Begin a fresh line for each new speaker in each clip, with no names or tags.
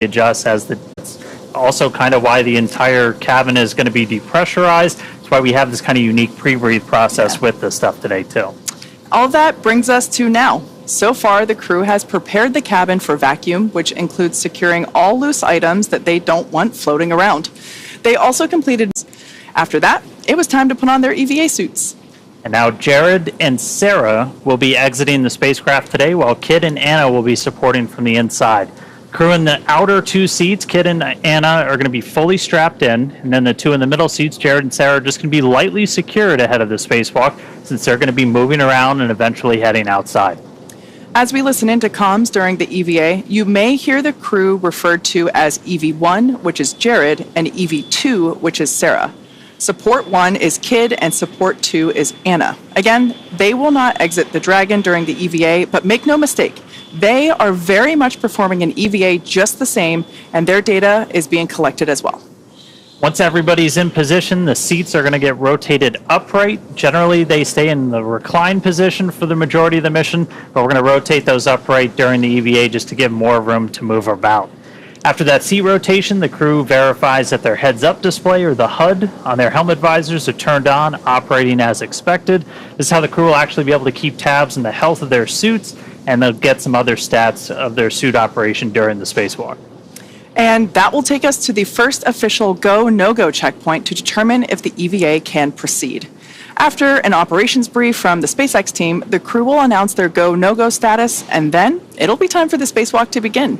adjust as the. It's also kind of why the entire cabin is going to be depressurized. That's why we have this kind of unique pre-breathe process with this stuff today too.
All of that brings us to now. So far, the crew has prepared the cabin for vacuum, which includes securing all loose items that they don't want floating around. They also completed. After that, it was time to put on their EVA suits.
And now Jared and Sarah will be exiting the spacecraft today, while Kid and Anna will be supporting from the inside. Crew in the outer two seats, Kid and Anna, are going to be fully strapped in, and then the two in the middle seats, Jared and Sarah, are just going to be lightly secured ahead of the spacewalk, since they're going to be moving around and eventually heading outside.
As we listen into comms during the EVA, you may hear the crew referred to as EV1, which is Jared, and EV2, which is Sarah. Support 1 is Kid, and Support 2 is Anna. Again, they will not exit the Dragon during the EVA, but make no mistake, they are very much performing an EVA just the same, and their data is being collected as well.
Once everybody's in position, the seats are going to get rotated upright. Generally, they stay in the recline position for the majority of the mission, but we're going to rotate those upright during the EVA just to give more room to move about. After that seat rotation, the crew verifies that their heads-up display or the HUD on their helmet visors are turned on, operating as expected. This is how the crew will actually be able to keep tabs on the health of their suits, and they'll get some other stats of their suit operation during the spacewalk.
And that will take us to the first official go, no-go checkpoint to determine if the EVA can proceed. After an operations brief from the SpaceX team, the crew will announce their go, no-go status, and then it'll be time for the spacewalk to begin.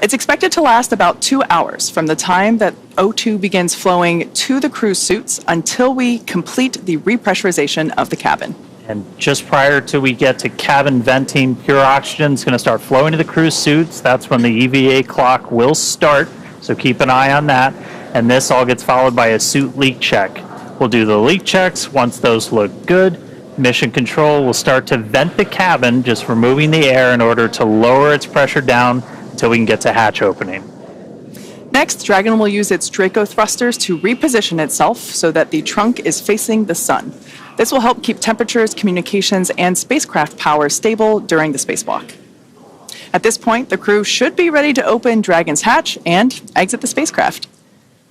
It's expected to last about 2 hours from the time that O2 begins flowing to the crew's suits until we complete the repressurization of the cabin.
And just prior to we get to cabin venting, pure oxygen is going to start flowing to the crew's suits. That's when the EVA clock will start, so keep an eye on that. And this all gets followed by a suit leak check. We'll do the leak checks. Once those look good, Mission Control will start to vent the cabin, just removing the air in order to lower its pressure down until we can get to hatch opening.
Next, Dragon will use its Draco thrusters to reposition itself so that the trunk is facing the sun. This will help keep temperatures, communications, and spacecraft power stable during the spacewalk. At this point, the crew should be ready to open Dragon's hatch and exit the spacecraft.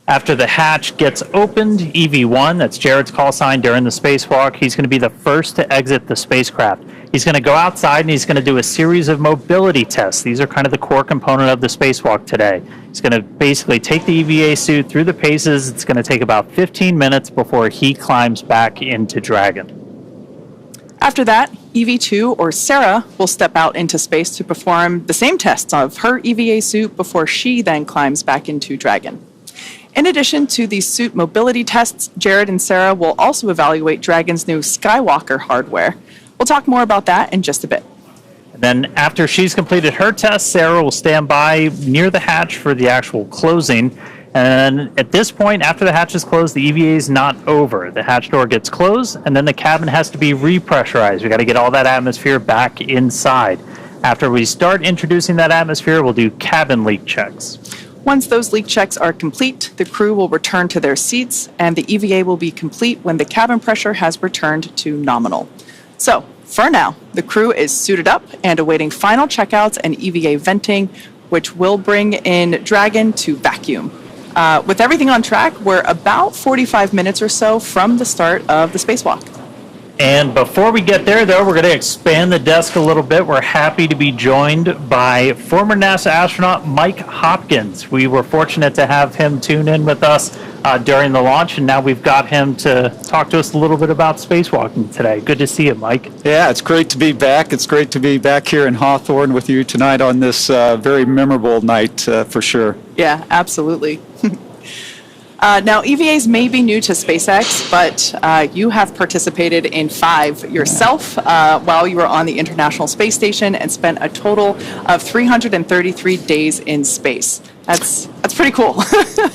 After the hatch gets opened, EV1, that's Jared's call sign during the spacewalk, he's going to be the first to exit the spacecraft. He's going to go outside and he's going to do a series of mobility tests. These are kind of the core component of the spacewalk today. He's going to basically take the EVA suit through the paces. It's going to take about 15 minutes before he climbs back into Dragon.
After that, EV2, or Sarah, will step out into space to perform the same tests of her EVA suit before she then climbs back into Dragon. In addition to these suit mobility tests, Jared and Sarah will also evaluate Dragon's new Skywalker hardware. We'll talk more about that in just a bit.
And then after she's completed her test, Sarah will stand by near the hatch for the actual closing. And at this point, after the hatch is closed, the EVA is not over. The hatch door gets closed, and then the cabin has to be repressurized. We got to get all that atmosphere back inside. After we start introducing that atmosphere, we'll do cabin leak checks.
Once those leak checks are complete, the crew will return to their seats, and the EVA will be complete when the cabin pressure has returned to nominal. So, for now, the crew is suited up and awaiting final checkouts and EVA venting, which will bring in Dragon to vacuum. With everything on track, we're about 45 minutes or so from the start of the spacewalk.
And before we get there, though, we're going to expand the desk a little bit. We're happy to be joined by former NASA astronaut Mike Hopkins. We were fortunate to have him tune in with us during the launch, and now we've got him to talk to us a little bit about spacewalking today. Good to see you, Mike.
Yeah, it's great to be back. It's great to be back here in Hawthorne with you tonight on this very memorable night for sure.
Yeah, absolutely. Now, EVAs may be new to SpaceX, but you have participated in 5 yourself while you were on the International Space Station and spent a total of 333 days in space. That's pretty cool.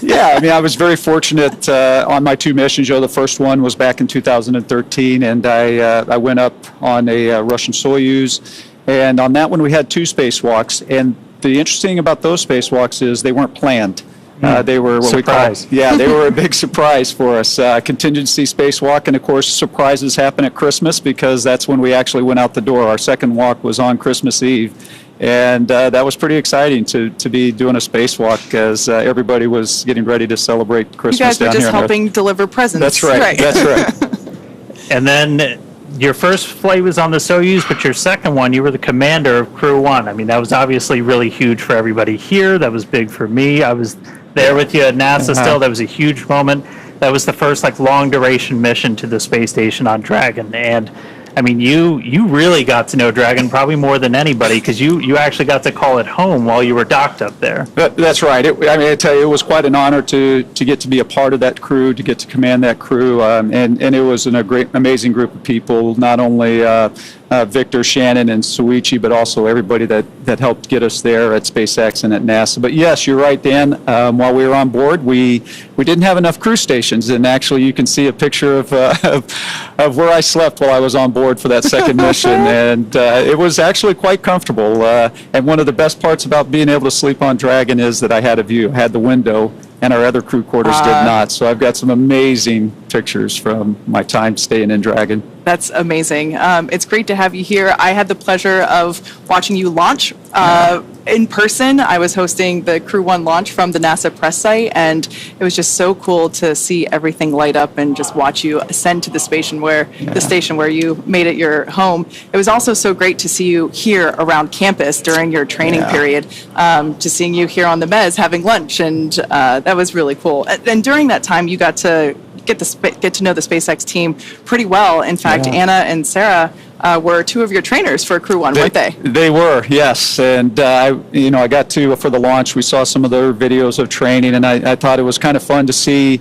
Yeah, I mean, I was very fortunate on my 2 missions. The first one was back in 2013, and I went up on a Russian Soyuz, and on that one we had 2 spacewalks. And the interesting thing about those spacewalks is they weren't planned. They were what
surprise.
we call, yeah, they were a big surprise for us. Contingency spacewalk, and of course, surprises happen at Christmas because that's when we actually went out the door. Our second walk was on Christmas Eve, And that was pretty exciting to be doing a spacewalk as everybody was getting ready to celebrate Christmas
You guys were
down
just
here.
helping deliver presents.
That's right. That's right.
And then your first flight was on the Soyuz, but your second one, you were the commander of Crew 1. I mean, that was obviously really huge for everybody here. That was big for me. I was there with you at NASA still. That was a huge moment. That was the first like long duration mission to the space station on Dragon. And I mean, you really got to know Dragon probably more than anybody because you actually got to call it home while you were docked up there.
That's right. I mean, I tell you, it was quite an honor to get to be a part of that crew, to get to command that crew, and it was a great, amazing group of people. Not only Victor, Shannon, and Suichi, but also everybody that helped get us there at SpaceX and at NASA. But yes, you're right, Dan. While we were on board, we didn't have enough crew stations, and actually, you can see a picture of where I slept while I was on board for that second mission, and it was actually quite comfortable. And one of the best parts about being able to sleep on Dragon is that I had a view, had the window, and our other crew quarters did not. So I've got some amazing pictures from my time staying in Dragon.
That's amazing. It's great to have you here. I had the pleasure of watching you launch in person. I was hosting the Crew 1 launch from the NASA press site, and it was just so cool to see everything light up and just watch you ascend to the station where you made it your home. It was also so great to see you here around campus during your training period, to seeing you here on the mez having lunch, and that was really cool. And during that time, you got to get to know the SpaceX team pretty well. In fact, Anna and Sarah were two of your trainers for Crew 1, weren't they?
They were, yes. And I got to, for the launch, we saw some of their videos of training, and I thought it was kind of fun to see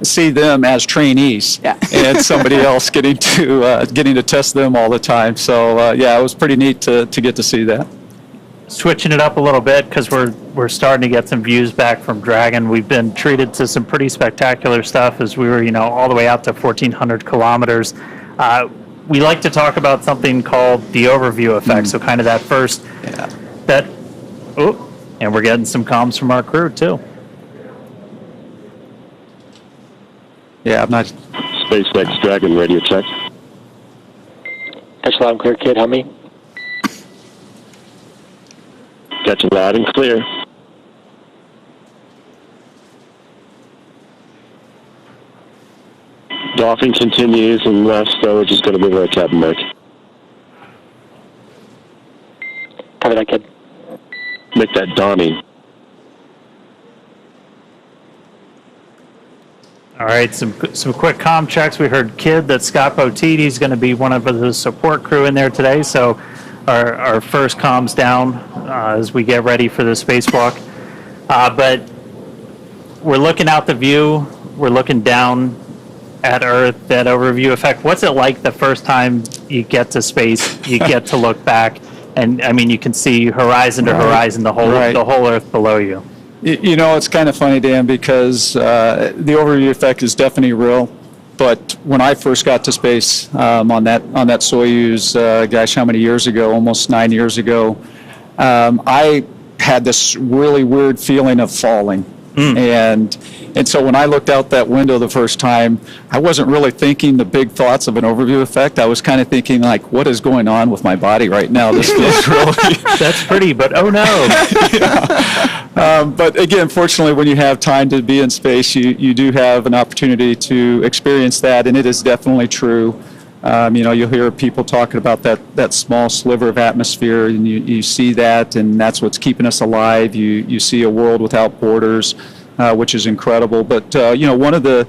them as trainees and somebody else getting to test them all the time. So it was pretty neat to get to see that.
Switching it up a little bit because we're starting to get some views back from Dragon. We've been treated to some pretty spectacular stuff as we were, and all the way out to 1,400 kilometers. We like to talk about something called the overview effect. So kind of that first, and we're getting some comms from our crew too.
Yeah, I'm not.
SpaceX Dragon radio check.
Catch loud and clear, kid. How me?
Catch it loud and clear. Doffing continues, and last we're just going to move our cabin back.
Copy that, kid.
Make that dawning.
All right, some quick comm checks. We heard Kid that Scott Poteet, he's going to be one of the support crew in there today. So our first comms down as we get ready for the spacewalk. But we're looking out the view. We're looking down at Earth, that overview effect. What's it like the first time you get to space, you get to look back, and I mean, you can see horizon to horizon, the whole Earth below you.
It's kind of funny, Dan, because the overview effect is definitely real. But when I first got to space on that Soyuz, gosh, how many years ago? Almost 9 years ago, I had this really weird feeling of falling. And so when I looked out that window the first time, I wasn't really thinking the big thoughts of an overview effect. I was kind of thinking, like, what is going on with my body right now? This feels really...
That's pretty, but oh no.
But again, fortunately, when you have time to be in space, you do have an opportunity to experience that, and it is definitely true. You'll hear people talking about that small sliver of atmosphere, and you see that, and that's what's keeping us alive. You see a world without borders, which is incredible. But one of the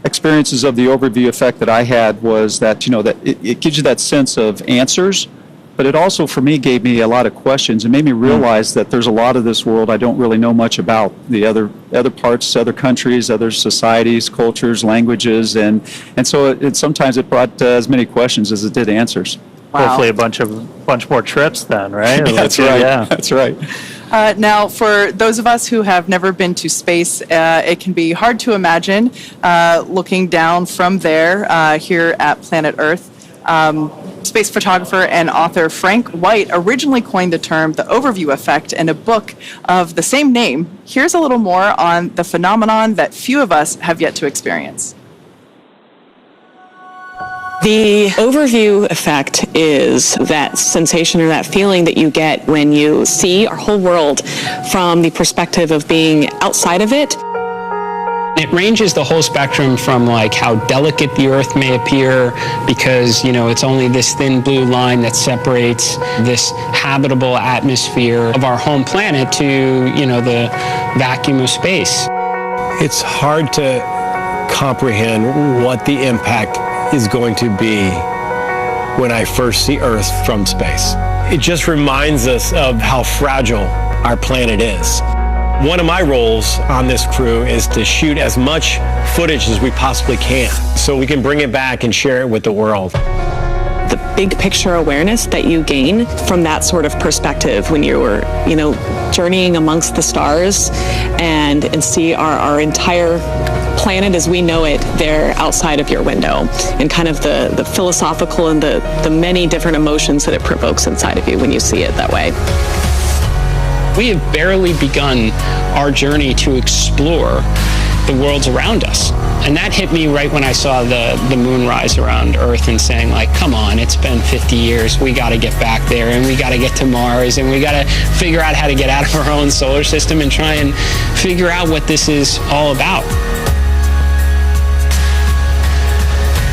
experiences of the overview effect that I had was that that it gives you that sense of answers, but it also, for me, gave me a lot of questions and made me realize that there's a lot of this world I don't really know much about. The other parts, other countries, other societies, cultures, languages, and so sometimes it brought as many questions as it did answers.
Wow.
Hopefully a bunch more trips then, right?
That's right.
Yeah.
That's right.
Now, for those of us who have never been to space, it can be hard to imagine looking down from there here at planet Earth. Space photographer and author Frank White originally coined the term the overview effect in a book of the same name. Here's a little more on the phenomenon that few of us have yet to experience.
The overview effect is that sensation or that feeling that you get when you see our whole world from the perspective of being outside of it.
It ranges the whole spectrum from like how delicate the Earth may appear because, you know, it's only this thin blue line that separates this habitable atmosphere of our home planet to, you know, the vacuum of space.
It's hard to comprehend what the impact is going to be when I first see Earth from space. It just reminds us of how fragile our planet is. One of my roles on this crew is to shoot as much footage as we possibly can so we can bring it back and share it with the world.
The big picture awareness that you gain from that sort of perspective when you were, you know, journeying amongst the stars and see our entire planet as we know it there outside of your window, and kind of the philosophical and the many different emotions that it provokes inside of you when you see it that way.
We have barely begun our journey to explore the worlds around us. And that hit me right when I saw the moon rise around Earth and saying, like, come on, it's been 50 years. We got to get back there, and we got to get to Mars, and we got to figure out how to get out of our own solar system and try and figure out what this is all about.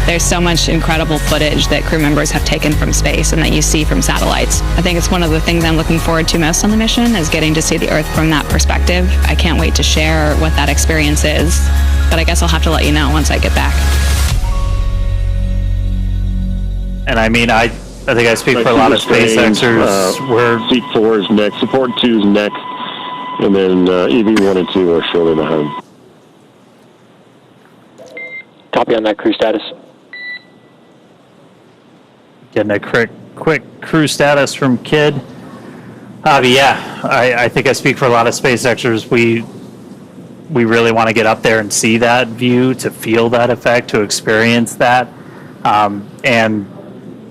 There's so much incredible footage that crew members have taken from space and that you see from satellites. I think it's one of the things I'm looking forward to most on the mission is getting to see the Earth from that perspective. I can't wait to share what that experience is, but I guess I'll have to let you know once I get back.
And I mean, I think I speak for a lot of SpaceXers.
Seat 4 is next, support 2 is next, and then EV 1 and 2 are shortly behind.
Copy on that crew status.
Getting a quick crew status from Kid. Yeah, I think I speak for a lot of SpaceXers. We really want to get up there and see that view, to feel that effect, to experience that, and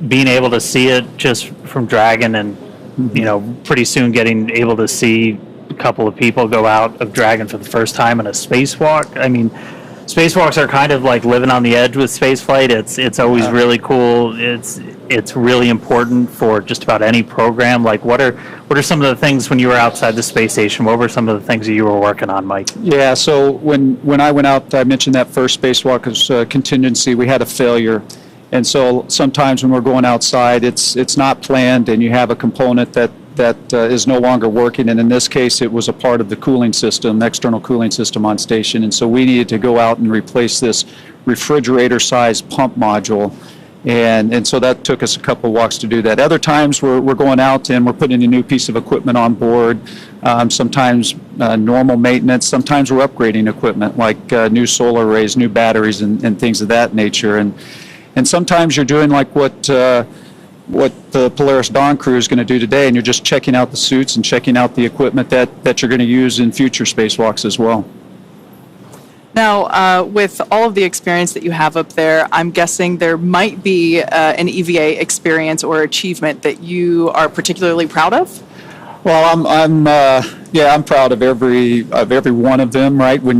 being able to see it just from Dragon, and you know, pretty soon getting able to see a couple of people go out of Dragon for the first time in a spacewalk. I mean, spacewalks are kind of like living on the edge with spaceflight. It's always really cool. It's really important for just about any program. Like, what are some of the things when you were outside the space station? What were some of the things that you were working on, Mike?
Yeah, so when I went out, I mentioned that first spacewalk as contingency. We had a failure, and so sometimes when we're going outside, it's not planned, and you have a component that is no longer working, and in this case it was a part of the cooling system, external cooling system on station, and so we needed to go out and replace this refrigerator-sized pump module, and so that took us a couple of walks to do that. Other times we're going out and we're putting a new piece of equipment on board, sometimes normal maintenance, sometimes we're upgrading equipment like new solar arrays, new batteries, and things of that nature, and sometimes you're doing like what the Polaris Dawn crew is going to do today, and you're just checking out the suits and checking out the equipment that you're going to use in future spacewalks as well.
Now, with all of the experience that you have up there, I'm guessing there might be an EVA experience or achievement that you are particularly proud of?
Well, I'm proud of every one of them. Right, when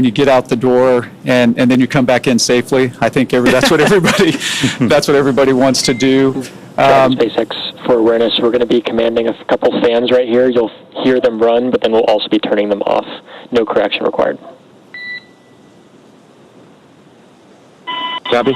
you get out the door and then you come back in safely, I think that's what everybody wants to do.
SpaceX, for awareness, we're going to be commanding a couple fans right here. You'll hear them run, but then we'll also be turning them off. No correction required.
Copy.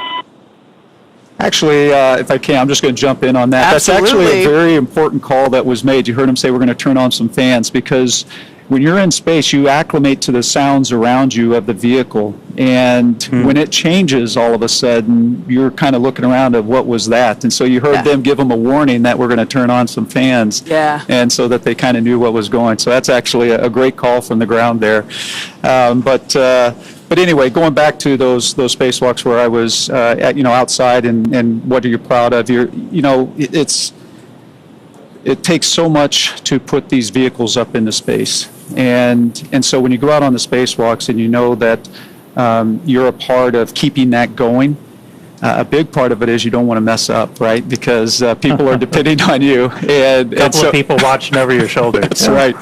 Actually, if I can, I'm just going to jump in on that.
Absolutely.
That's actually a very important call that was made. You heard him say we're going to turn on some fans, because when you're in space, you acclimate to the sounds around you of the vehicle, and when it changes all of a sudden, you're kind of looking around at what was that, and so you heard them give them a warning that we're going to turn on some fans, and so that they kind of knew what was going. So that's actually a great call from the ground there. But anyway, going back to those spacewalks where I was outside, and what are you proud of? It takes so much to put these vehicles up into space, and so when you go out on the spacewalks and you know that you're a part of keeping that going, a big part of it is you don't want to mess up, right? Because people are depending on you. And
a couple of people watching over your shoulder.
That's right.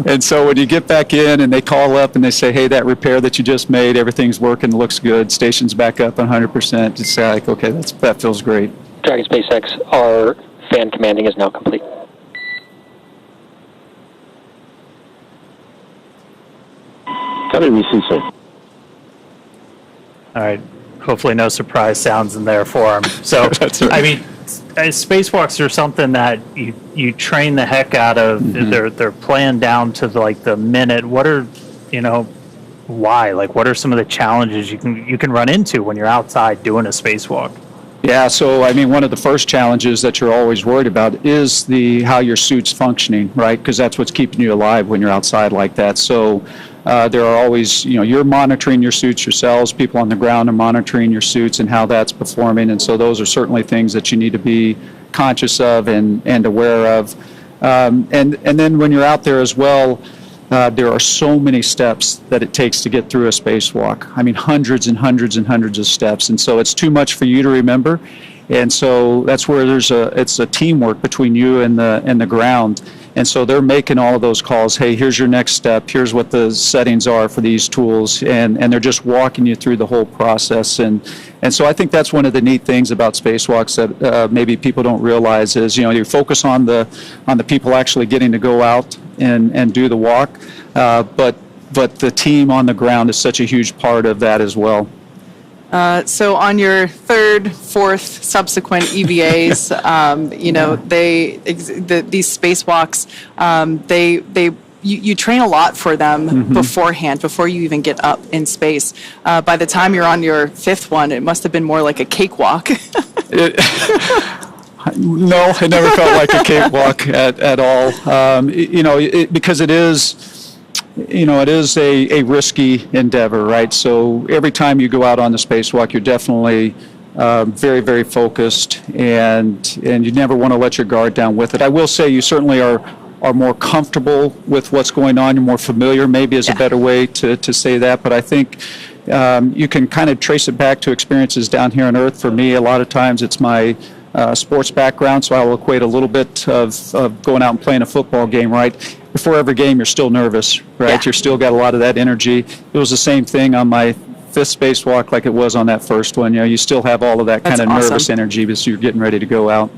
And so when you get back in and they call up and they say, hey, that repair that you just made, everything's working, looks good, station's back up 100%, it's like, okay, that feels great.
Dragon SpaceX, our fan commanding is now complete.
Copy, we see so.
All right. Hopefully no surprise sounds in there for them. So,
That's right.
I mean, spacewalks are something that you train the heck out of. They're planned down to like the minute. What are, why? Like, what are some of the challenges you can run into when you're outside doing a spacewalk?
Yeah, so I mean, one of the first challenges that you're always worried about is how your suit's functioning, right? Because that's what's keeping you alive when you're outside like that. So there are always, you're monitoring your suits yourselves. People on the ground are monitoring your suits and how that's performing. And so those are certainly things that you need to be conscious of and aware of. And then when you're out there as well, there are so many steps that it takes to get through a spacewalk. I mean, hundreds and hundreds and hundreds of steps. And so it's too much for you to remember. And so that's where it's a teamwork between you and the ground. And so they're making all of those calls. Hey, here's your next step. Here's what the settings are for these tools. And they're just walking you through the whole process. And so I think that's one of the neat things about spacewalks that maybe people don't realize is, you focus on the people actually getting to go out and do the walk. But the team on the ground is such a huge part of that as well.
So on your third, fourth, subsequent EVAs, these spacewalks, you train a lot for them beforehand, before you even get up in space. By the time you're on your fifth one, it must have been more like a cakewalk.
No, it never felt like a cakewalk at all. Because it is a risky endeavor, right? So every time you go out on the spacewalk, you're definitely very, very focused, and you never want to let your guard down with it. I will say you certainly are more comfortable with what's going on. You're more familiar, maybe is a better way to say that. But I think you can kind of trace it back to experiences down here on Earth. For me, a lot of times it's my sports background, so I'll equate a little bit of going out and playing a football game, right? Before every game, you're still nervous, right? Yeah. You're still got a lot of that energy. It was the same thing on my fifth spacewalk like it was on that first one. You still have all of that kind of nervous energy as you're getting ready to go out.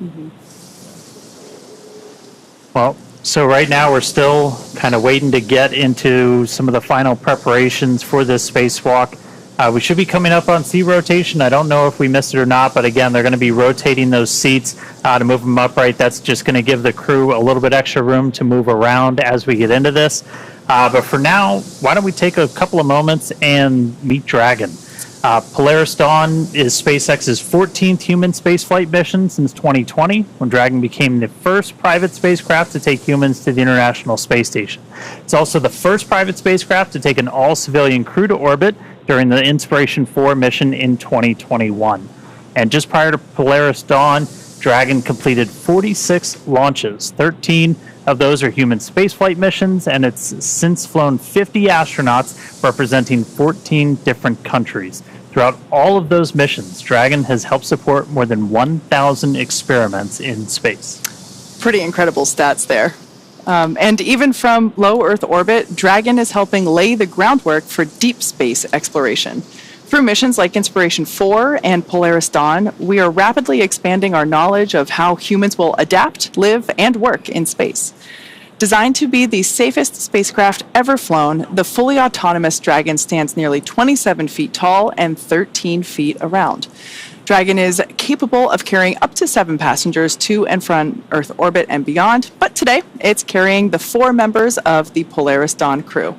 Well, so right now we're still kind of waiting to get into some of the final preparations for this spacewalk. We should be coming up on seat rotation. I don't know if we missed it or not, but again, they're going to be rotating those seats to move them upright. That's just going to give the crew a little bit extra room to move around as we get into this. But for now, why don't we take a couple of moments and meet Dragon. Polaris Dawn is SpaceX's 14th human spaceflight mission since 2020, when Dragon became the first private spacecraft to take humans to the International Space Station. It's also the first private spacecraft to take an all-civilian crew to orbit during the Inspiration 4 mission in 2021. And just prior to Polaris Dawn, Dragon completed 46 launches. 13 of those are human spaceflight missions, and it's since flown 50 astronauts representing 14 different countries. Throughout all of those missions, Dragon has helped support more than 1,000 experiments in space.
Pretty incredible stats there. And even from low Earth orbit, Dragon is helping lay the groundwork for deep space exploration. Through missions like Inspiration 4 and Polaris Dawn, we are rapidly expanding our knowledge of how humans will adapt, live, and work in space. Designed to be the safest spacecraft ever flown, the fully autonomous Dragon stands nearly 27 feet tall and 13 feet around. Dragon is capable of carrying up to 7 passengers to and from Earth orbit and beyond, but today it's carrying the 4 members of the Polaris Dawn crew.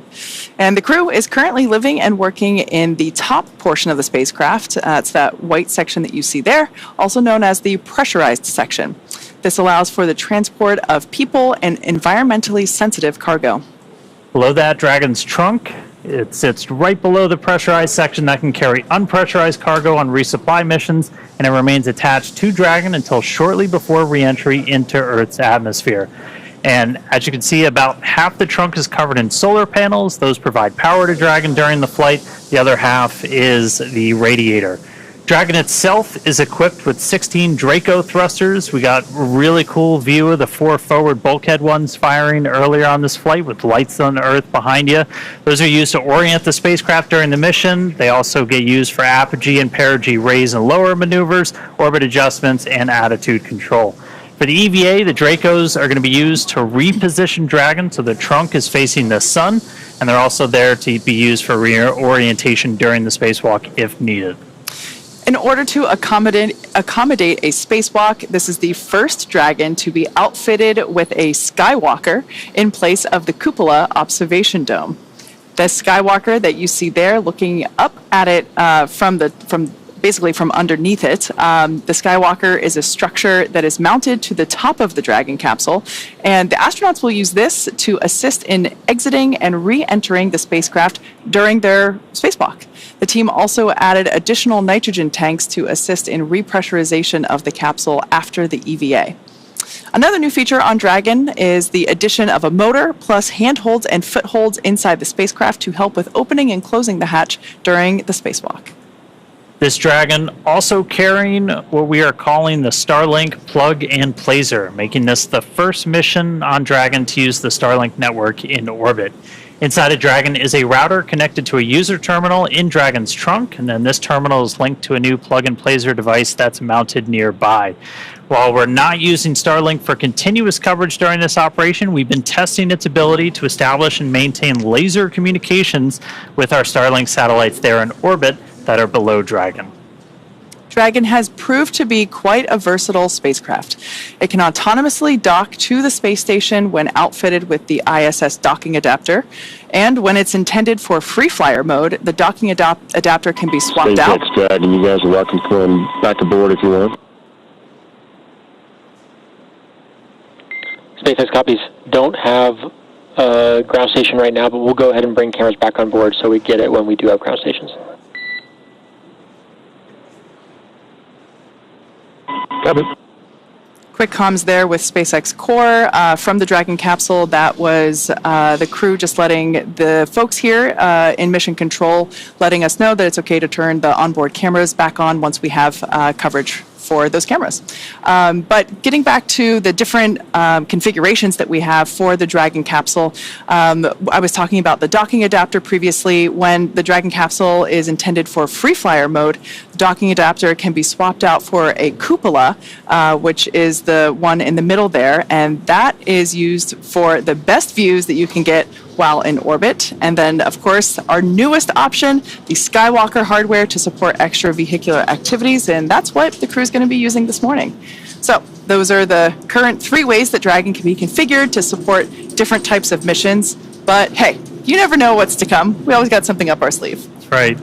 And the crew is currently living and working in the top portion of the spacecraft. It's that white section that you see there, also known as the pressurized section. This allows for the transport of people and environmentally sensitive cargo.
Below that, Dragon's trunk. It sits right below the pressurized section that can carry unpressurized cargo on resupply missions, and it remains attached to Dragon until shortly before re-entry into Earth's atmosphere. And as you can see, about half the trunk is covered in solar panels. Those provide power to Dragon during the flight. The other half is the radiator. Dragon itself is equipped with 16 Draco thrusters. We got a really cool view of the 4 forward bulkhead ones firing earlier on this flight with lights on the Earth behind you. Those are used to orient the spacecraft during the mission. They also get used for apogee and perigee raise and lower maneuvers, orbit adjustments, and attitude control. For the EVA, the Dracos are going to be used to reposition Dragon so the trunk is facing the sun, and they're also there to be used for reorientation during the spacewalk if needed.
In order to accommodate a spacewalk, this is the first Dragon to be outfitted with a Skywalker in place of the cupola observation dome. The Skywalker that you see there, looking up at it basically from underneath it, the Skywalker is a structure that is mounted to the top of the Dragon capsule, and the astronauts will use this to assist in exiting and re-entering the spacecraft during their spacewalk. The team also added additional nitrogen tanks to assist in repressurization of the capsule after the EVA. Another new feature on Dragon is the addition of a motor plus handholds and footholds inside the spacecraft to help with opening and closing the hatch during the spacewalk.
This Dragon also carrying what we are calling the Starlink plug and placer, making this the first mission on Dragon to use the Starlink network in orbit. Inside of Dragon is a router connected to a user terminal in Dragon's trunk, and then this terminal is linked to a new plug and placer device that's mounted nearby. While we're not using Starlink for continuous coverage during this operation, we've been testing its ability to establish and maintain laser communications with our Starlink satellites there in orbit that are below Dragon.
Dragon has proved to be quite a versatile spacecraft. It can autonomously dock to the space station when outfitted with the ISS docking adapter, and when it's intended for free flyer mode, the docking adapter can be swapped out.
SpaceX Dragon, you guys are welcome to come back aboard if you want.
SpaceX copies. Don't have a ground station right now, but we'll go ahead and bring cameras back on board so we get it when we do have ground stations.
Copy.
Quick comms there with SpaceX Core from the Dragon capsule. That was the crew just letting the folks here in mission control, letting us know that it's okay to turn the onboard cameras back on once we have coverage for those cameras. But getting back to the different configurations that we have for the Dragon capsule, I was talking about the docking adapter previously. When the Dragon capsule is intended for free flyer mode, the docking adapter can be swapped out for a cupola, which is the one in the middle there, and that is used for the best views that you can get while in orbit. And then, of course, our newest option, the Skywalker hardware to support extravehicular activities, and that's what the crew is going to be using this morning. So those are the current 3 ways that Dragon can be configured to support different types of missions. But hey, you never know what's to come. We always got something up our sleeve.
That's right.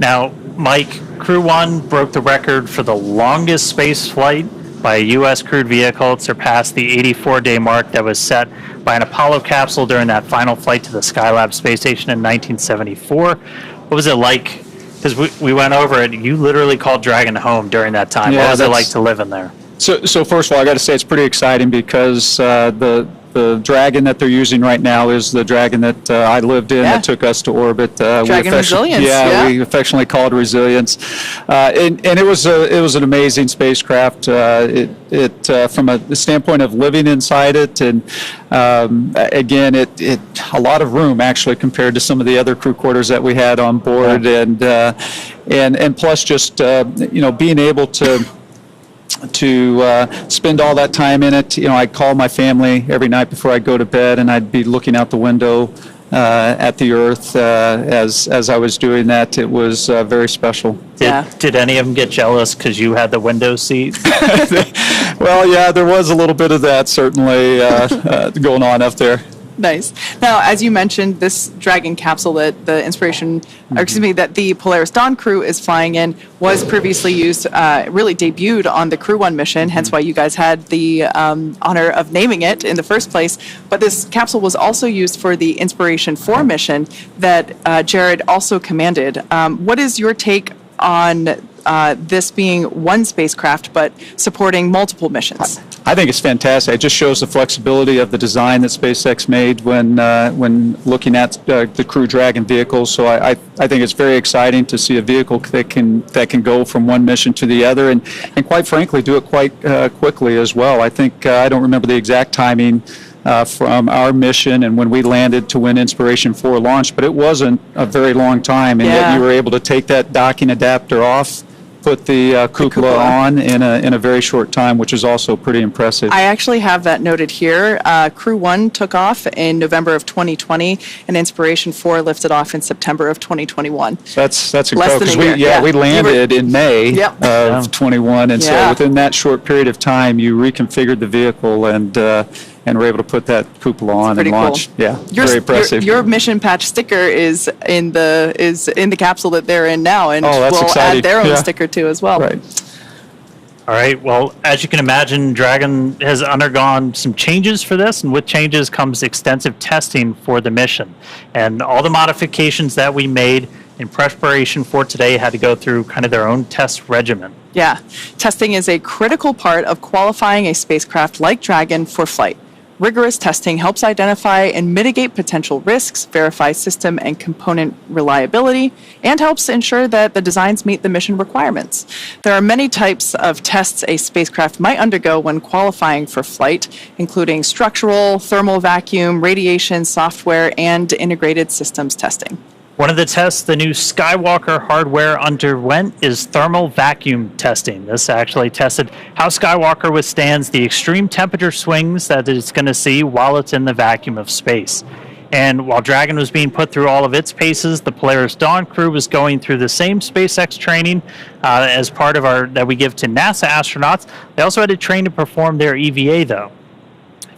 Now, Mike, Crew 1 broke the record for the longest space flight by a U.S. crewed vehicle. It surpassed the 84-day mark that was set by an Apollo capsule during that final flight to the Skylab space station in 1974. What was it like? Because we went over it. You literally called Dragon home during that time.
Yeah,
what was it like to live in there?
So first of all, I got to say it's pretty exciting because the Dragon that they're using right now is the Dragon that I lived in that took us to orbit.
Dragon Resilience.
Yeah, we affectionately called Resilience, and it was an amazing spacecraft. It from a standpoint of living inside it, and again, it a lot of room actually compared to some of the other crew quarters that we had on board, and plus just being able to spend all that time in it. I'd call my family every night before I'd go to bed, and I'd be looking out the window at the Earth as I was doing that. It was very special.
Did any of them get jealous because you had the window seat?
Well, yeah, there was a little bit of that certainly going on up there.
Nice. Now, as you mentioned, this Dragon capsule that the that the Polaris Dawn crew is flying in was previously used, really debuted on the Crew 1 mission, hence why you guys had the honor of naming it in the first place. But this capsule was also used for the Inspiration 4 mission that Jared also commanded. What is your take on this being one spacecraft, but supporting multiple missions?
I think it's fantastic. It just shows the flexibility of the design that SpaceX made when looking at the Crew Dragon vehicles. So I think it's very exciting to see a vehicle that can go from one mission to the other, and quite frankly, do it quite quickly as well. I think I don't remember the exact timing from our mission and when we landed to when Inspiration 4 launched, but it wasn't a very long time, and yet you were able to take that docking adapter off, put the cupola on in a very short time, which is also pretty impressive.
I actually have that noted here. Crew 1 took off in November of 2020, and Inspiration 4 lifted off in September of 2021.
That's incredible, because we landed in May of 21, and so within that short period of time, you reconfigured the vehicle and were able to put that cupola on and launch.
Cool.
Yeah, very impressive.
Your mission patch sticker is in the capsule that they're in now, and
that's
will
exciting.
add their own sticker too as well.
Right.
All right. Well, as you can imagine, Dragon has undergone some changes for this, and with changes comes extensive testing for the mission. And all the modifications that we made in preparation for today had to go through kind of their own test regimen.
Yeah. Testing is a critical part of qualifying a spacecraft like Dragon for flight. Rigorous testing helps identify and mitigate potential risks, verify system and component reliability, and helps ensure that the designs meet the mission requirements. There are many types of tests a spacecraft might undergo when qualifying for flight, including structural, thermal vacuum, radiation, software, and integrated systems testing.
One of the tests the new Skywalker hardware underwent is thermal vacuum testing. This actually tested how Skywalker withstands the extreme temperature swings that it's going to see while it's in the vacuum of space. And while Dragon was being put through all of its paces, the Polaris Dawn crew was going through the same SpaceX training as part of that we give to NASA astronauts. They also had to train to perform their EVA, though.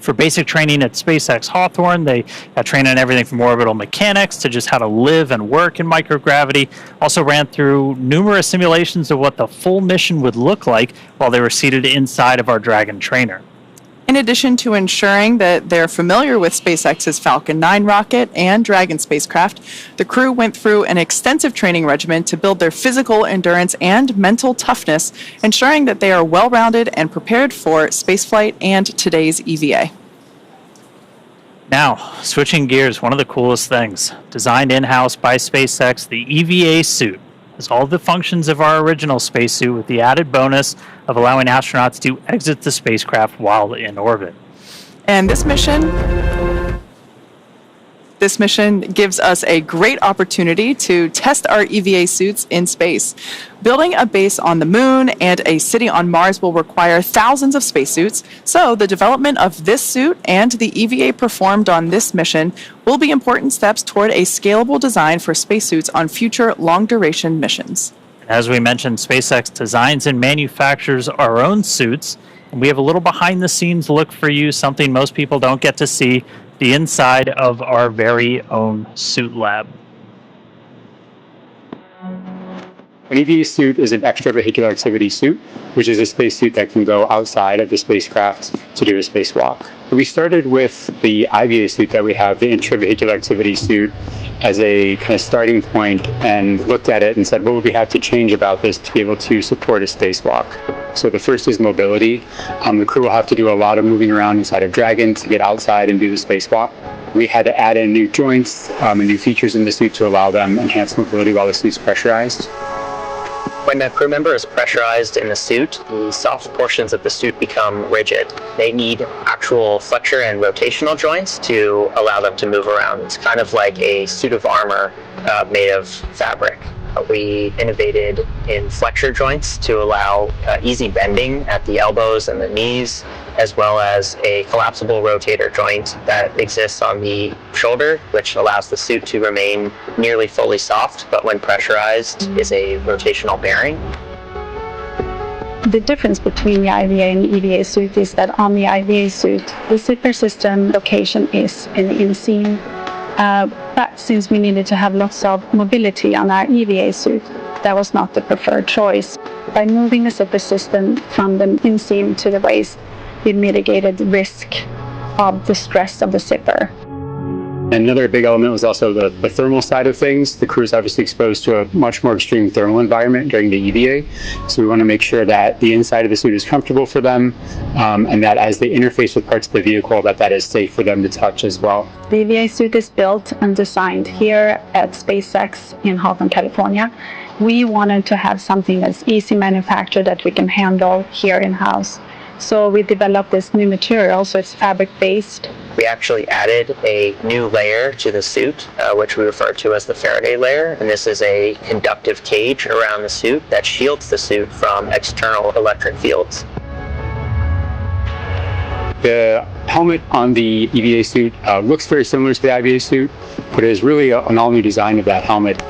For basic training at SpaceX Hawthorne, they got trained on everything from orbital mechanics to just how to live and work in microgravity. Also ran through numerous simulations of what the full mission would look like while they were seated inside of our Dragon trainer.
In addition to ensuring that they're familiar with SpaceX's Falcon 9 rocket and Dragon spacecraft, the crew went through an extensive training regimen to build their physical endurance and mental toughness, ensuring that they are well-rounded and prepared for spaceflight and today's EVA.
Now, switching gears, one of the coolest things, designed in-house by SpaceX, the EVA suit has all the functions of our original spacesuit with the added bonus of allowing astronauts to exit the spacecraft while in orbit.
And this mission gives us a great opportunity to test our EVA suits in space. Building a base on the moon and a city on Mars will require thousands of spacesuits, so the development of this suit and the EVA performed on this mission will be important steps toward a scalable design for spacesuits on future long-duration missions.
As we mentioned, SpaceX designs and manufactures our own suits, and we have a little behind-the-scenes look for you, something most people don't get to see, the inside of our very own suit lab.
An EVA suit is an extravehicular activity suit, which is a spacesuit that can go outside of the spacecraft to do a spacewalk. We started with the IVA suit that we have, the intravehicular activity suit, as a kind of starting point, and looked at it and said, what would we have to change about this to be able to support a spacewalk? So the first is mobility. The crew will have to do a lot of moving around inside of Dragon to get outside and do the spacewalk. We had to add in new joints and new features in the suit to allow them enhanced mobility while the suit's pressurized.
When a crew member is pressurized in the suit, the soft portions of the suit become rigid. They need actual flexure and rotational joints to allow them to move around. It's kind of like a suit of armor made of fabric. We innovated in flexure joints to allow easy bending at the elbows and the knees, as well as a collapsible rotator joint that exists on the shoulder, which allows the suit to remain nearly fully soft, but when pressurized is a rotational bearing.
The difference between the IVA and the EVA suit is that on the IVA suit, the zipper system location is in the inseam. But since we needed to have lots of mobility on our EVA suit, that was not the preferred choice. By moving the zipper system from the inseam to the waist, we mitigated the risk of the stress of the zipper.
And another big element was also the thermal side of things. The crew is obviously exposed to a much more extreme thermal environment during the EVA. So we want to make sure that the inside of the suit is comfortable for them, and that as they interface with parts of the vehicle, that is safe for them to touch as well.
The EVA suit is built and designed here at SpaceX in Hawthorne, California. We wanted to have something that's easy manufactured that we can handle here in-house. So we developed this new material, so it's fabric-based.
We actually added a new layer to the suit, which we refer to as the Faraday layer. And this is a conductive cage around the suit that shields the suit from external electric fields.
The helmet on the EVA suit looks very similar to the IVA suit, but it is really an all-new design of that helmet.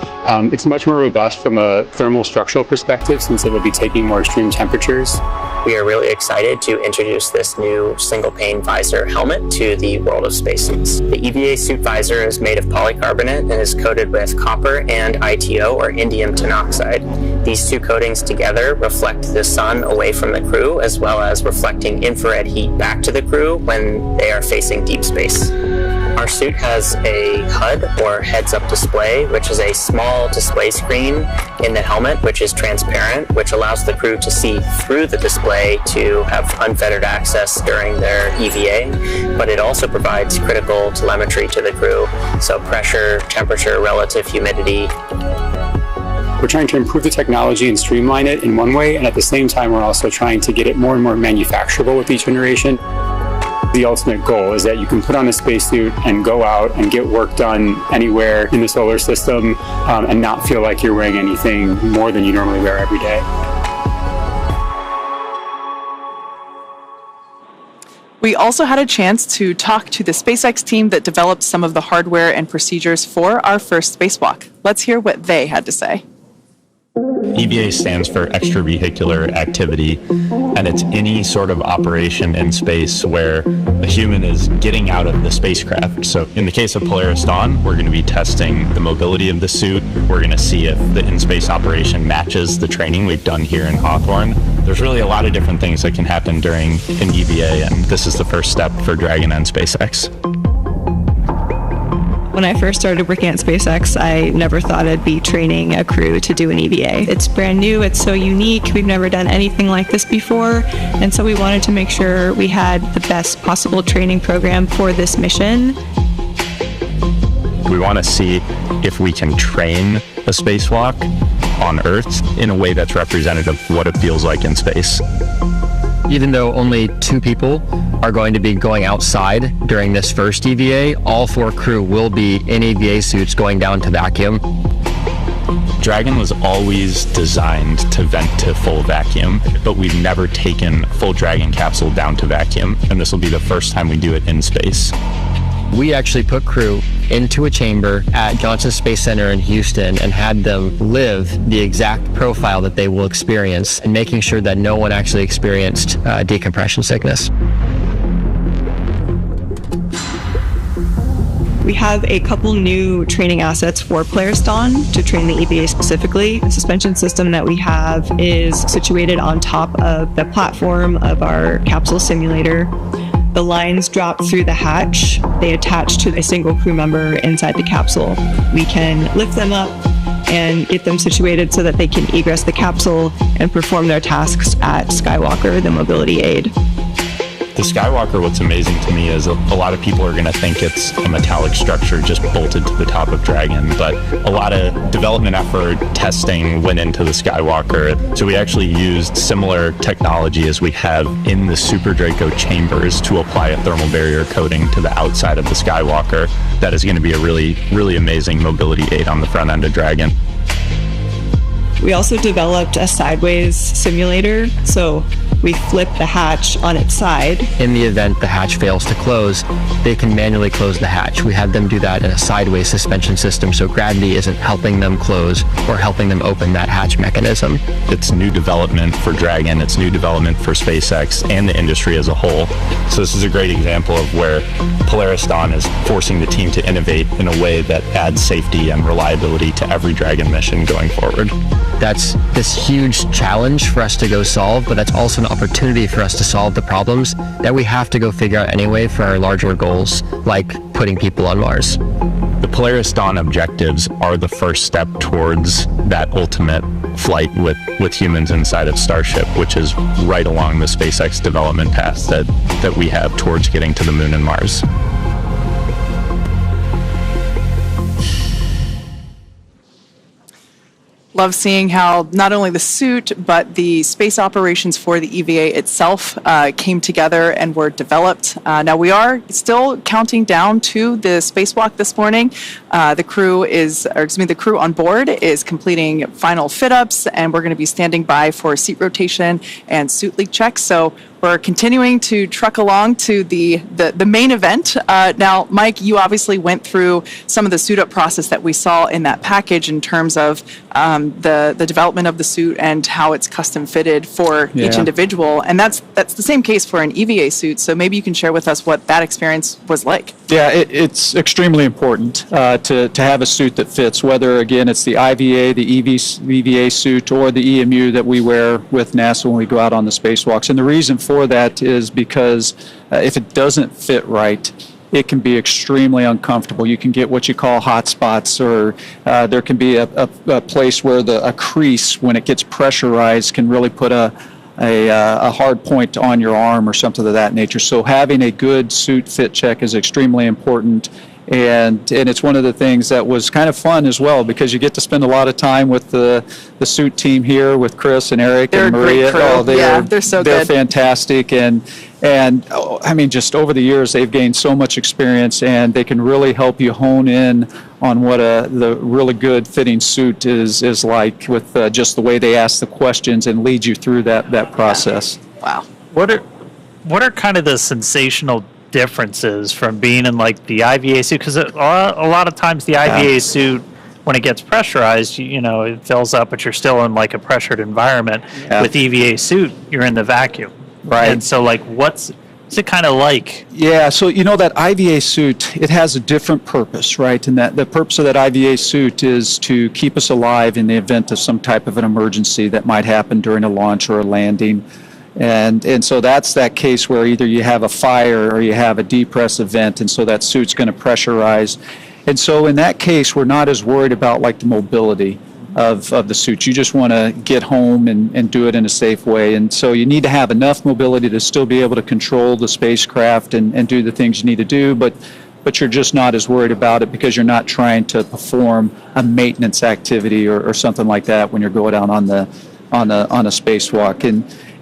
It's much more robust from a thermal structural perspective since it will be taking more extreme temperatures.
We are really excited to introduce this new single-pane visor helmet to the world of spacesuits. The EVA suit visor is made of polycarbonate and is coated with copper and ITO, or indium tenoxide. These two coatings together reflect the sun away from the crew, as well as reflecting infrared heat back to the crew when they are facing deep space. Our suit has a HUD, or heads-up display, which is a small display screen in the helmet, which is transparent, which allows the crew to see through the display to have unfettered access during their EVA, but it also provides critical telemetry to the crew, so pressure, temperature, relative humidity.
We're trying to improve the technology and streamline it in one way, and at the same time, we're also trying to get it more and more manufacturable with each generation. The ultimate goal is that you can put on a spacesuit and go out and get work done anywhere in the solar system and not feel like you're wearing anything more than you normally wear every day.
We also had a chance to talk to the SpaceX team that developed some of the hardware and procedures for our first spacewalk. Let's hear what they had to say.
EVA stands for extravehicular activity, and it's any sort of operation in space where a human is getting out of the spacecraft. So in the case of Polaris Dawn, we're going to be testing the mobility of the suit. We're going to see if the in-space operation matches the training we've done here in Hawthorne. There's really a lot of different things that can happen during an EVA, and this is the first step for Dragon and SpaceX.
When I first started working at SpaceX, I never thought I'd be training a crew to do an EVA. It's brand new, it's so unique, we've never done anything like this before, and so we wanted to make sure we had the best possible training program for this mission.
We want to see if we can train a spacewalk on Earth in a way that's representative of what it feels like in space.
Even though only 2 people are going to be going outside during this first EVA, all 4 crew will be in EVA suits going down to vacuum.
Dragon was always designed to vent to full vacuum, but we've never taken full Dragon capsule down to vacuum, and this will be the first time we do it in space.
We actually put crew into a chamber at Johnson Space Center in Houston and had them live the exact profile that they will experience, and making sure that no one actually experienced decompression sickness.
We have a couple new training assets for Polaris Dawn to train the EVA specifically. The suspension system that we have is situated on top of the platform of our capsule simulator. The lines drop through the hatch. They attach to a single crew member inside the capsule. We can lift them up and get them situated so that they can egress the capsule and perform their tasks at Skywalker, the mobility aid.
The Skywalker, what's amazing to me is a lot of people are going to think it's a metallic structure just bolted to the top of Dragon, but a lot of development effort, testing went into the Skywalker. So we actually used similar technology as we have in the Super Draco chambers to apply a thermal barrier coating to the outside of the Skywalker. That is going to be a really, really amazing mobility aid on the front end of Dragon.
We also developed a sideways simulator, so we flip the hatch on its side.
In the event the hatch fails to close, they can manually close the hatch. We had them do that in a sideways suspension system, so gravity isn't helping them close or helping them open that hatch mechanism.
It's new development for Dragon, it's new development for SpaceX and the industry as a whole. So this is a great example of where Polaris Dawn is forcing the team to innovate in a way that adds safety and reliability to every Dragon mission going forward.
that's this huge challenge for us to go solve, but that's also an opportunity for us to solve the problems that we have to go figure out anyway for our larger goals, like putting people on Mars.
The Polaris Dawn objectives are the first step towards that ultimate flight with humans inside of Starship, which is right along the SpaceX development path that we have towards getting to the Moon and Mars.
Love seeing how not only the suit, but the space operations for the EVA itself came together and were developed. Now we are still counting down to the spacewalk this morning. The crew on board is completing final fit-ups, and we're going to be standing by for seat rotation and suit leak checks. So we're continuing to truck along to the main event. Now, Mike, you obviously went through some of the suit-up process that we saw in that package in terms of the development of the suit and how it's custom fitted for each individual. And that's the same case for an EVA suit. So maybe you can share with us what that experience was like.
Yeah, it's extremely important to have a suit that fits, whether, again, it's the IVA, the EVA suit, or the EMU that we wear with NASA when we go out on the spacewalks. And the reason for that is because if it doesn't fit right, it can be extremely uncomfortable. You can get what you call hot spots, or there can be a place where a crease, when it gets pressurized, can really put a hard point on your arm or something of that nature. So having a good suit fit check is extremely important. And it's one of the things that was kind of fun as well, because you get to spend a lot of time with the suit team here with Chris and Eric and Maria.
They're so good.
They're fantastic. And I mean, just over the years, they've gained so much experience, and they can really help you hone in on what the really good fitting suit is like, with just the way they ask the questions and lead you through that process.
Wow.
What are kind of the sensational differences from being in like the IVA suit? Because a lot of times the IVA suit, when it gets pressurized, it fills up, but you're still in like a pressured environment. With EVA suit, you're in the vacuum,
right?
And so like what's it kind of like?
Yeah, so that IVA suit, it has a different purpose, right? And that the purpose of that IVA suit is to keep us alive in the event of some type of an emergency that might happen during a launch or a landing. And so that's that case where either you have a fire or you have a depress event, and so that suit's going to pressurize. And so in that case, we're not as worried about like the mobility of the suit. You just want to get home and do it in a safe way. And so you need to have enough mobility to still be able to control the spacecraft and do the things you need to do, but you're just not as worried about it because you're not trying to perform a maintenance activity or something like that when you're going out on a spacewalk.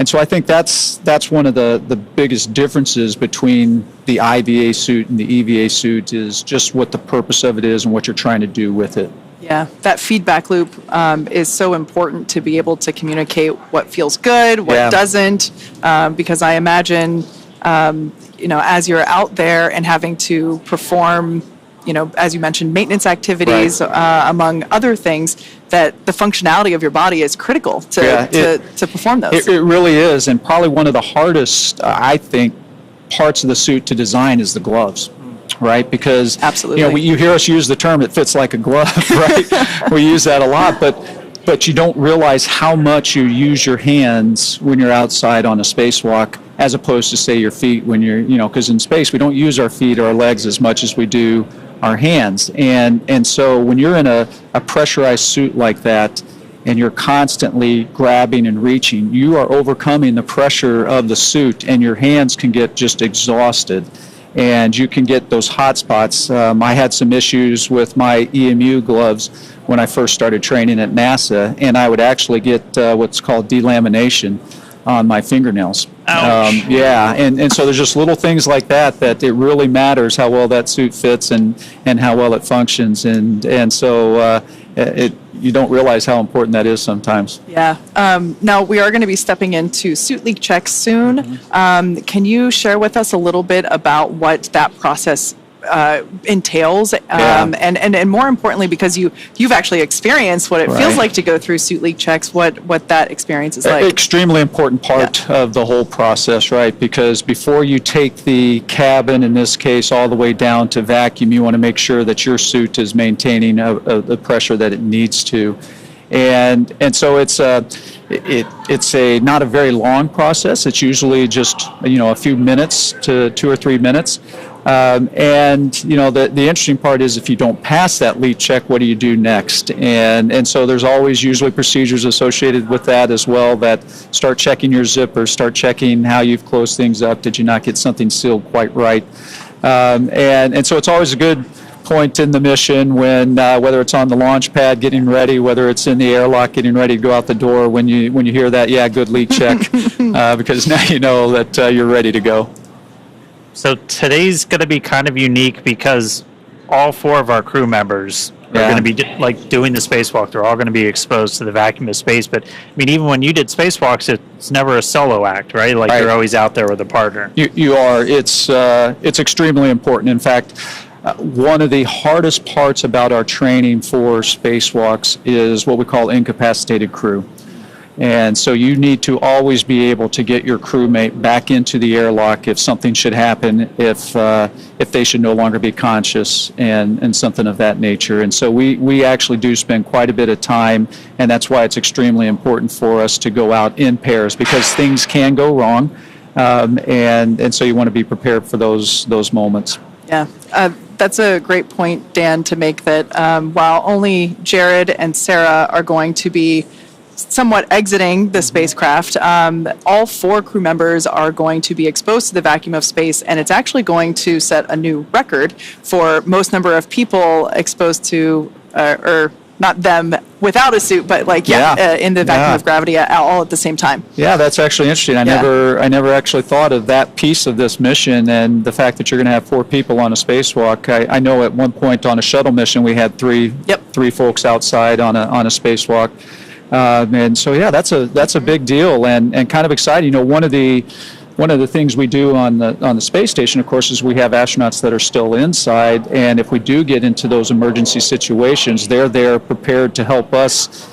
And so I think that's one of the biggest differences between the IVA suit and the EVA suit, is just what the purpose of it is and what you're trying to do with it.
Yeah, that feedback loop is so important to be able to communicate what feels good, what doesn't, because I imagine, as you're out there and having to perform, as you mentioned, maintenance activities, among other things, that the functionality of your body is critical to perform those.
It really is, and probably one of the hardest, I think, parts of the suit to design is the gloves. Right, because
absolutely,
you hear us use the term "it fits like a glove," right? We use that a lot, but you don't realize how much you use your hands when you're outside on a spacewalk, as opposed to, say, your feet when you're, because in space we don't use our feet or our legs as much as we do our hands, and so when you're in a pressurized suit like that, and you're constantly grabbing and reaching, you are overcoming the pressure of the suit, and your hands can get just exhausted. And you can get those hot spots. I had some issues with my EMU gloves when I first started training at NASA, and I would actually get what's called delamination on my fingernails.
Ouch.
And so there's just little things like that it really matters how well that suit fits and how well it functions, and so you don't realize how important that is sometimes.
Yeah. Now we are going to be stepping into suit leak checks soon.
Mm-hmm.
Can you share with us a little bit about what that process entails, and more importantly, because you've actually experienced what it feels like to go through suit leak checks, what that experience is like.
Extremely important part of the whole process, right? Because before you take the cabin, in this case, all the way down to vacuum, you want to make sure that your suit is maintaining the pressure that it needs to. And so it's not a very long process. It's usually just a few minutes to 2 or 3 minutes. And the interesting part is if you don't pass that leak check, what do you do next? And so there's always usually procedures associated with that as well, that start checking your zipper, start checking how you've closed things up. Did you not get something sealed quite right? And so it's always a good point in the mission when whether it's on the launch pad getting ready, whether it's in the airlock getting ready to go out the door, when you hear that, good leak check, because now you know that you're ready to go.
So today's going to be kind of unique because all 4 of our crew members are going to be doing the spacewalk. They're all going to be exposed to the vacuum of space. But I mean, even when you did spacewalks, it's never a solo act, right? Like you're always out there with a partner.
You are. It's extremely important. In fact, one of the hardest parts about our training for spacewalks is what we call incapacitated crew. And so you need to always be able to get your crewmate back into the airlock if something should happen, if they should no longer be conscious and something of that nature. And so we actually do spend quite a bit of time, and that's why it's extremely important for us to go out in pairs, because things can go wrong, and so you want to be prepared for those moments.
Yeah. That's a great point, Dan, to make, that while only Jared and Sarah are going to be somewhat exiting the spacecraft, all 4 crew members are going to be exposed to the vacuum of space, and it's actually going to set a new record for most number of people exposed to, or not them without a suit, but in the vacuum of gravity all at the same time. Yeah,
that's actually interesting. I never actually thought of that piece of this mission, and the fact that you're going to have 4 people on a spacewalk. I know at one point on a shuttle mission we had three folks outside on a spacewalk. And so that's a big deal and kind of exciting. One of the things we do on the space station, of course, is we have astronauts that are still inside, and if we do get into those emergency situations, they're there prepared to help us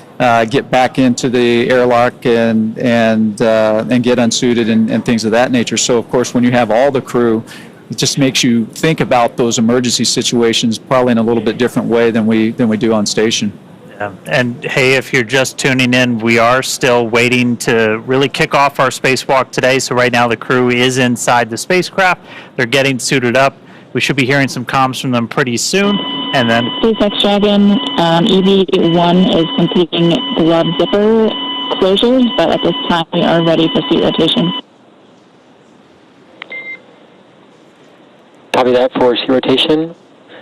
get back into the airlock and get unsuited and things of that nature. So of course, when you have all the crew, it just makes you think about those emergency situations probably in a little bit different way than we do on station.
And hey, if you're just tuning in, we are still waiting to really kick off our spacewalk today. So right now the crew is inside the spacecraft. They're getting suited up. We should be hearing some comms from them pretty soon. And then
SpaceX Dragon EV1 is completing glove zipper closures, but at this time we are ready for seat rotation.
Copy that for seat rotation.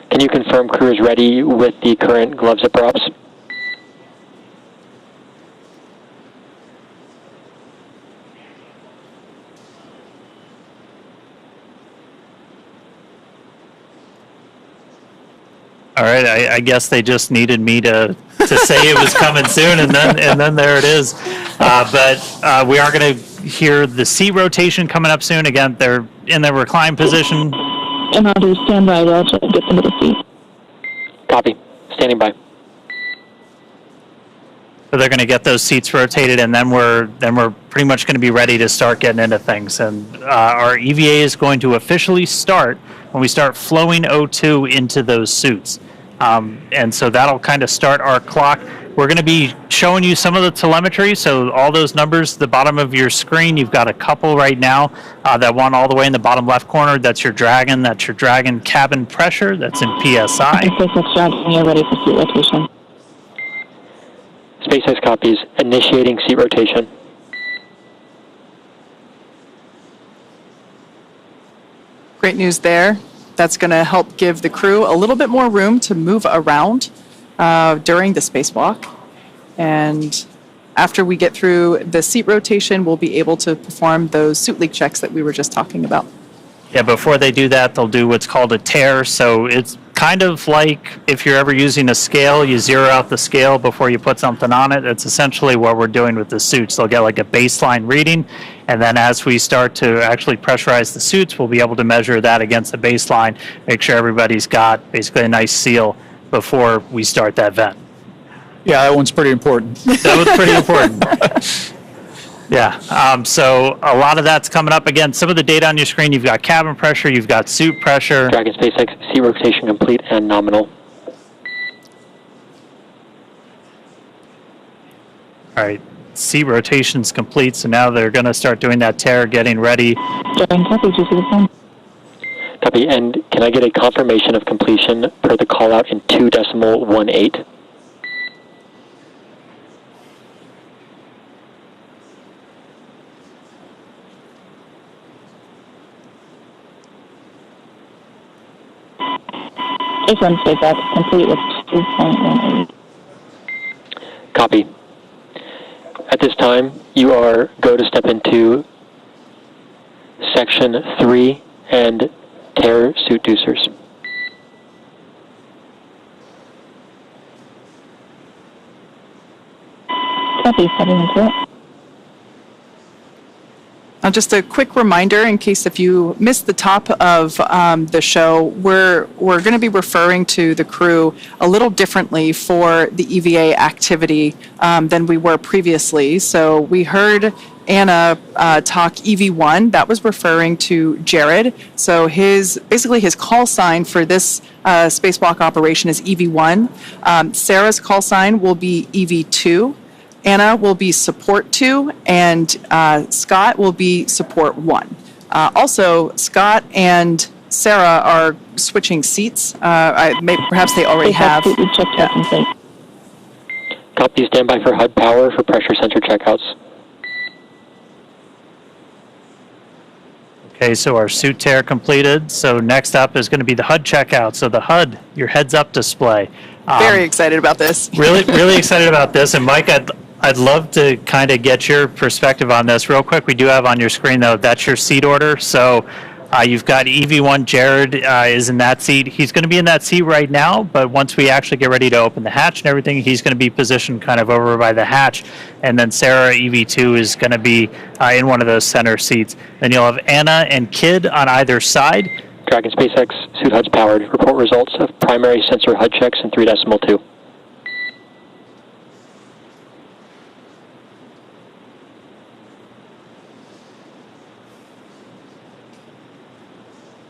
Can you confirm crew is ready with the current glove zipper ops?
All right, I guess they just needed me to say it was coming soon, and then there it is. But we are going to hear the seat rotation coming up soon. Again, they're in their recline position.
And I'll do standby while to get them to the seat.
Copy. Standing by.
So they're going to get those seats rotated, and then we're pretty much going to be ready to start getting into things. And our EVA is going to officially start when we start flowing O2 into those suits. And so that'll kind of start our clock. We're going to be showing you some of the telemetry. So all those numbers at the bottom of your screen, you've got a couple right now. That one all the way in the bottom left corner, that's your Dragon. That's your Dragon cabin pressure. That's in PSI.
SpaceX Dragon, you're ready for seat rotation.
SpaceX copies. Initiating seat rotation.
Great news there. That's going to help give the crew a little bit more room to move around during the spacewalk. And after we get through the seat rotation, we'll be able to perform those suit leak checks that we were just talking about.
Yeah, before they do that, they'll do what's called a tear. So it's kind of like if you're ever using a scale, you zero out the scale before you put something on it. It's essentially what we're doing with the suits. They'll get like a baseline reading, and then as we start to actually pressurize the suits, we'll be able to measure that against the baseline, make sure everybody's got basically a nice seal before we start that vent.
Yeah, that one's pretty important.
That was pretty important. Yeah, so a lot of that's coming up. Again, some of the data on your screen, you've got cabin pressure, you've got suit pressure.
Dragon SpaceX, seat rotation complete and nominal.
All right, seat rotation's complete, so now they're going to start doing that tear, getting ready.
Copy, just the phone.
Copy, and can I get a confirmation of completion per the call out in 2.18?
Just one space out, complete with 2.18.
Copy. At this time, you are go to step into section 3 and tear suit deucers.
Copy, stepping into it.
Just a quick reminder, in case if you missed the top of the show, we're going to be referring to the crew a little differently for the EVA activity than we were previously. So we heard Anna talk EV1. That was referring to Jared. So basically his call sign for this spacewalk operation is EV1. Sarah's call sign will be EV2. Anna will be support 2, and Scott will be support 1. Also, Scott and Sarah are switching seats. Perhaps they already have. Yeah.
Copy, standby for HUD power for pressure sensor checkouts.
Okay, so our suit tear completed. So next up is going to be the HUD checkout. So the HUD, your heads-up display.
Very excited about this.
Really excited about this. And Mike, I'd love to kind of get your perspective on this real quick. We do have on your screen, though, that's your seat order. So you've got EV1, Jared is in that seat. He's going to be in that seat right now, but once we actually get ready to open the hatch and everything, he's going to be positioned kind of over by the hatch. And then Sarah, EV2, is going to be in one of those center seats. Then you'll have Anna and Kid on either side.
Dragon SpaceX, suit HUD's powered. Report results of primary sensor HUD checks in 3.2.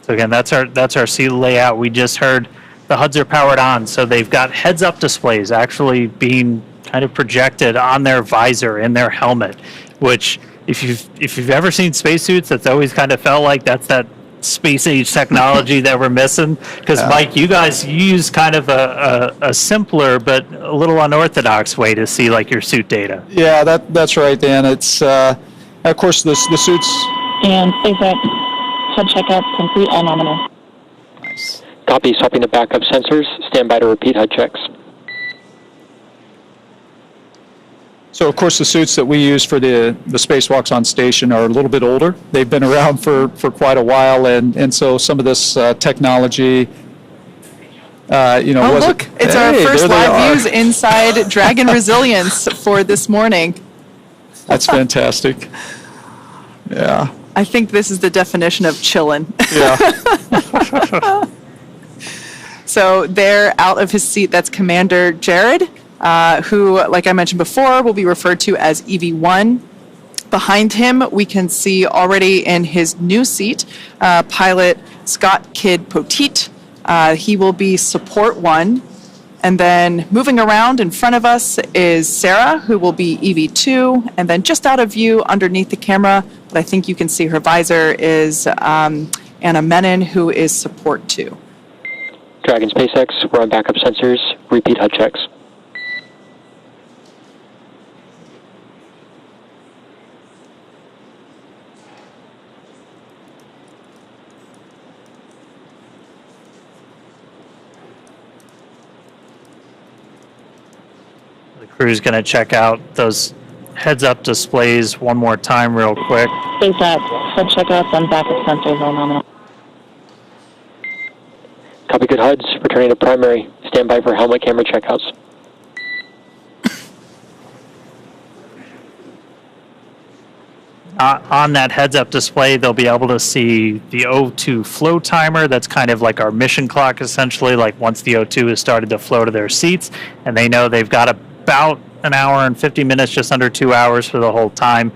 So again, that's our seat layout. We just heard the HUDs are powered on, so they've got heads-up displays actually being kind of projected on their visor in their helmet. Which, if you've ever seen spacesuits, that's always kind of felt like that's that space age technology that we're missing. Because Mike, you guys use kind of a simpler but a little unorthodox way to see like your suit data.
Yeah, that's right, Dan. It's of course the suits.
And SpaceX. HUD checkout complete, all nominal.
Nice. Copy, swapping to backup sensors. Stand by to repeat HUD checks.
So, of course, the suits that we use for the spacewalks on station are a little bit older. They've been around for quite a while, and so some of this technology,
Oh, look, it's our first live views inside Dragon Resilience for this morning.
That's fantastic. Yeah.
I think this is the definition of chillin'.
Yeah.
So there, out of his seat, that's Commander Jared, who, like I mentioned before, will be referred to as EV1. Behind him, we can see already in his new seat, pilot Scott Kidd Poteet. He will be support 1. And then moving around in front of us is Sarah, who will be EV2. And then just out of view underneath the camera, but I think you can see her visor, is Anna Menon, who is support 2.
Dragon SpaceX, we're on backup sensors. Repeat HUD checks.
The crew's going to check out those heads-up displays one more time real quick.
SpaceX, HUD checkouts on backup sensors, all nominal.
Copy, good HUDs. Returning to primary. Stand by for helmet camera checkouts.
On that heads-up display, they'll be able to see the O2 flow timer. That's kind of like our mission clock, essentially, like once the O2 has started to flow to their seats, and they know they've got about an hour and 50 minutes, just under 2 hours for the whole time.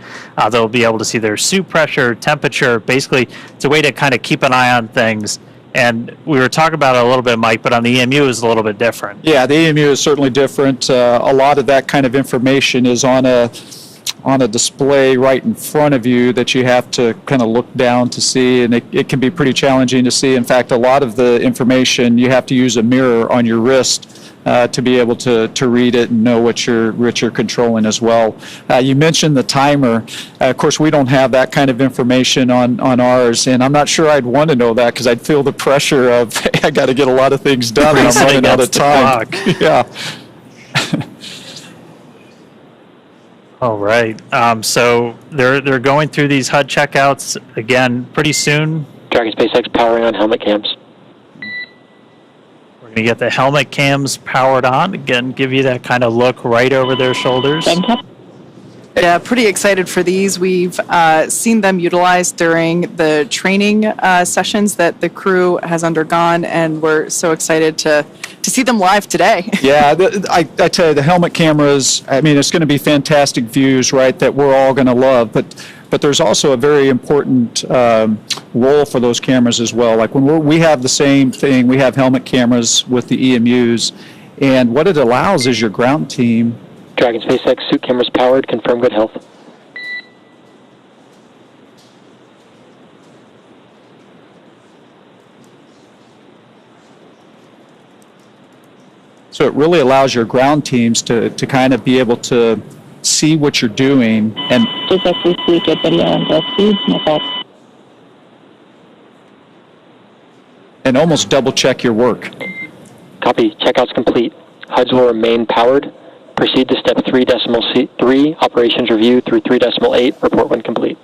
They'll be able to see their suit pressure, temperature. Basically, it's a way to kind of keep an eye on things And we were talking about it a little bit, Mike, but on the EMU is a little bit different.
Yeah, the EMU is certainly different. A lot of that kind of information is on a display right in front of you that you have to kind of look down to see, and it can be pretty challenging to see. In fact, a lot of the information, you have to use a mirror on your wrist to be able to read it and know what you're controlling as well. You mentioned the timer. Of course, we don't have that kind of information on ours, and I'm not sure I'd want to know that because I'd feel the pressure of, hey, I got to get a lot of things done and I'm running out of time. Yeah.
All right. So they're going through these HUD checkouts again pretty soon.
Dragon SpaceX powering on helmet cams.
We're going to get the helmet cams powered on. Again, give you that kind of look right over their shoulders.
Yeah, pretty excited for these. We've seen them utilized during the training sessions that the crew has undergone, and we're so excited to see them live today.
Yeah, I tell you, the helmet cameras, I mean, it's going to be fantastic views, right, that we're all going to love. But there's also a very important role for those cameras as well. Like when we have the same thing, we have helmet cameras with the EMUs, and what it allows is your ground team.
Dragon SpaceX suit cameras powered, confirm good health.
So it really allows your ground teams to kind of be able to see what you're doing and almost double check your work.
Copy. Checkout's complete. HUDs will remain powered. Proceed to step 3.3, operations review through 3.8, report when complete.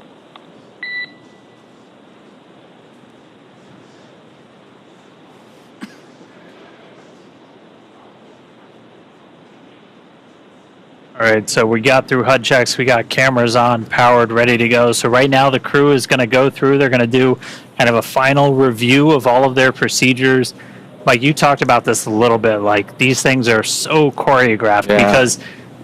All right, so we got through HUD checks, we got cameras on, powered, ready to go. So right now the crew is going to go through, they're going to do kind of a final review of all of their procedures. Like you talked about this a little bit, like these things are so choreographed because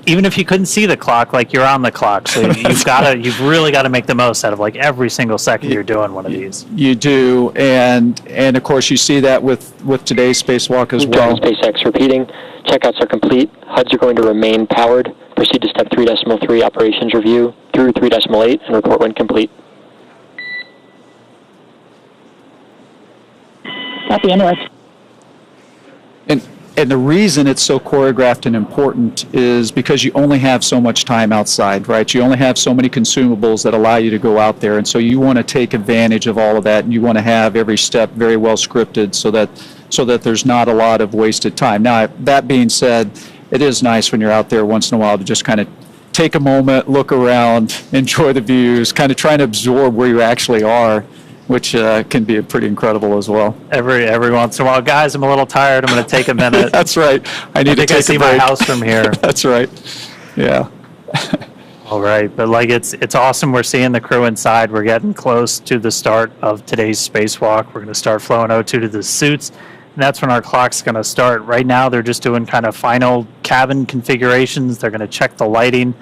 even if you couldn't see the clock, like you're on the clock. So you've really got to make the most out of like every single second you're doing one of these.
You do, and of course you see that with today's spacewalk as well.
Dragon SpaceX repeating, checkouts are complete. HUDs are going to remain powered. Proceed to step 3.3, operations review through 3.8, and report when complete.
Copy, interrupt.
And the reason it's so choreographed and important is because you only have so much time outside, right? You only have so many consumables that allow you to go out there. And so you want to take advantage of all of that, and you want to have every step very well scripted so that there's not a lot of wasted time. Now, that being said, it is nice when you're out there once in a while to just kind of take a moment, look around, enjoy the views, kind of try and absorb where you actually are, which can be pretty incredible as well.
Every once in a while, guys, I'm a little tired. I'm going to take a minute.
That's right. I need to take a break.
I see my house from here.
That's right. Yeah.
All right, but like it's awesome. We're seeing the crew inside. We're getting close to the start of today's spacewalk. We're going to start flowing O2 to the suits, and that's when our clock's going to start. Right now, they're just doing kind of final cabin configurations. They're going to check the lighting.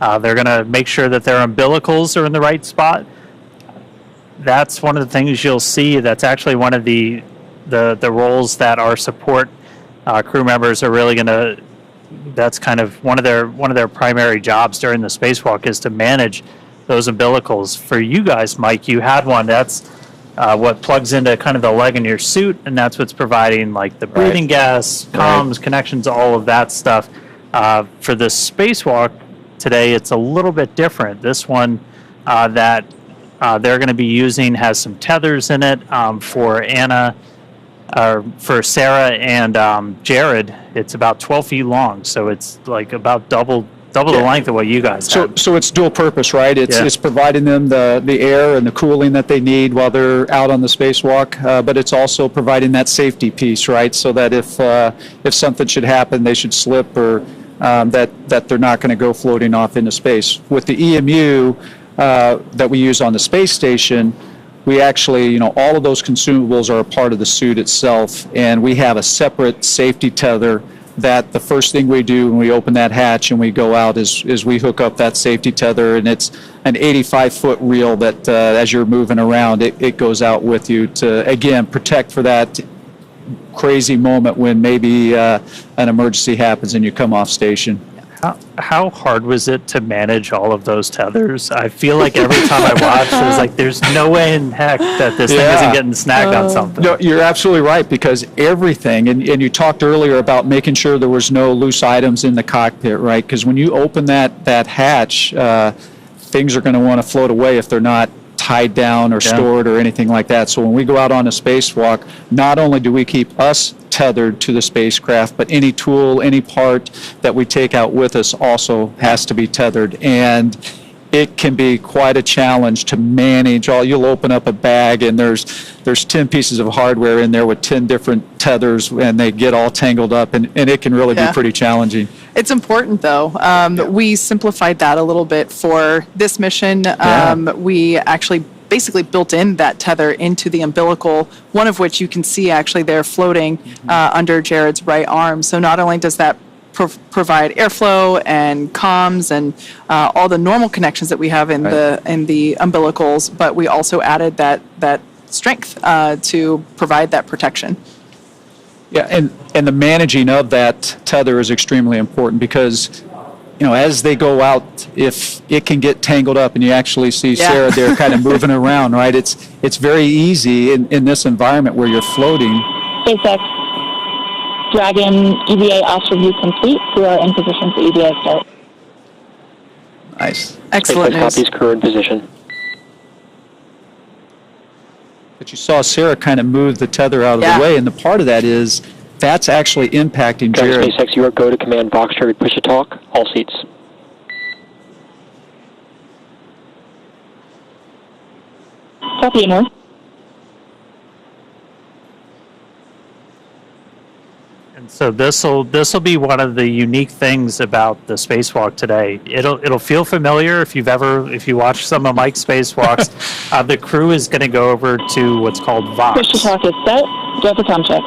They're going to make sure that their umbilicals are in the right spot. That's one of the things you'll see. That's actually one of the roles that our support crew members are really going to. That's kind of one of their primary jobs during the spacewalk is to manage those umbilicals. For you guys, Mike, you had one. That's what plugs into kind of the leg in your suit, and that's what's providing like the breathing gas, comms, connections, all of that stuff. For the spacewalk today, it's a little bit different. This one that they're going to be using has some tethers in it for Sarah and Jared. It's about 12 feet long, so it's like about double the length of what you guys have.
So it's dual purpose, right? It's providing them the air and the cooling that they need while they're out on the spacewalk, but it's also providing that safety piece, right? So that if something should happen, they should slip or that they're not going to go floating off into space. With the EMU that we use on the space station, we actually, all of those consumables are a part of the suit itself, and we have a separate safety tether that the first thing we do when we open that hatch and we go out is we hook up that safety tether, and it's an 85-foot reel that as you're moving around, it goes out with you to, again, protect for that crazy moment when maybe an emergency happens and you come off station.
How hard was it to manage all of those tethers? I feel like every time I watch, there's no way in heck that this thing isn't getting snagged on something.
No, you're absolutely right, because everything, and you talked earlier about making sure there was no loose items in the cockpit, right? Because when you open that hatch, things are going to want to float away if they're not tied down or stored or anything like that. So when we go out on a spacewalk, not only do we keep us tethered to the spacecraft, but any tool, any part that we take out with us also has to be tethered. And it can be quite a challenge to manage all. You'll open up a bag and there's 10 pieces of hardware in there with 10 different tethers, and they get all tangled up, and it can really be pretty challenging.
It's important, though. We simplified that a little bit for this mission. We actually basically built in that tether into the umbilical, one of which you can see actually there floating under Jared's right arm. So not only does that provide airflow and comms and all the normal connections that we have in the umbilicals, but we also added that strength to provide that protection.
Yeah, and the managing of that tether is extremely important, because as they go out, if it can get tangled up, and you actually see Sarah there kind of moving around, right? It's very easy in this environment where you're floating.
SpaceX Dragon EVA astral view complete. We are in position for EVA start.
Nice.
Excellent news.
Copies, crew in position.
But you saw Sarah kind of move the tether out of the way, and the part of that is that's actually impacting Jared.
SpaceX, you are go to command box target push to talk, all seats.
Copy, more.
And so this'll be one of the unique things about the spacewalk today. It'll feel familiar if you watch some of Mike's spacewalks. The crew is going to go over to what's called Vox.
Push to talk is set. Go for com check.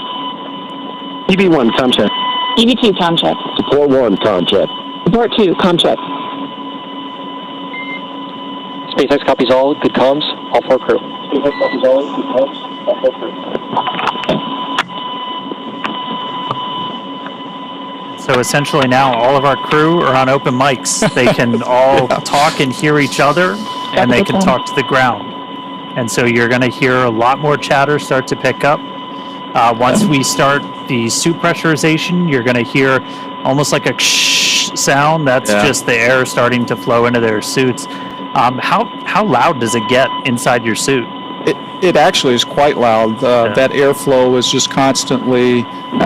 EV1, com check.
EV2, com check.
Support 1, com check.
Support 2, com check.
SpaceX copies all, good comms, all 4 crew. SpaceX copies all, good comms, all 4 crew.
So essentially now all of our crew are on open mics. They can all talk and hear each other, and they can talk to the ground. And so you're going to hear a lot more chatter start to pick up. Once we start the suit pressurization, you're going to hear almost like a sound. That's just the air starting to flow into their suits. How loud does it get inside your suit?
It actually is quite loud. That airflow is just constantly,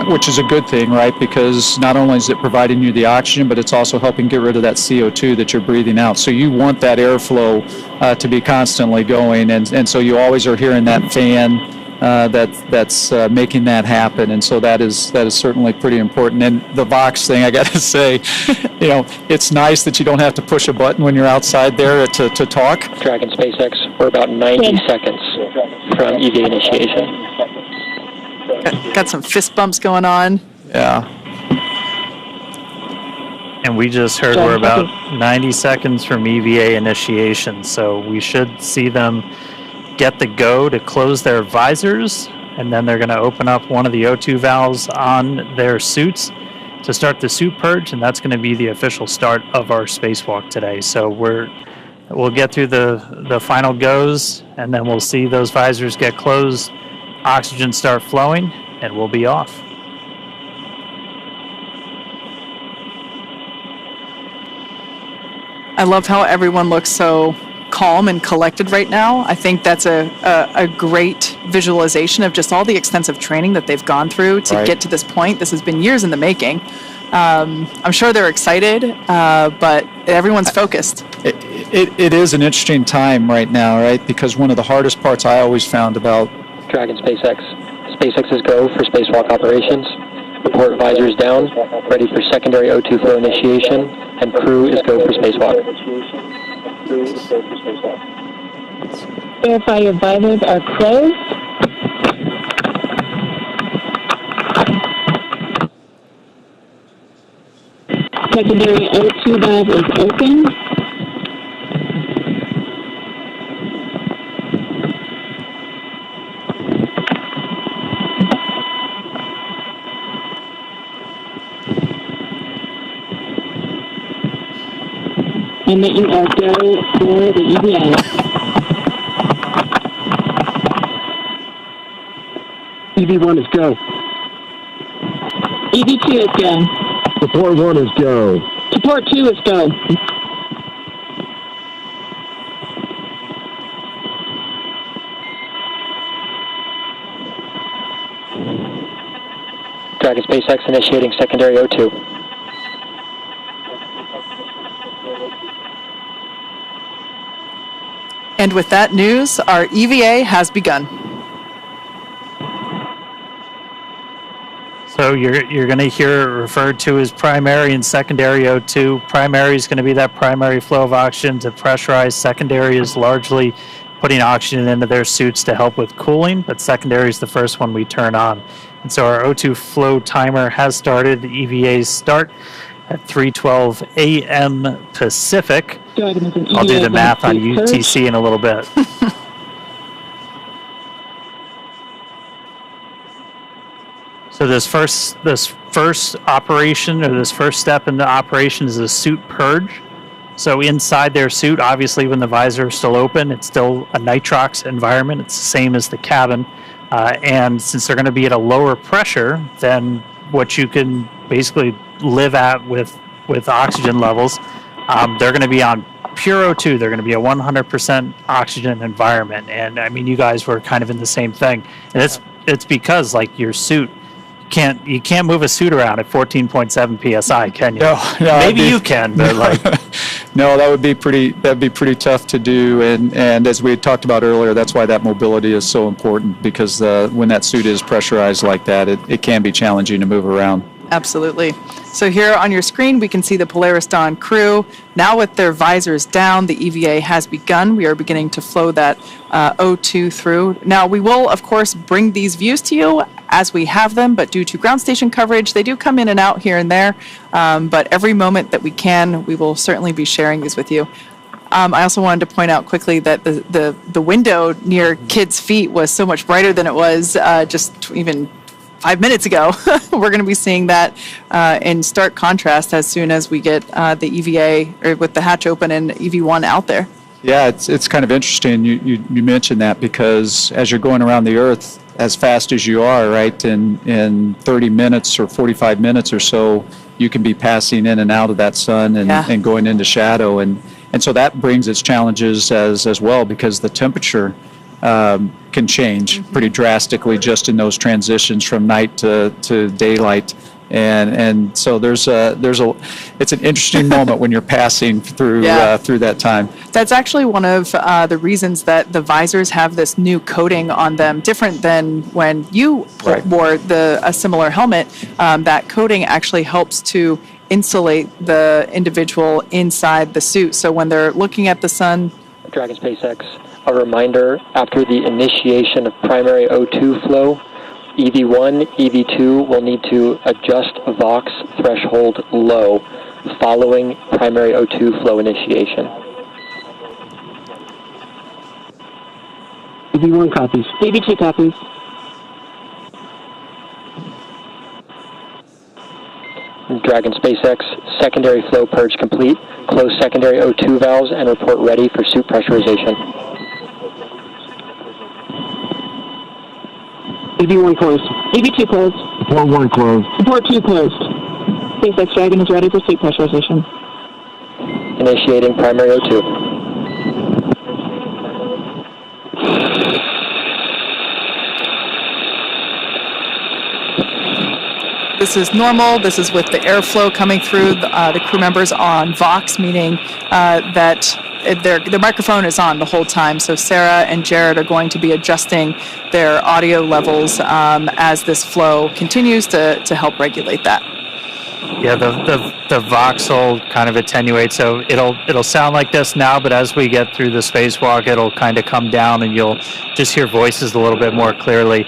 which is a good thing, right? Because not only is it providing you the oxygen, but it's also helping get rid of that CO2 that you're breathing out. So you want that airflow to be constantly going, and so you always are hearing that fan that's making that happen. And so that is certainly pretty important. And the Vox thing, I got to say, it's nice that you don't have to push a button when you're outside there to talk.
Dragon SpaceX, we're about 90 seconds from EVA initiation.
Got some fist bumps going on.
Yeah.
And we just heard we're about 90 seconds from EVA initiation, so we should see them get the go to close their visors, and then they're going to open up one of the O2 valves on their suits to start the suit purge, and that's going to be the official start of our spacewalk today. So we'll get through the final goes, and then we'll see those visors get closed, oxygen start flowing, and we'll be off.
I love how everyone looks so calm and collected right now. I think that's a great visualization of just all the extensive training that they've gone through to get to this point. This has been years in the making. I'm sure they're excited, but everyone's focused.
It is an interesting time right now, right? Because one of the hardest parts I always found about
Dragon SpaceX. SpaceX is go for spacewalk operations. Report visors down, ready for secondary O2 flow initiation, and crew is go for spacewalk.
Verify your visors are closed. Secondary O2 valve is open. And that you are go for the EVA.
EV1 is go.
EV2 is go.
Support 1 is go.
Support 2 is go.
Dragon SpaceX initiating secondary O2.
And with that news, our EVA has begun.
So you're going to hear it referred to as primary and secondary O2. Primary is going to be that primary flow of oxygen to pressurize. Secondary is largely putting oxygen into their suits to help with cooling, but secondary is the first one we turn on. And so our O2 flow timer has started. The EVAs start at 3:12 a.m. Pacific. I'll do the math on UTC in a little bit. So this first operation, or this first step in the operation, is a suit purge. So inside their suit, obviously when the visor is still open, it's still a nitrox environment. It's the same as the cabin. And since they're going to be at a lower pressure than what you can basically live at with oxygen levels, they're going to be on pure O2. They're going to be a 100% oxygen environment. And I mean, you guys were kind of in the same thing. And it's because like your suit, you can't move a suit around at 14.7 psi, can you?
No,
maybe you can, but like
no, that'd be pretty tough to do. And as we had talked about earlier, that's why that mobility is so important, because when that suit is pressurized like that, it can be challenging to move around.
Absolutely. So here on your screen, we can see the Polaris Dawn crew. Now with their visors down, the EVA has begun. We are beginning to flow that O2 through. Now, we will, of course, bring these views to you as we have them, but due to ground station coverage, they do come in and out here and there. But every moment that we can, we will certainly be sharing these with you. I also wanted to point out quickly that the window near kids' feet was so much brighter than it was just even 5 minutes ago. We're going to be seeing that in stark contrast as soon as we get the EVA, or with the hatch open and EV1 out there.
Yeah, it's kind of interesting you mentioned that, because as you're going around the Earth as fast as you are, right, in 30 minutes or 45 minutes or so, you can be passing in and out of that sun and going into shadow. And so that brings its challenges as well, because the temperature can change pretty drastically just in those transitions from night to daylight, and so it's an interesting moment when you're passing through through that time.
That's actually one of the reasons that the visors have this new coating on them, different than when you wore a similar helmet. That coating actually helps to insulate the individual inside the suit, so when they're looking at the sun.
Dragon SpaceX. A reminder, after the initiation of primary O2 flow, EV1, EV2 will need to adjust Vox threshold low following primary O2 flow initiation.
EV1 copies.
EV2 copies.
Dragon SpaceX, secondary flow purge complete. Close secondary O2 valves and report ready for suit pressurization.
EV1 closed.
EV2 closed.
Support 1 closed.
Support 2 closed. SpaceX Dragon is ready for suit pressurization.
Initiating primary O2.
This is normal. This is with the airflow coming through. The crew members are on Vox, meaning that their microphone is on the whole time. So Sarah and Jared are going to be adjusting their audio levels as this flow continues to help regulate that.
Yeah, the Vox will kind of attenuate, so it'll sound like this now, but as we get through the spacewalk, it'll kind of come down, and you'll just hear voices a little bit more clearly.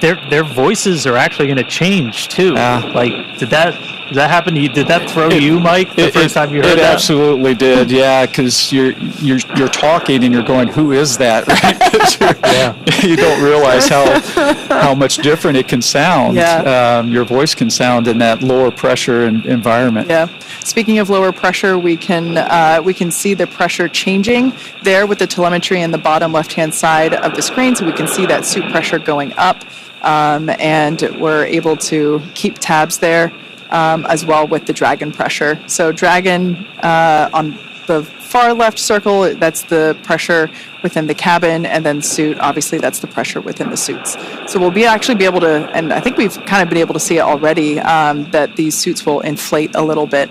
Their voices are actually going to change too. Like, did that Did that happen to you? Did that throw you, Mike, the first time you heard
that? It
that?
absolutely did, yeah, because you're talking and you're going, who is that? Right? You don't realize how much different it can sound.
Yeah.
Your voice can sound in that lower pressure environment.
Yeah. Speaking of lower pressure, we can see the pressure changing there with the telemetry in the bottom left-hand side of the screen, so we can see that suit pressure going up, and we're able to keep tabs there as well with the Dragon pressure. So Dragon on the far left circle, that's the pressure within the cabin, and then suit, obviously that's the pressure within the suits. So we'll actually be able to, and I think we've kind of been able to see it already, that these suits will inflate a little bit,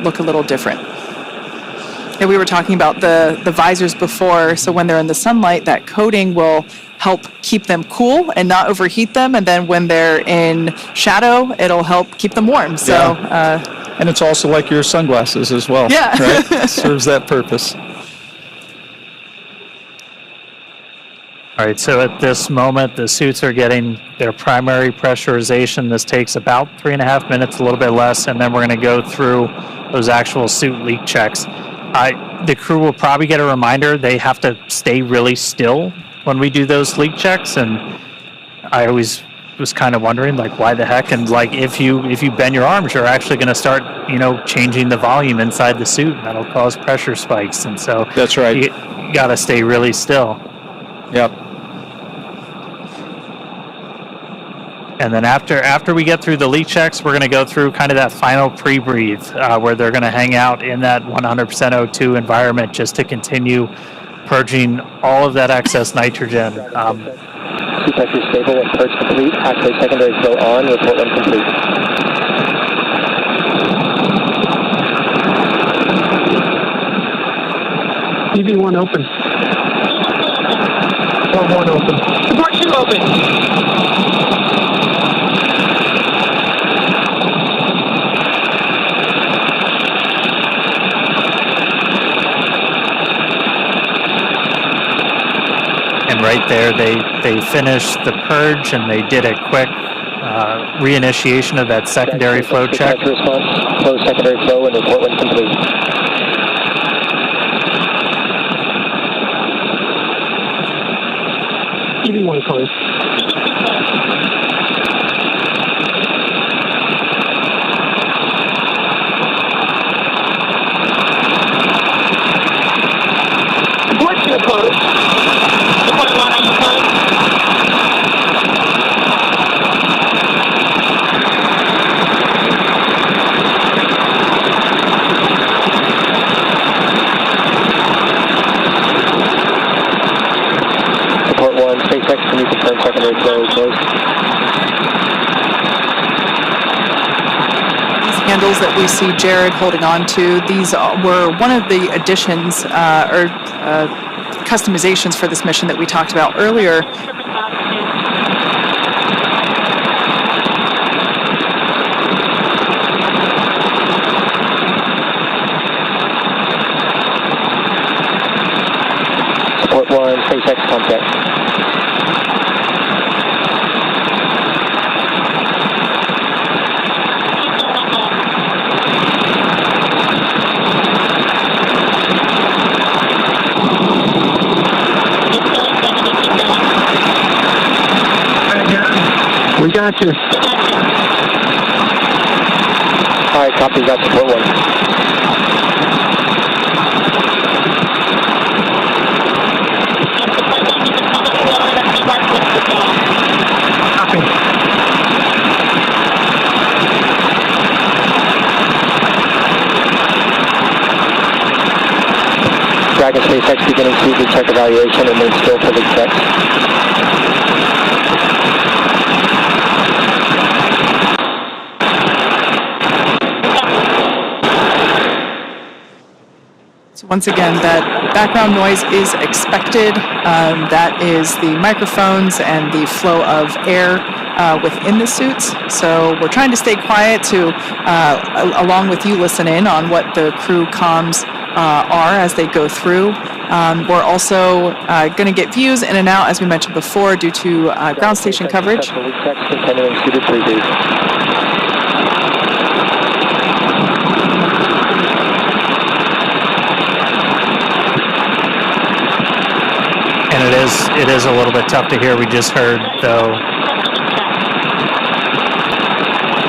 look a little different. And we were talking about the visors before, so when they're in the sunlight, that coating will help keep them cool and not overheat them, and then when they're in shadow, it'll help keep them warm. So,
and it's also like your sunglasses as well.
Yeah.
Right? Serves that purpose.
All right, so at this moment, the suits are getting their primary pressurization. This takes about 3.5 minutes, a little bit less, and then we're going to go through those actual suit leak checks. The crew will probably get a reminder they have to stay really still when we do those leak checks, and I always was kind of wondering, like, why the heck? And like, if you bend your arms, you're actually going to start, changing the volume inside the suit, and that'll cause pressure spikes. And so
that's right.
You got to stay really still.
Yep.
And then after we get through the leak checks, we're going to go through kind of that final pre-breathe, where they're going to hang out in that 100% O2 environment just to continue purging all of that excess nitrogen.
Suit pressure stable when purge complete. Activate secondary flow on. Report when complete.
EV1 open. Support 1 open. Support 2 open.
And right there, they finished the purge, and they did a quick reinitiation of that secondary flow check.
Response. Close secondary flow and report when complete.
EV1 closed. Support 2 closed. Support 1, are you closed?
Support 1, SpaceX, can you confirm secondary flow is closed?
These handles that we see Jared holding on to, these were one of the additions or customizations for this mission that we talked about earlier.
Support 1, SpaceX contact.
We got you.
All right, copy that. Support 1.
Copy.
Dragon SpaceX beginning suit check evaluation and then still for the checks.
So once again, that background noise is expected. That is the microphones and the flow of air within the suits. So we're trying to stay quiet to, along with you, listen in on what the crew comms are as they go through. We're also going to get views in and out, as we mentioned before, due to ground station coverage.
Continuing suited preview.
it is a little bit tough to hear. We just heard, though,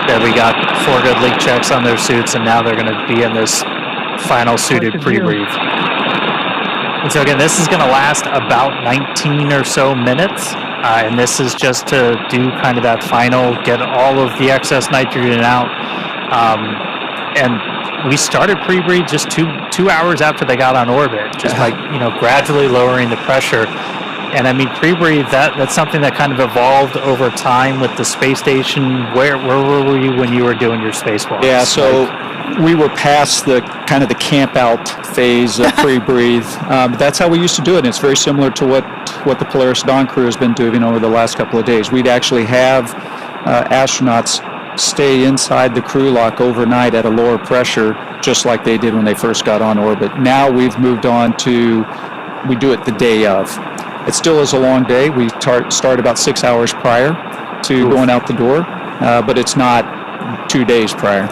that we got 4 good leak checks on their suits, and now they're going to be in this final suited pre-brief. And so again, this is going to last about 19 or so minutes, and this is just to do kind of that final, get all of the excess nitrogen out. And we started pre-breathe just two hours after they got on orbit, just by gradually lowering the pressure. And I mean, pre-breathe, that's something that kind of evolved over time with the space station. Where were you when you were doing your spacewalks?
Yeah, so we were past the kind of the camp out phase of pre-breathe. That's how we used to do it. And it's very similar to what the Polaris Dawn crew has been doing over the last couple of days. We'd actually have astronauts stay inside the crew lock overnight at a lower pressure, just like they did when they first got on orbit. Now we've moved on to, we do it the day of. It still is a long day. We start about 6 hours prior to going out the door, but it's not 2 days prior.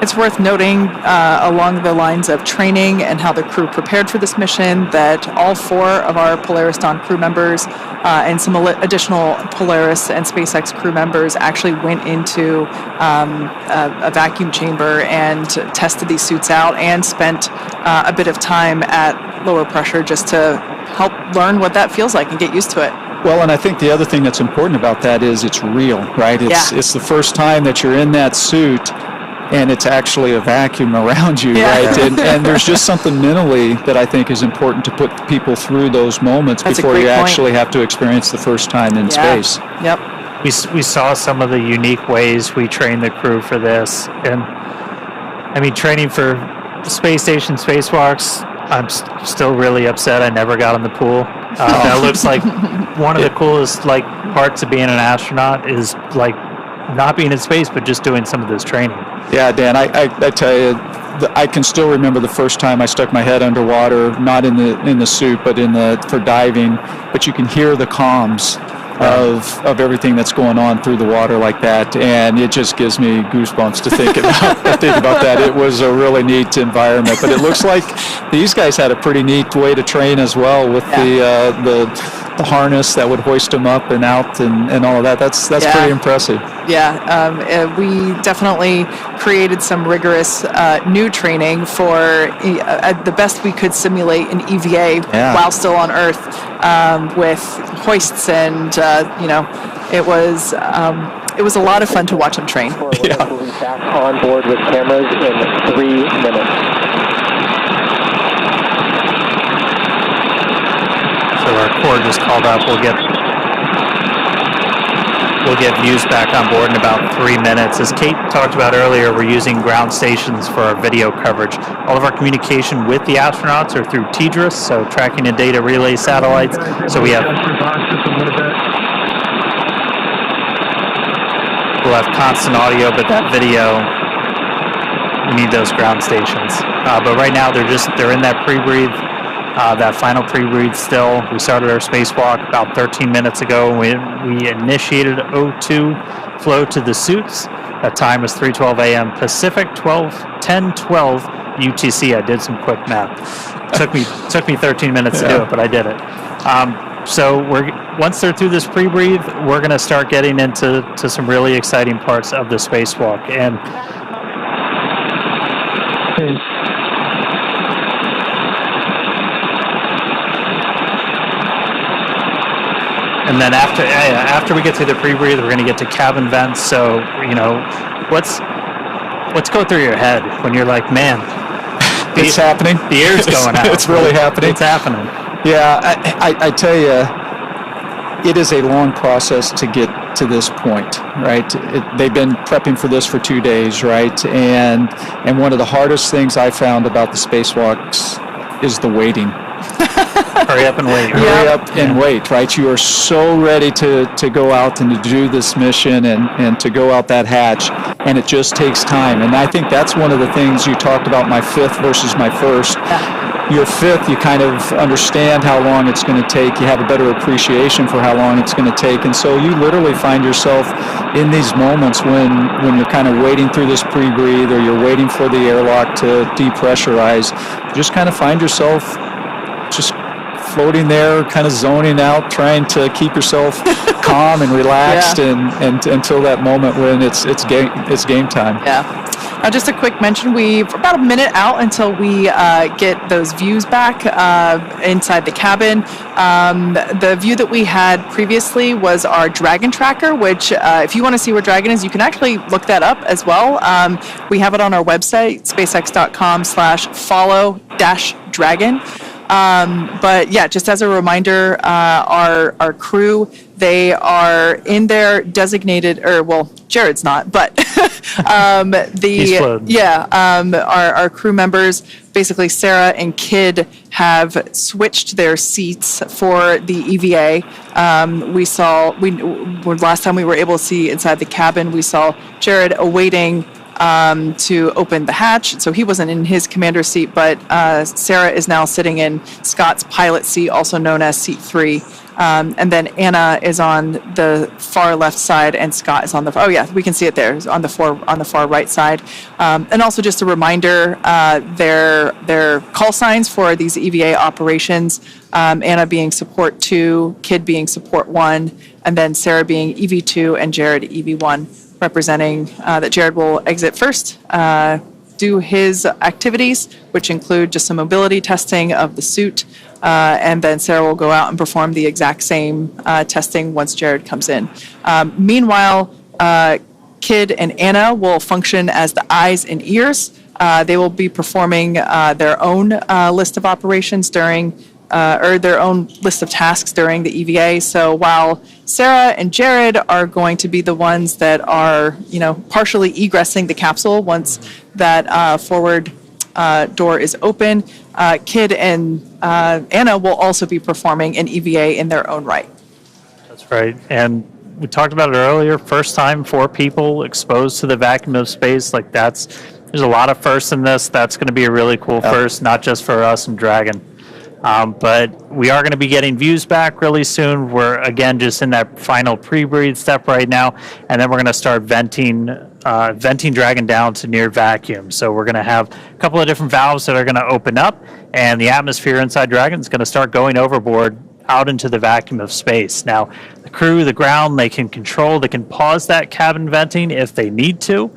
It's worth noting along the lines of training and how the crew prepared for this mission that all 4 of our Polaris Dawn crew members and some additional Polaris and SpaceX crew members actually went into a vacuum chamber and tested these suits out and spent a bit of time at lower pressure just to help learn what that feels like and get used to it.
Well, and I think the other thing that's important about that is it's real, right? It's the first time that you're in that suit and it's actually a vacuum around you, right? And there's just something mentally that I think is important to put people through those moments before you actually have to experience the first time in space.
Yep.
We saw some of the unique ways we trained the crew for this. And I mean, training for space station spacewalks, I'm still really upset I never got in the pool. That looks like one of the coolest parts of being an astronaut is not being in space, but just doing some of this training.
Yeah, Dan, I tell you, I can still remember the first time I stuck my head underwater, not in the suit, but for diving. But you can hear the comms of everything that's going on through the water like that, and it just gives me goosebumps to think about that. It was a really neat environment, but it looks like these guys had a pretty neat way to train as well with the harness that would hoist them up and out and all of that. That's pretty impressive.
Yeah, we definitely created some rigorous new training for the best we could simulate an EVA while still on Earth with hoists and it was a lot of fun to watch them train.
We'll be back on board with cameras in 3 minutes.
So our core just called up. We'll get views back on board in about 3 minutes. As Kate talked about earlier, we're using ground stations for our video coverage. All of our communication with the astronauts are through TDRS, so tracking and data relay satellites. So we'll have constant audio, but that video, we need those ground stations. But right now they're in that pre-breathe. That final pre-breathe still. We started our spacewalk about 13 minutes ago. We initiated O2 flow to the suits. That time was 3:12 a.m. Pacific, 10:12 UTC. I did some quick math. Took me 13 minutes to do it, but I did it. So once they're through this pre-breathe, we're going to start getting into some really exciting parts of the spacewalk. And then after we get through the pre-breathe, we're going to get to cabin vents. So, what's going through your head when you're like, man,
it's happening.
The air's going out.
It's really happening.
It's happening.
Yeah, I tell you, it is a long process to get to this point, right? They've been prepping for this for 2 days, right? And one of the hardest things I found about the spacewalks is the waiting.
Hurry up and wait.
Hurry up and wait, right? You are so ready to go out and to do this mission and to go out that hatch, and it just takes time. And I think that's one of the things you talked about, my 5th versus my 1st. Your 5th, you kind of understand how long it's going to take. You have a better appreciation for how long it's going to take. And so you literally find yourself in these moments when you're kind of waiting through this pre-breathe or you're waiting for the airlock to depressurize. You just kind of find yourself just floating there, kind of zoning out, trying to keep yourself calm and relaxed, and until that moment when it's game time.
Yeah. Just a quick mention, we're about a minute out until we get those views back inside the cabin. The view that we had previously was our Dragon tracker, which if you want to see where Dragon is, you can actually look that up as well. We have it on our website, spacex.com/follow-dragon. But yeah, just as a reminder, our crew, they are in their designated, Jared's not, but our crew members, basically Sarah and Kid, have switched their seats for the EVA. Last time we were able to see inside the cabin, we saw Jared awaiting to open the hatch, so he wasn't in his commander seat, but Sarah is now sitting in Scott's pilot seat, also known as seat 3. And then Anna is on the far left side, and Scott is on the we can see it there on the far right side. And also just a reminder, their call signs for these EVA operations: Anna being support 2, Kid being support 1, and then Sarah being EV2 and Jared EV1, representing that Jared will exit first, do his activities, which include just some mobility testing of the suit, and then Sarah will go out and perform the exact same testing once Jared comes in. Meanwhile, Kid and Anna will function as the eyes and ears. They will be performing their own list of operations during or their own list of tasks during the EVA. So while Sarah and Jared are going to be the ones that are, partially egressing the capsule once that forward door is open, Kid and Anna will also be performing an EVA in their own right.
That's right. And we talked about it earlier, first time 4 people exposed to the vacuum of space. There's a lot of firsts in this. That's going to be a really cool first, not just for us and Dragon. But we are going to be getting views back really soon. We're, again, just in that final pre-breathe step right now, and then we're going to start venting Dragon down to near vacuum. So we're going to have a couple of different valves that are going to open up, and the atmosphere inside Dragon is going to start going overboard out into the vacuum of space. Now, the crew, the ground, they can pause that cabin venting if they need to.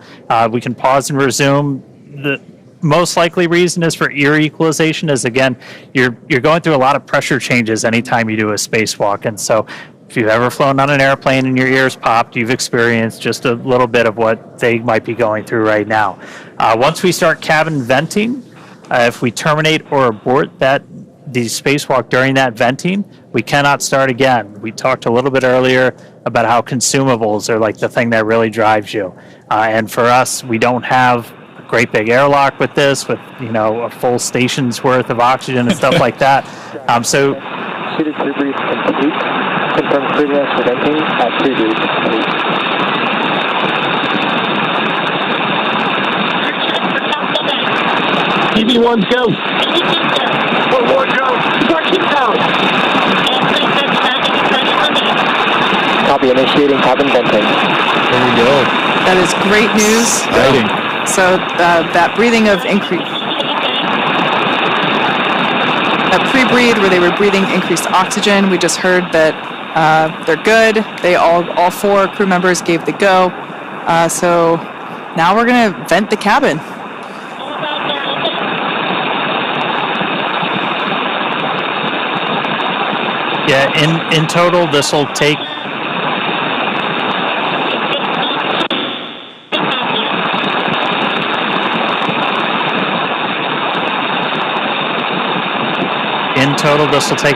We can pause and resume. The most likely reason is for ear equalization, is again, you're going through a lot of pressure changes anytime you do a spacewalk. And so if you've ever flown on an airplane and your ears popped, you've experienced just a little bit of what they might be going through right now. Once we start cabin venting, if we terminate or abort the spacewalk during that venting, we cannot start again. We talked a little bit earlier about how consumables are like the thing that really drives you. And for us, we don't have great big airlock with this, with a full station's worth of oxygen and stuff like that. So
suited pre-breathe complete. Confirm progress for venting at pre-breathe complete.
EV1 go. Forward go. Parking down.
Copy, initiating cabin venting.
There we go.
That is great news.
Exciting.
So that breathing of increase, that pre-breathe where they were breathing increased oxygen, we just heard that they're good. They all 4 crew members gave the go. So now we're going to vent the cabin.
yeah, in total, this will take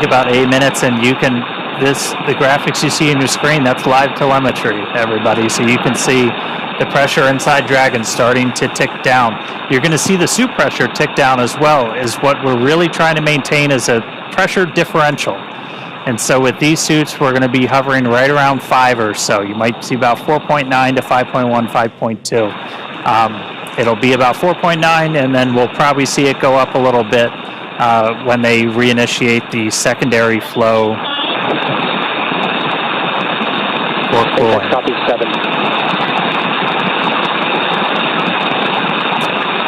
about 8 minutes, and you can, the graphics you see in your screen, that's live telemetry, everybody, so you can see the pressure inside Dragon starting to tick down. You're going to see the suit pressure tick down as well, is what we're really trying to maintain is a pressure differential. And so with these suits, we're going to be hovering right around 5 or so. You might see about 4.9 to 5.1, 5.2. It'll be about 4.9, and then we'll probably see it go up a little bit when they reinitiate the secondary flow for cooling.
Copy 7.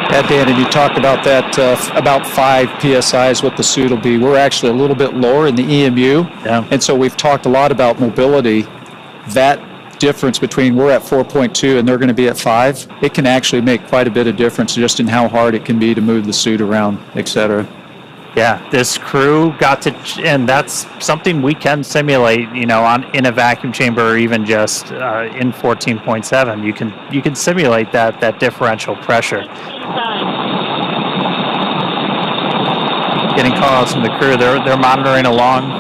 Yeah, Dan, and you talked about that, about 5 PSI is what the suit will be. We're actually a little bit lower in the EMU, and so we've talked a lot about mobility. That difference between we're at 4.2 and they're going to be at 5, it can actually make quite a bit of difference just in how hard it can be to move the suit around, etc.
Yeah, this crew got to, and that's something we can simulate, you know, in a vacuum chamber, or even just in 14.7. You can simulate that differential pressure. Getting calls from the crew, they're monitoring along.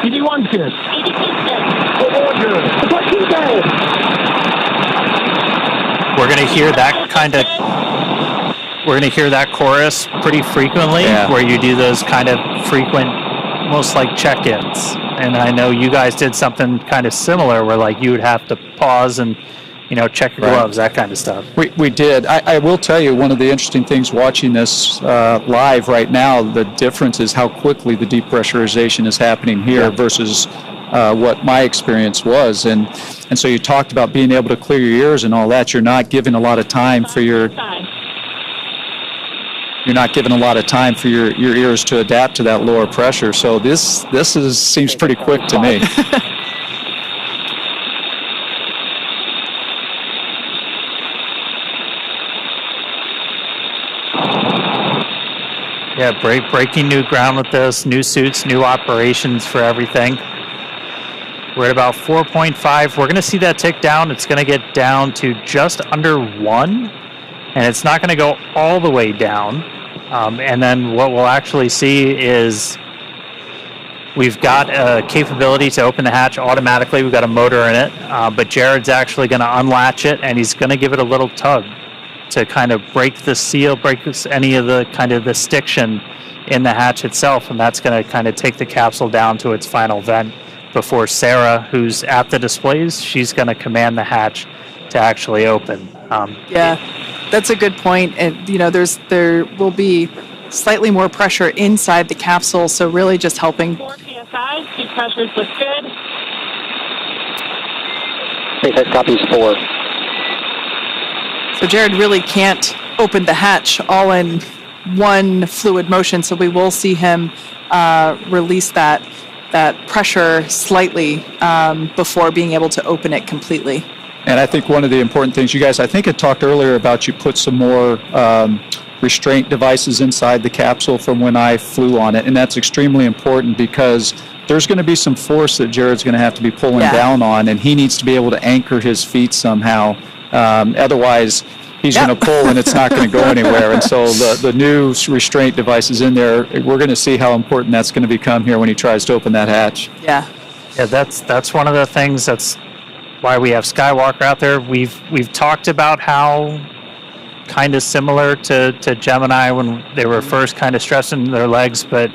EV1 kid.
We're gonna hear that chorus pretty frequently, where you do those kind of frequent, almost like check-ins. And I know you guys did something kind of similar, where like you would have to pause and, you know, check your gloves, that kind of stuff.
We did. I will tell you, one of the interesting things watching this live right now, the difference is how quickly the depressurization is happening here versus what my experience was. And so you talked about being able to clear your ears and all that. You're not giving a lot of time for your ears to adapt to that lower pressure. So this seems pretty quick to me.
Yeah, breaking new ground with this, new suits, new operations for everything. We're at about 4.5. We're going to see that tick down. It's going to get down to just under 1, and it's not going to go all the way down. And then what we'll actually see is we've got a capability to open the hatch automatically. We've got a motor in it, but Jared's actually going to unlatch it, and he's going to give it a little tug to kind of break the seal, any of the kind of the stiction in the hatch itself, and that's going to kind of take the capsule down to its final vent before Sarah, who's at the displays, she's going to command the hatch to actually open.
Yeah, that's a good point. And you know, there will be slightly more pressure inside the capsule, so really just helping.
4 PSI, seat pressures look good.
SpaceX copies 4.
So Jared really can't open the hatch all in one fluid motion, so we will see him release that pressure slightly before being able to open it completely.
And I think one of the important things, you guys, I think I talked earlier about you put some more restraint devices inside the capsule from when I flew on it, and that's extremely important because there's going to be some force that Jared's going to have to be pulling down on, and he needs to be able to anchor his feet somehow. Otherwise, he's going to pull and it's not going to go anywhere. And so the new restraint devices in there, we're going to see how important that's going to become here when he tries to open that hatch.
Yeah,
that's one of the things. That's why we have Skywalker out there. We've talked about how kind of similar to Gemini when they were first kind of stressing their legs, but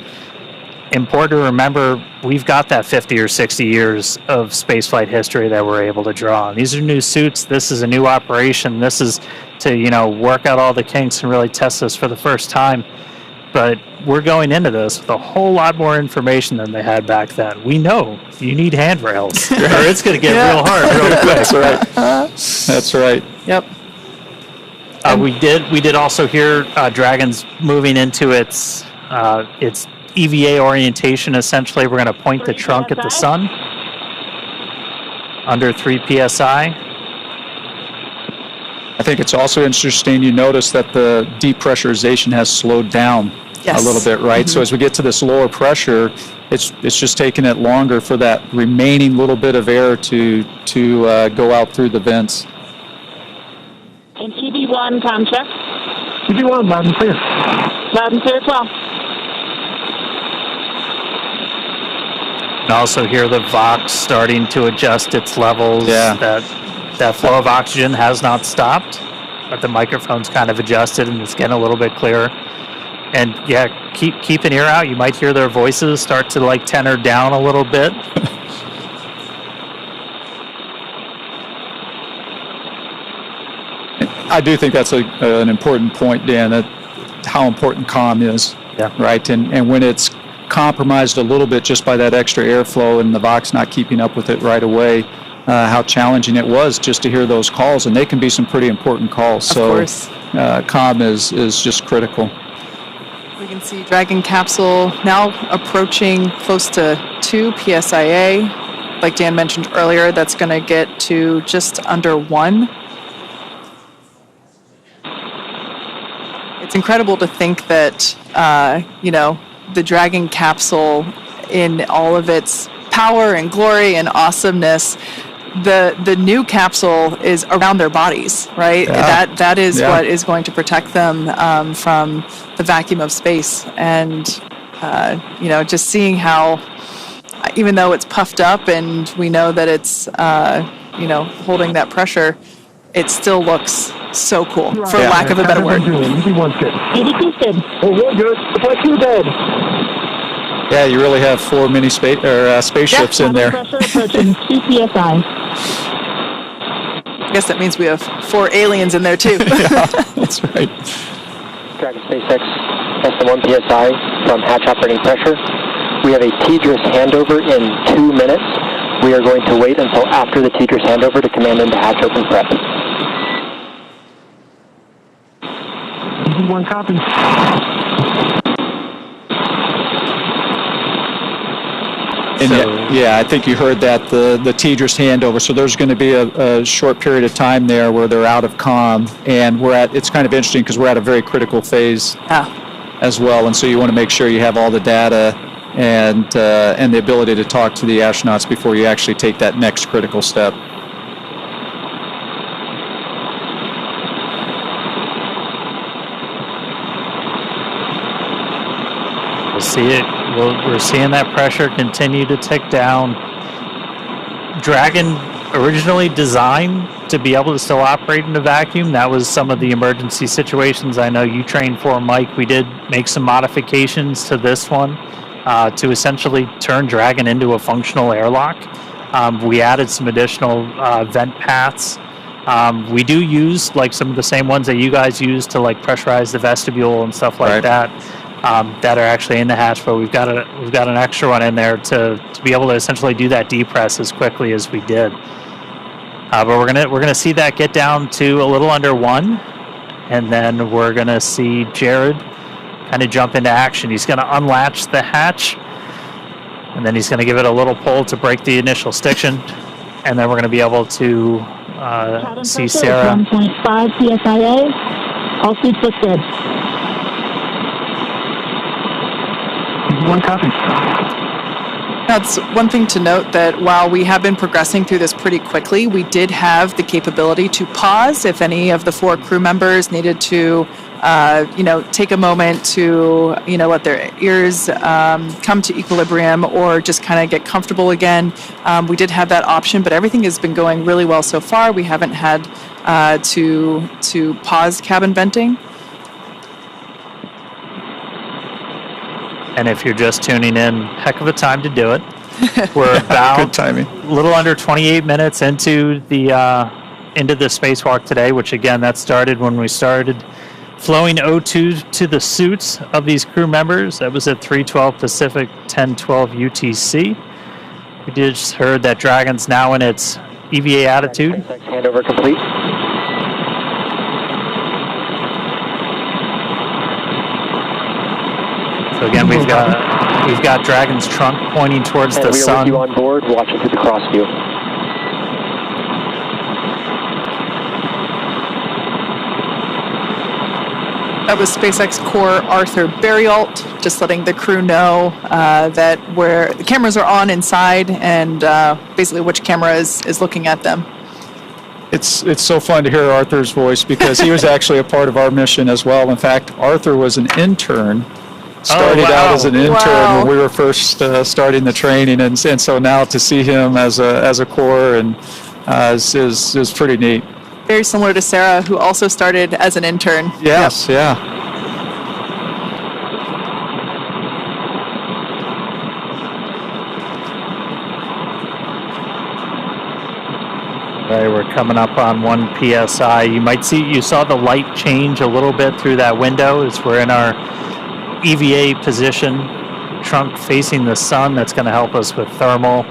important to remember, we've got that 50 or 60 years of spaceflight history that we're able to draw on. These are new suits. This is a new operation. This is to, you know, work out all the kinks and really test this for the first time. But we're going into this with a whole lot more information than they had back then. We know you need handrails, or it's going to get real hard real quick.
That's right. That's right.
Yep.
We did also hear Dragon's moving into its EVA orientation. Essentially, we're going to point the trunk at the sun under 3 PSI.
I think it's also interesting you notice that the depressurization has slowed down a little bit, right? Mm-hmm. So as we get to this lower pressure, it's just taking it longer for that remaining little bit of air to go out through the vents.
And EV1 com check.
EV1 loud and clear.
Loud and clear as well.
And also hear the Vox starting to adjust its levels.
Yeah.
That flow of oxygen has not stopped, but the microphone's kind of adjusted and it's getting a little bit clearer. And yeah, keep an ear out. You might hear their voices start to like tenor down a little bit.
I do think that's an important point, Dan, that how important comm is, right? And when it's compromised a little bit just by that extra airflow and the Vox not keeping up with it right away, how challenging it was just to hear those calls, and they can be some pretty important calls.
Of course.
comm is just critical.
We can see Dragon capsule now approaching close to 2 psia. Like Dan mentioned earlier, that's going to get to just under 1. It's incredible to think that, the Dragon capsule in all of its power and glory and awesomeness, the new capsule is around their bodies, right?
Yeah.
That is what is going to protect them from the vacuum of space. And, just seeing how, even though it's puffed up and we know that it's, holding that pressure, it still looks so cool, for lack of a better word.
Everyone's good.
EVP's good.
Oh, we're good. Supply 2 dead.
Yeah, you really have 4 mini spaceships in there.
Pressure approaching 2 psi.
I guess that means we have 4 aliens in there too.
Yeah, that's right.
Dragon SpaceX, less than 1 psi from hatch operating pressure. We have a TDRS handover in 2 minutes. We are going to wait until after the TDRS handover to command into hatch open prep.
One copy.
And I think you heard that, the TDRS handover. So there's going to be a short period of time there where they're out of comm, and it's kind of interesting because we're at a very critical phase as well. And so you want to make sure you have all the data and the ability to talk to the astronauts before you actually take that next critical step.
We'll see it. We're seeing that pressure continue to tick down. Dragon originally designed to be able to still operate in a vacuum. That was some of the emergency situations I know you trained for, Mike. We did make some modifications to this one to essentially turn Dragon into a functional airlock. We added some additional vent paths. We do use like some of the same ones that you guys use to like pressurize the vestibule and stuff like that. That are actually in the hatch, but we've got an extra one in there to be able to essentially do that depress as quickly as we did. But we're gonna see that get down to a little under 1, and then we're gonna see Jared kind of jump into action. He's gonna unlatch the hatch, and then he's gonna give it a little pull to break the initial stiction, and then we're gonna be able to see Sarah.
1.5 psia. All suits look good.
One copy.
That's one thing to note, that while we have been progressing through this pretty quickly, we did have the capability to pause if any of the 4 crew members needed to, take a moment to, let their ears come to equilibrium or just kind of get comfortable again. We did have that option, but everything has been going really well so far. We haven't had to pause cabin venting.
And if you're just tuning in, heck of a time to do it. We're about
good timing.
A little under 28 minutes into the spacewalk today, which again, that started when we started flowing O2 to the suits of these crew members. That was at 3:12 Pacific, 10:12 UTC. We just heard that Dragon's now in its EVA attitude.
Handover complete.
So again, we've got Dragon's trunk pointing towards the sun.
We are with you on board, watching through the cross view.
That was SpaceX Core Arthur Burialt, just letting the crew know that where the cameras are on inside and basically which camera is looking at them.
It's so fun to hear Arthur's voice because he was actually a part of our mission as well. In fact, Arthur was an intern. Started out as an intern when we were first starting the training, and so now to see him as a core and is pretty neat.
Very similar to Sarah, who also started as an intern.
Yes, yeah.
All right, we're coming up on 1 psi. You saw the light change a little bit through that window as we're in our EVA position, trunk facing the sun. That's going to help us with thermal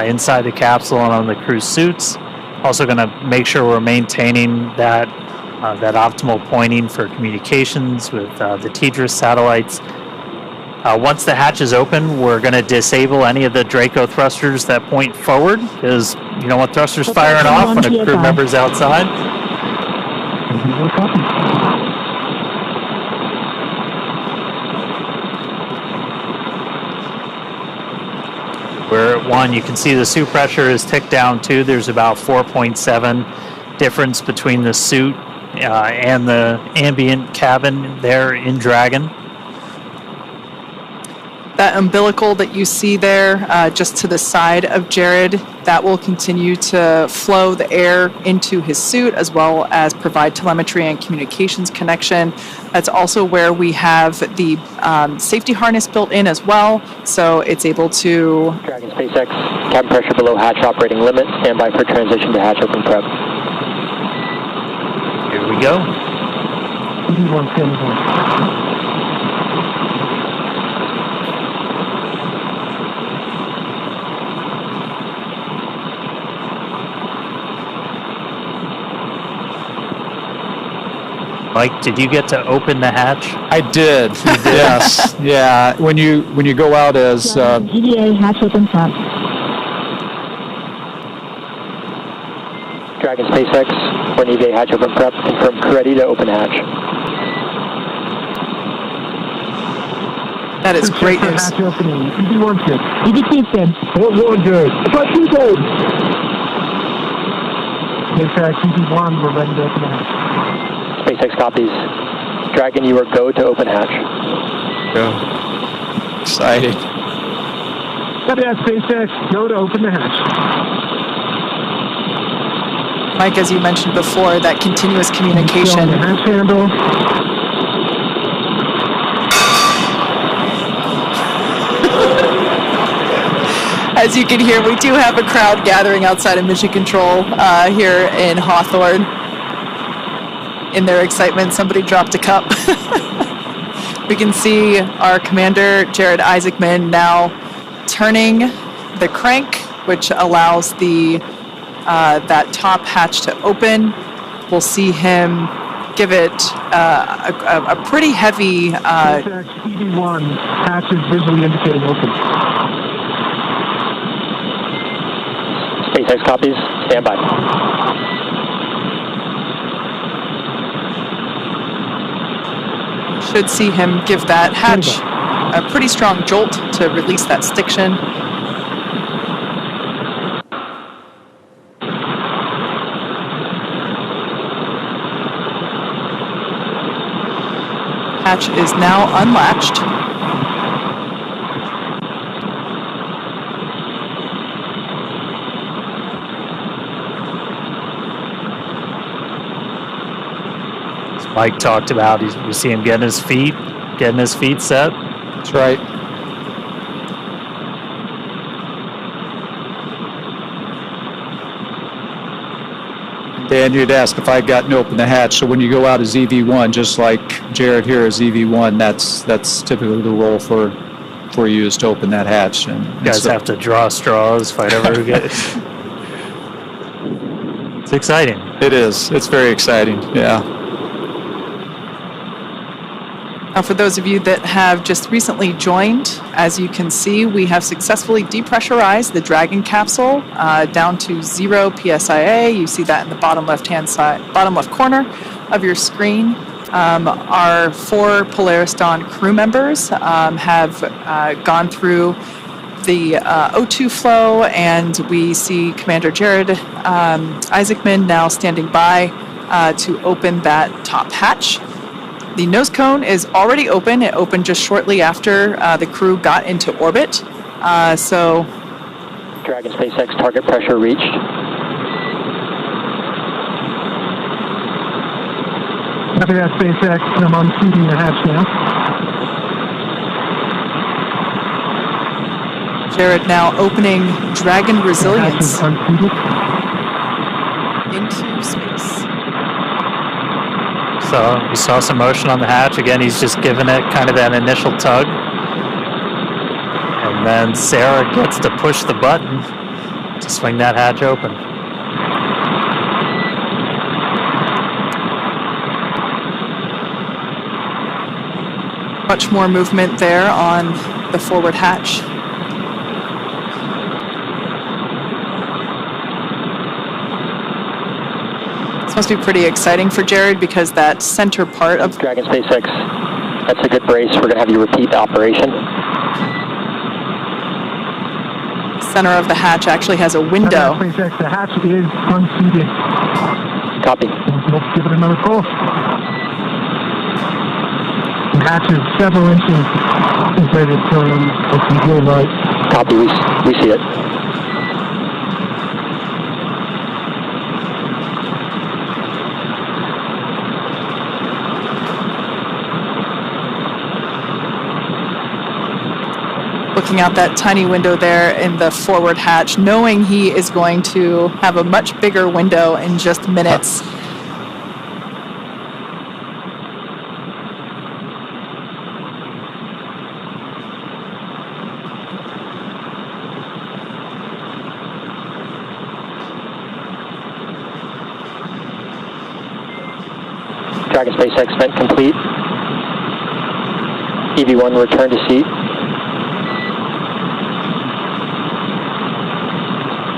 inside the capsule and on the crew suits. Also going to make sure we're maintaining that that optimal pointing for communications with the TDRS satellites. Once the hatch is open, we're going to disable any of the Draco thrusters that point forward, because you don't want thrusters firing off when a crew member's outside. We're at 1. You can see the suit pressure is ticked down too. There's about 4.7 difference between the suit and the ambient cabin there in Dragon.
That umbilical that you see there just to the side of Jared, that will continue to flow the air into his suit as well as provide telemetry and communications connection. That's also where we have the safety harness built in as well, so it's able to...
Dragon SpaceX, cabin pressure below hatch operating limit. Stand by for transition to hatch open prep.
Here we go. Mike, did you get to open the hatch?
I did. Yes. Yeah. When you go out as
EVA hatch open front.
Dragon SpaceX, for an EVA hatch open prep. Confirm crew ready to open hatch.
That is great news.
Hatch opening. EV1 good.
EV2 good.
One good. EV2 good. SpaceX, EV1, we're ready to open the hatch.
SpaceX copies. Dragon, you are go to open hatch.
Go. Excited.
Copy that, SpaceX. Go to open the hatch.
Mike, as you mentioned before, that continuous communication.
The hatch handle.
As you can hear, we do have a crowd gathering outside of Mission Control here in Hawthorne. In their excitement, somebody dropped a cup. We can see our commander, Jared Isaacman, now turning the crank, which allows the that top hatch to open. We'll see him give it a pretty heavy...
EV1, hatch is visually indicating open.
SpaceX copies. Stand by.
Should see him give that hatch a pretty strong jolt to release that stiction. Hatch is now unlatched.
Mike talked about, you see him getting his feet set.
That's right. Dan, you'd asked if I'd gotten open the hatch. So when you go out as EV1, just like Jared here is EV1, that's typically the role for you is to open that hatch. And
you guys have to draw straws, fight over who gets. It's exciting.
It is. It's very exciting. Yeah.
Now, for those of you that have just recently joined, as you can see, we have successfully depressurized the Dragon capsule down to 0 PSIA. You see that in the bottom left corner of your screen. Our 4 Polaris Dawn crew members have gone through the O2 flow, and we see Commander Jared Isaacman now standing by to open that top hatch. The nose cone is already open. It opened just shortly after the crew got into orbit. So,
Dragon SpaceX target pressure reached.
Copy that, SpaceX. I'm unseating the hatch now.
Jared now opening Dragon Resilience into space.
So we saw some motion on the hatch. Again, he's just giving it kind of that initial tug. And then Sarah gets to push the button to swing that hatch open.
Much more movement there on the forward hatch. This must be pretty exciting for Jared because that center part of
Dragon SpaceX, that's a good brace. We're going to have you repeat the operation.
Center of the hatch actually has a window.
SpaceX, the hatch is unseated.
Copy.
Let's give it another pull. The hatch is several inches inflated from the blue light.
Copy, we see it.
Looking out that tiny window there in the forward hatch, knowing he is going to have a much bigger window in just minutes.
Dragon SpaceX vent complete. EV1 return to seat.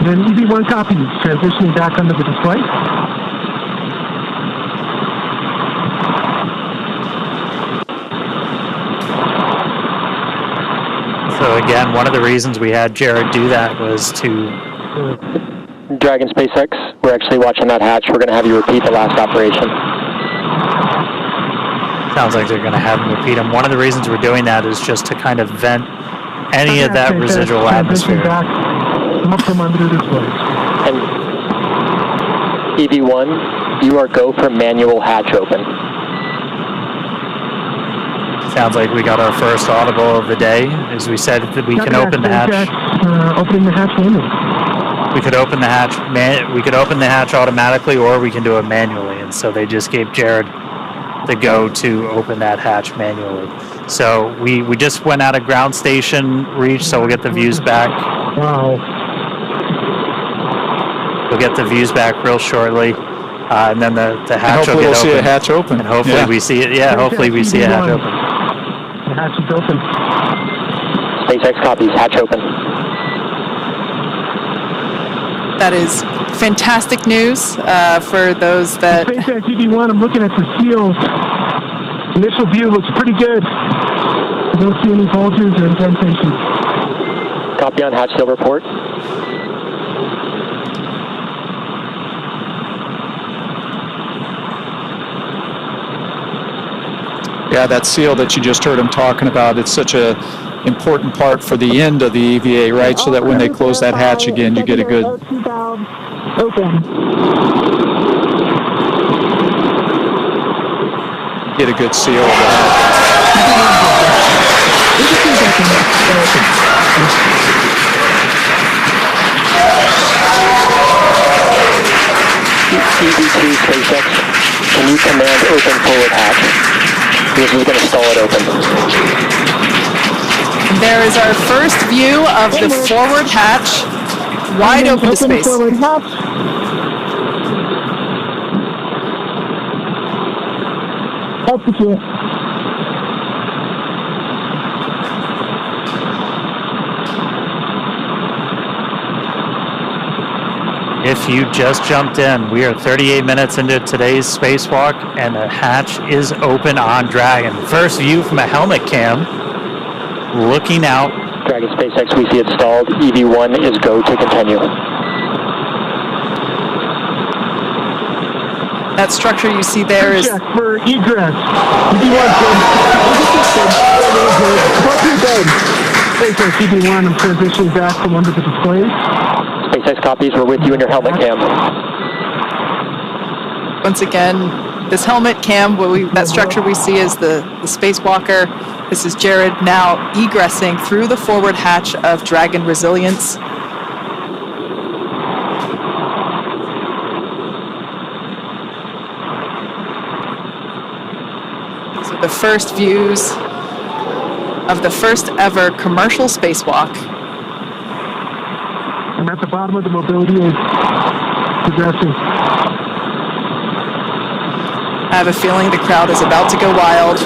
Then EV1 copies, transitioning back under the display.
So again, one of the reasons we had Jared do that was to...
Dragon SpaceX, we're actually watching that hatch. We're going to have you repeat the last operation.
Sounds like they're going to have him repeat them. One of the reasons we're doing that is just to kind of vent any of that residual atmosphere.
Up from under the display.
And EV1, you are go for manual hatch open.
Sounds like we got our first audible of the day. As we said, that we can open the hatch.
Opening the hatch manually.
We could open the hatch. We could open the hatch automatically, or we can do it manually. And so they just gave Jared the go to open that hatch manually. So we just went out of ground station reach, so we'll get the views back.
Wow.
We'll get the views back real shortly, and then the hatch will get open.
Hopefully we'll see a hatch open.
And hopefully we see it. Yeah, hopefully we see a hatch open.
The hatch is open.
SpaceX copies, hatch open.
That is fantastic news for those that...
SpaceX EV1, I'm looking at the seals. Initial view looks pretty good. I don't see any bulges or indentations.
Copy on hatch seal report.
Yeah, that seal that you just heard him talking about, it's such a important part for the end of the EVA, right? So that when they close that hatch again, you get a good...
Open.
Get a good seal of that.
EV2 SpaceX, can you command open forward hatch? Because we're going to stall it open.
There is our first view of the forward hatch, wide open to space.
Forward hatch. Execute.
If you just jumped in, we are 38 minutes into today's spacewalk, and the hatch is open on Dragon. First view from a helmet cam, looking out.
Dragon SpaceX, we see it stalled. EV1 is go to continue.
That structure you see there is...
Check for egress. SpaceX EV1, I'm transitioning back from under the displays.
SpaceX copies, we're with you in your helmet cam.
Once again, this helmet cam, that structure we see is the spacewalker. This is Jared now egressing through the forward hatch of Dragon Resilience. These are the first views of the first ever commercial spacewalk.
And at the bottom of the mobility is progressing.
I have a feeling the crowd is about to go wild.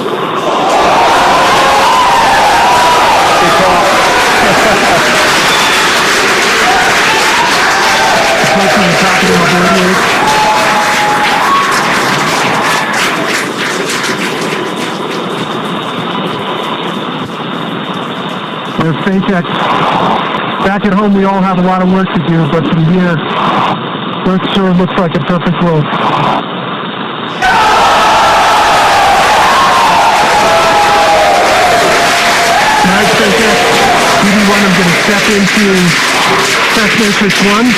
There's SpaceX. Back at home, we all have a lot of work to do, but from here, Earth sure looks like a perfect world. Alright, SpaceX, EV1, I'm going to step into Test Matrix 1.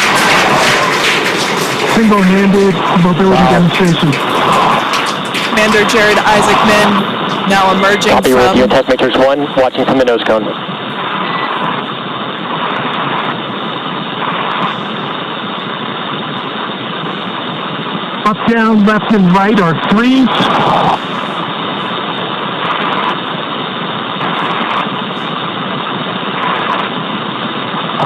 Single-handed mobility demonstration.
Commander Jared Isaacman now emerging
Copy
from...
with you, Test Matrix 1, watching from the nose cone.
Up, down, left, and right are 3s.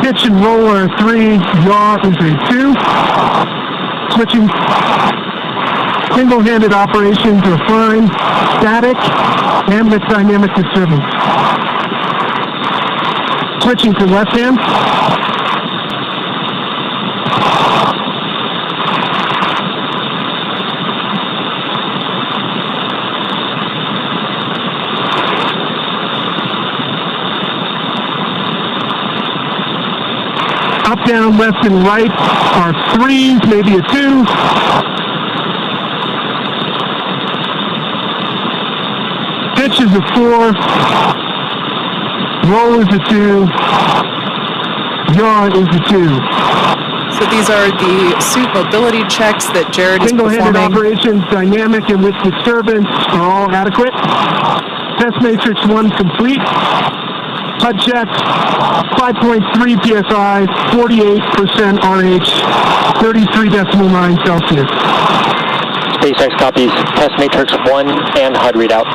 Pitch and roll are 3. Yaw is a 2. Switching. Single-handed operations are fine. Static and with dynamic disturbance. Switching to left hand. Up, down, left, and right are 3s, maybe a 2. Pitch is a 4. Roll is a 2. Yaw is a 2.
So these are the suit mobility checks that Jared is
Single-handed
performing.
operations, dynamic and with disturbance are all adequate. Test Matrix 1 complete. HUD check, 5.3 psi, 48% RH, 33.9 Celsius.
SpaceX copies Test Matrix 1 and HUD readout.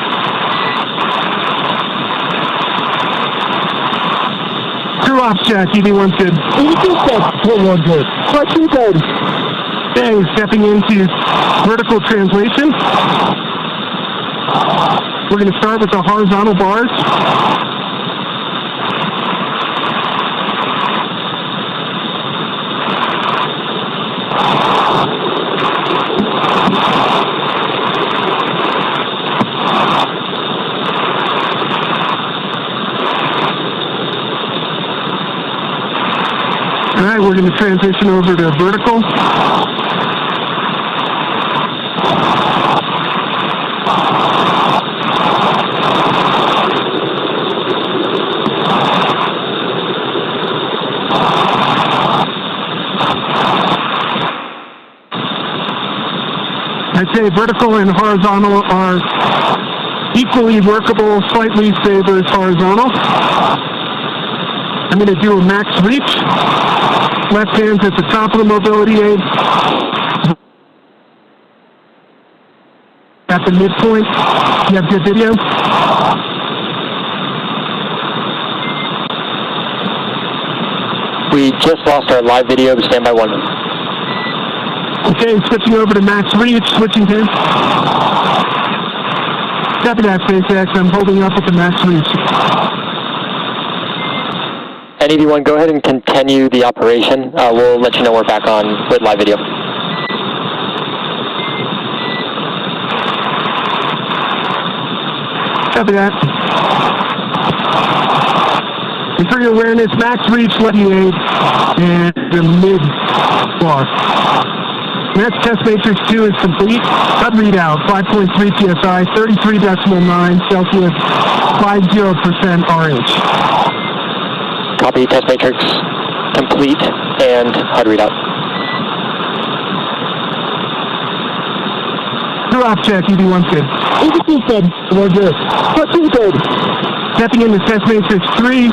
Crew ops check, EV1 good. EV2 check, one good. Question good. Okay, stepping into vertical translation. We're going to start with the horizontal bars. All right, we're going to transition over to vertical. I'd say vertical and horizontal are equally workable, slightly favors horizontal. I'm going to do a max reach. Left hand's at the top of the mobility aid. At the midpoint. You have good video?
We just lost our live video, stand by 1.
Okay, switching over to max reach, switching to. Copy that, SpaceX. I'm holding up with the max reach.
NEV1, go ahead and continue the operation. We'll let you know we're back on with live video.
Copy that. And for your awareness, max reach, letting aid, and the mid bar. Next, Test Matrix 2 is complete. HUD readout, 5.3 psi, 33.9 Celsius, 50% RH.
Copy, Test Matrix complete and HUD readout.
Drop check, EV1 good. EV2 good. We're good. What's good? Stepping into Test Matrix 3.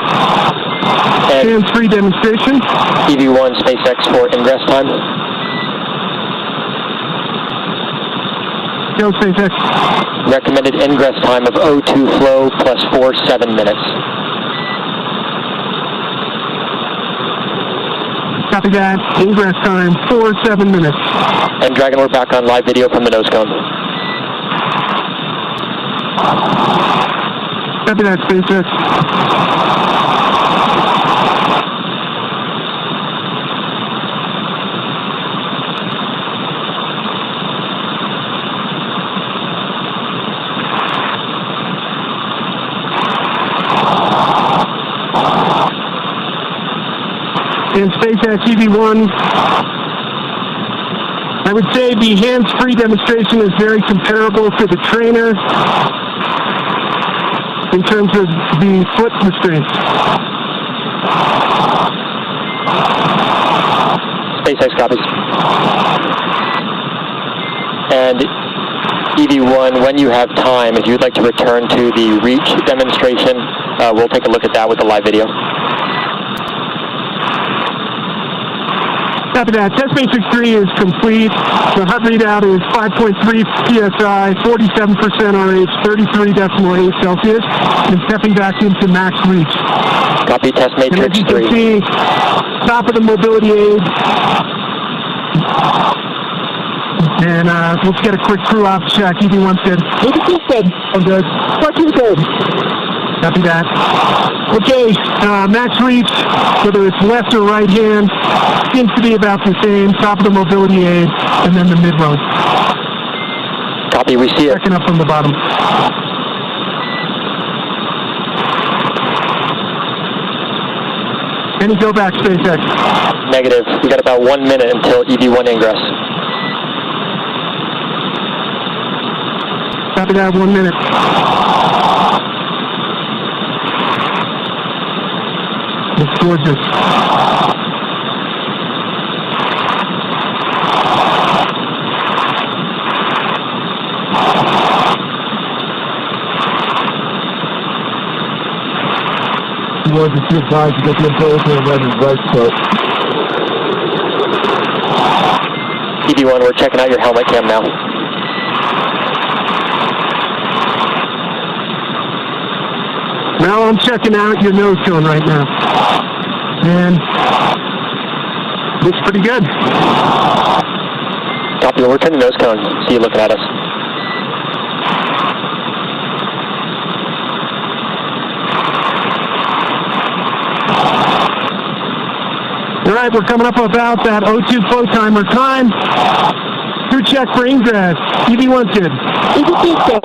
Hands-free demonstration.
EV1 SpaceX for ingress time.
Go, SpaceX.
Recommended ingress time of O2 flow plus 7 minutes.
Copy that. Ingress time, 7 minutes.
And Dragon, we're back on live video from the nose cone.
Copy that, SpaceX. in SpaceX EV1. I would say the hands-free demonstration is very comparable to the trainer in terms of the foot restraints.
SpaceX copies. And EV1, when you have time, if you'd like to return to the reach demonstration, we'll take a look at that with the live video.
After that, test matrix 3 is complete. The HUD readout is 5.3 psi, 47% RH, 33.8 Celsius, and stepping back into max reach.
Copy test matrix 3.
And as you can see, top of the mobility aid. And let's get a quick crew off check. EV1 said, I'm good. What you good? Copy that. Okay, max reach, whether it's left or right hand, seems to be about the same. Top of the mobility aid, and then the mid-road.
Copy, we see it.
Checking up from the bottom. Any go back, SpaceX?
Negative. We got about 1 minute until EV1 ingress.
Copy that, 1 minute. It's gorgeous. You want to see advised to get the intelligence and right foot.
EV1, we're checking out your helmet cam now.
Now I'm checking out your nose cone right now. And looks pretty good.
Copy, we're turning nose cone. See you looking at us.
All right, we're coming up about that O2 flow timer time. Crew check for ingress. EV1 good. EV2 good.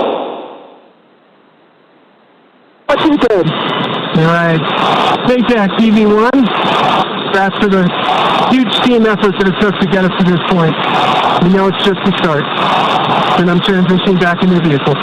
What you good? All right. SpaceX EV1. That's for the huge team effort that it took to get us to this point. We know it's just the start. And I'm transitioning back into the vehicle.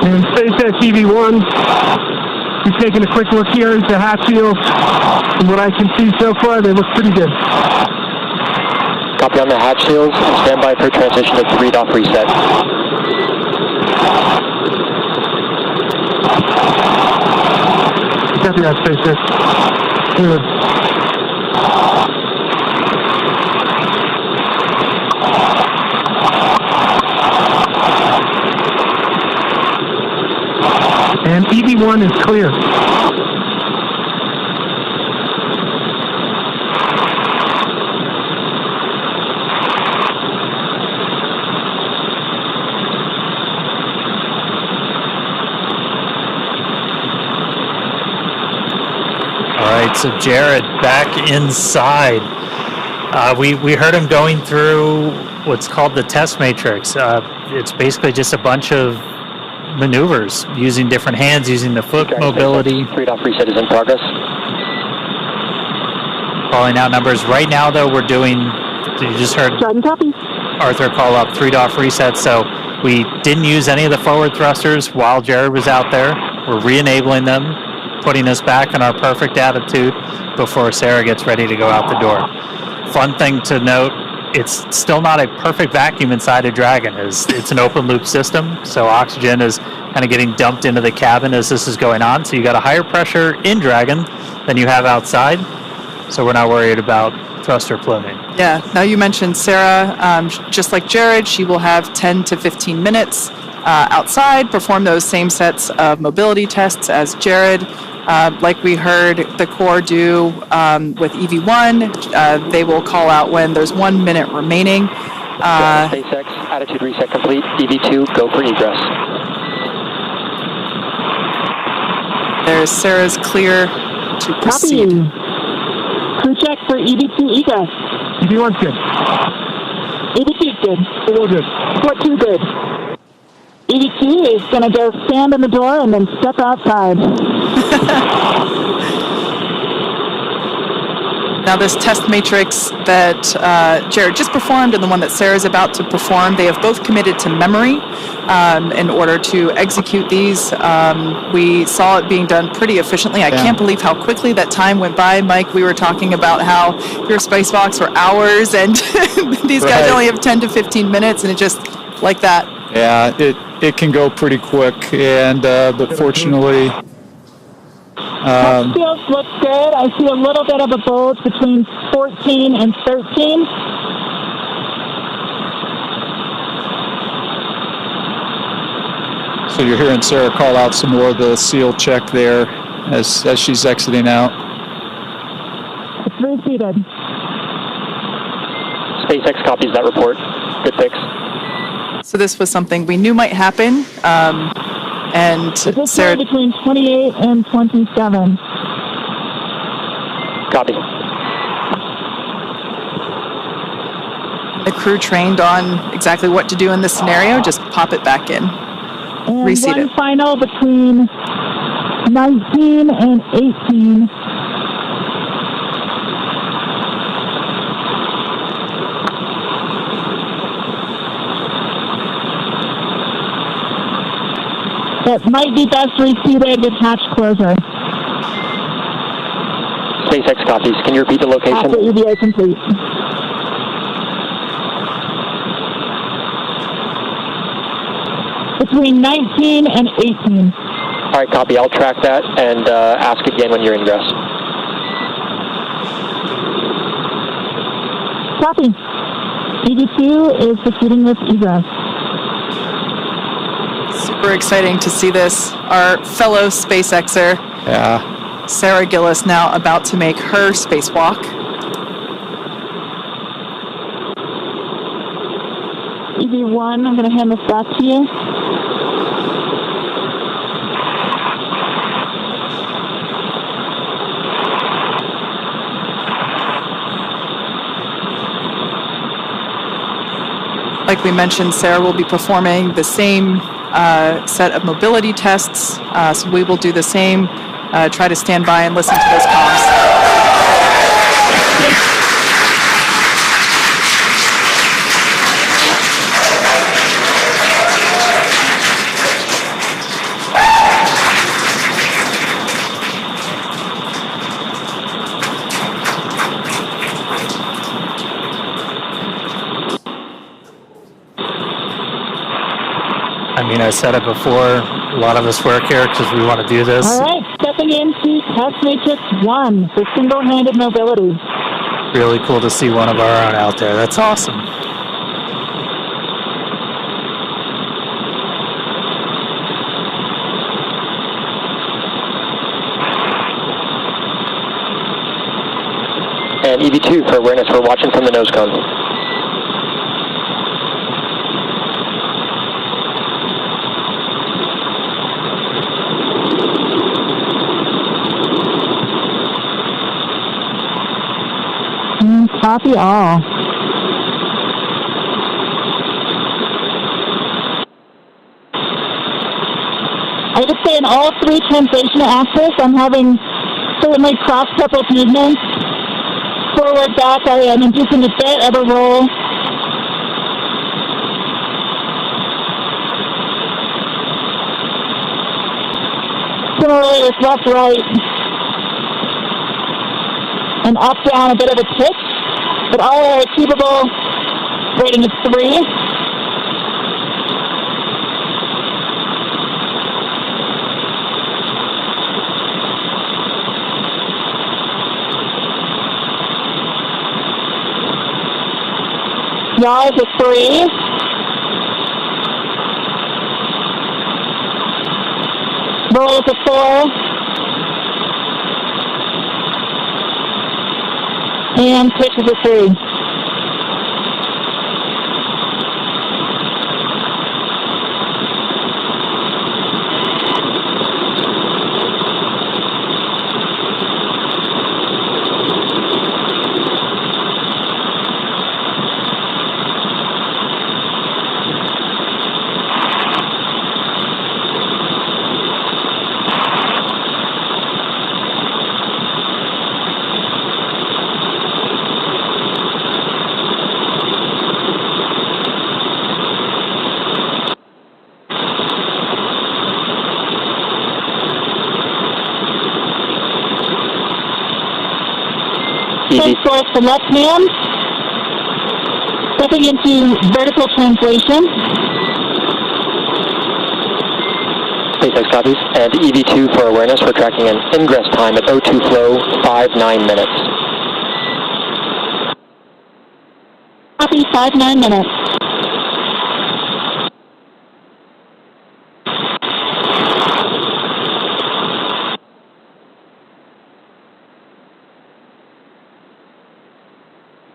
And SpaceX EV1, we've taken a quick look here at the hatch shields. From what I can see so far, they look pretty good.
Copy on the hatch shields and stand by for transition to 3-off reset.
Copy that, SpaceX. Good. And EV1 is clear.
All right, so Jared back inside. We heard him going through what's called the test matrix. It's basically just a bunch of maneuvers using different hands, using the foot mobility.
3-off reset is in progress.
Calling out numbers. Right now, though, we're doing, you just heard Arthur call up 3-off reset, so we didn't use any of the forward thrusters while Jared was out there. We're re-enabling them, putting us back in our perfect attitude before Sarah gets ready to go out the door. Fun thing to note, it's still not a perfect vacuum inside a Dragon. It's an open loop system, so oxygen is kind of getting dumped into the cabin as this is going on. So you got a higher pressure in Dragon than you have outside, so we're not worried about thruster pluming.
Yeah, now you mentioned Sarah, just like Jared, she will have 10 to 15 minutes outside, perform those same sets of mobility tests as Jared. Like we heard the Corps do with EV1, they will call out when there's 1 minute remaining.
SpaceX, attitude reset complete. EV2, go for egress.
There's Sarah's clear to proceed.
Crew check for EV2 egress.
EV1's good.
EV2's good.
All good.
Port 2 good. EV2 is going to go stand in the door and then step outside.
Now this test matrix that Jared just performed and the one that Sarah's about to perform, they have both committed to memory in order to execute these. We saw it being done pretty efficiently. I can't believe how quickly that time went by. Mike, we were talking about how your spacewalks were hours and these guys only have 10 to 15 minutes and it just like that.
Yeah, it can go pretty quick, and but fortunately...
Skills look good. I see a little bit of a bulge between 14 and 13.
So you're hearing Sarah call out some more of the seal check there as she's exiting out.
It's reseated.
SpaceX copies that report. Good fix.
So this was something we knew might happen. And Sarah,
between 28 and 27.
Copy.
The crew trained on exactly what to do in this scenario. Just pop it back in.
And
Reseat
one
it.
final between 19 and 18. That might be best reseated with hatch closure.
SpaceX copies. Can you repeat the location?
After EVA complete. Between 19 and 18.
All right, copy. I'll track that and ask again when you're ingress.
Copy. EV2 is proceeding with egress.
Super exciting to see this. Our fellow SpaceXer, Sarah Gillis, now about to make her spacewalk.
EV1, I'm going to hand this back to you.
Like we mentioned, Sarah will be performing the same set of mobility tests. So we will do the same. Try to stand by and listen to those comms.
I mean, I said it before, a lot of us work here because we want to do this.
All right, stepping into test matrix 1 for single-handed mobility.
Really cool to see one of our own out there. That's awesome.
And EV2 for awareness, we're watching from the nose cone.
Copy all. I would say in all three translation axes, I'm having certainly cross-coupled movements. Forward, back, I am inducing a bit of a roll. Similarly with left, right, and up, down, a bit of a pitch, but all are achievable, rating of 3. Yaw is a 3. Roll to 4. And pitch to 3. Towards the left hand, stepping into vertical translation.
SpaceX copies. And EV2 for awareness, we're tracking an ingress time at O2 flow, 5-9 minutes.
Copy, 5-9 minutes.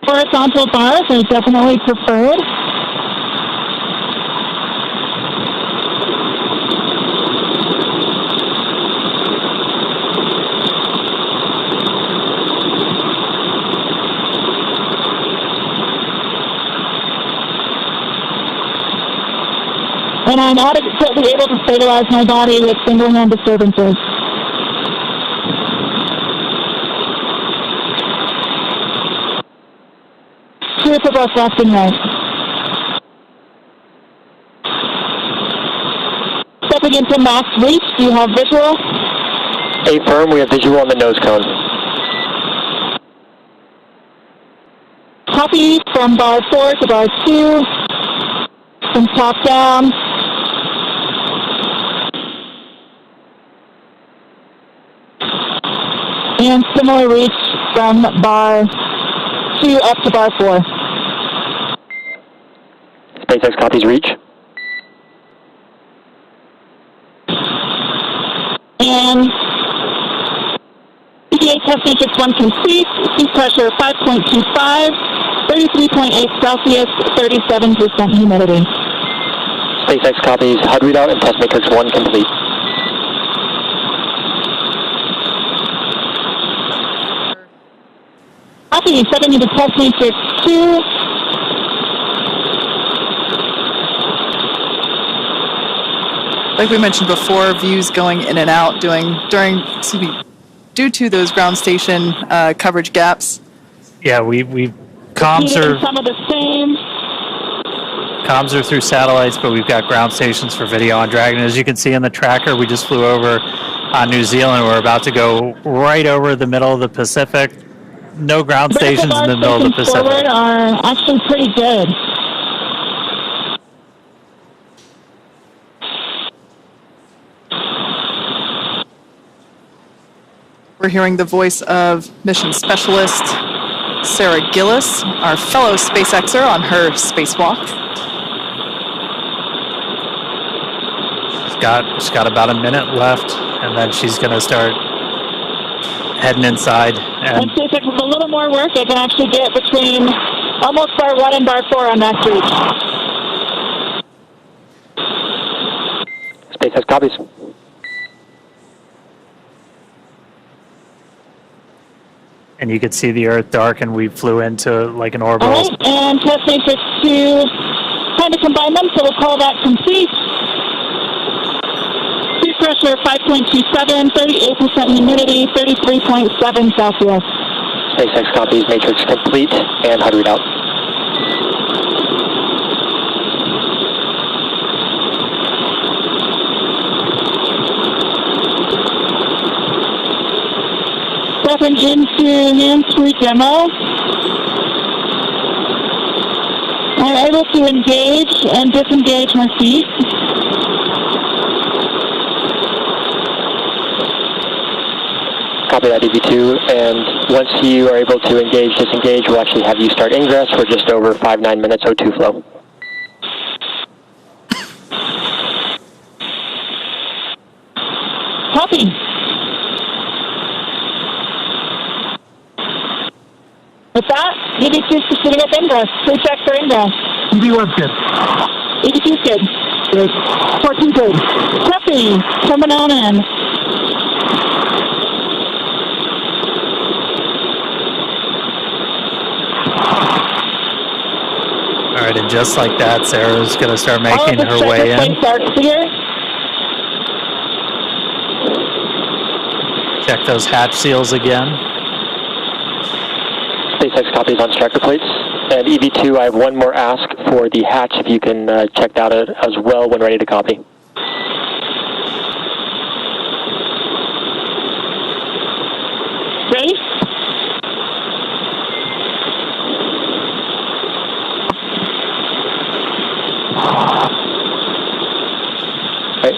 Horizontal bars are definitely preferred. And I'm adequately able to stabilize my body with single-hand disturbances. Clear for both left and right. Stepping into max reach, do you have visual?
Affirm, we have visual on the nose cone.
Copy from bar 4 to bar 2, from top down. And similar reach from bar 2 up to bar 4.
SpaceX copies reach.
And EVA test matrix 1 complete. Seat pressure 5.25, 33.8 Celsius, 37% humidity.
SpaceX copies HUD readout and test matrix 1 complete.
Copy, stepping into test matrix 2.
Like we mentioned before, views going in and out due to those ground station coverage gaps.
Yeah, we comms are
Some of the same.
Comms are through satellites, but we've got ground stations for video on Dragon. As you can see in the tracker, we just flew over on New Zealand. We're about to go right over the middle of the Pacific. No ground stations in the middle of the Pacific.
Forward are actually pretty good.
We're hearing the voice of mission specialist Sarah Gillis, our fellow SpaceXer on her spacewalk.
She's got about a minute left, and then she's going to start heading inside.
And SpaceX with a little more work, they can actually get between almost bar 1 and bar 4 on max reach.
SpaceX copies.
And you could see the Earth dark, and we flew into like an orbital.
All right, and test matrix 2, trying to combine them, so we'll call that complete. Seat pressure 5.27, 38% humidity, 33.7 Celsius.
SpaceX copies matrix complete and HUD readout.
Stepping into hands-free demo. I'm able to engage and disengage my feet.
Copy that, EV2, and once you are able to engage, disengage, we'll actually have you start ingress. We're just over 5-9 minutes O2 flow.
Copy. With that, EV2 is proceeding with ingress. Please check for ingress.
EV1's good.
EV2 is good.
Good.
14 good. Copy. Coming on in.
All right, and just like that, Sarah's going to start making her way in. Check those hatch seals again.
SpaceX copies on striker plates. And EV2, I have one more ask for the hatch, if you can check that out as well when ready to copy.
Ready?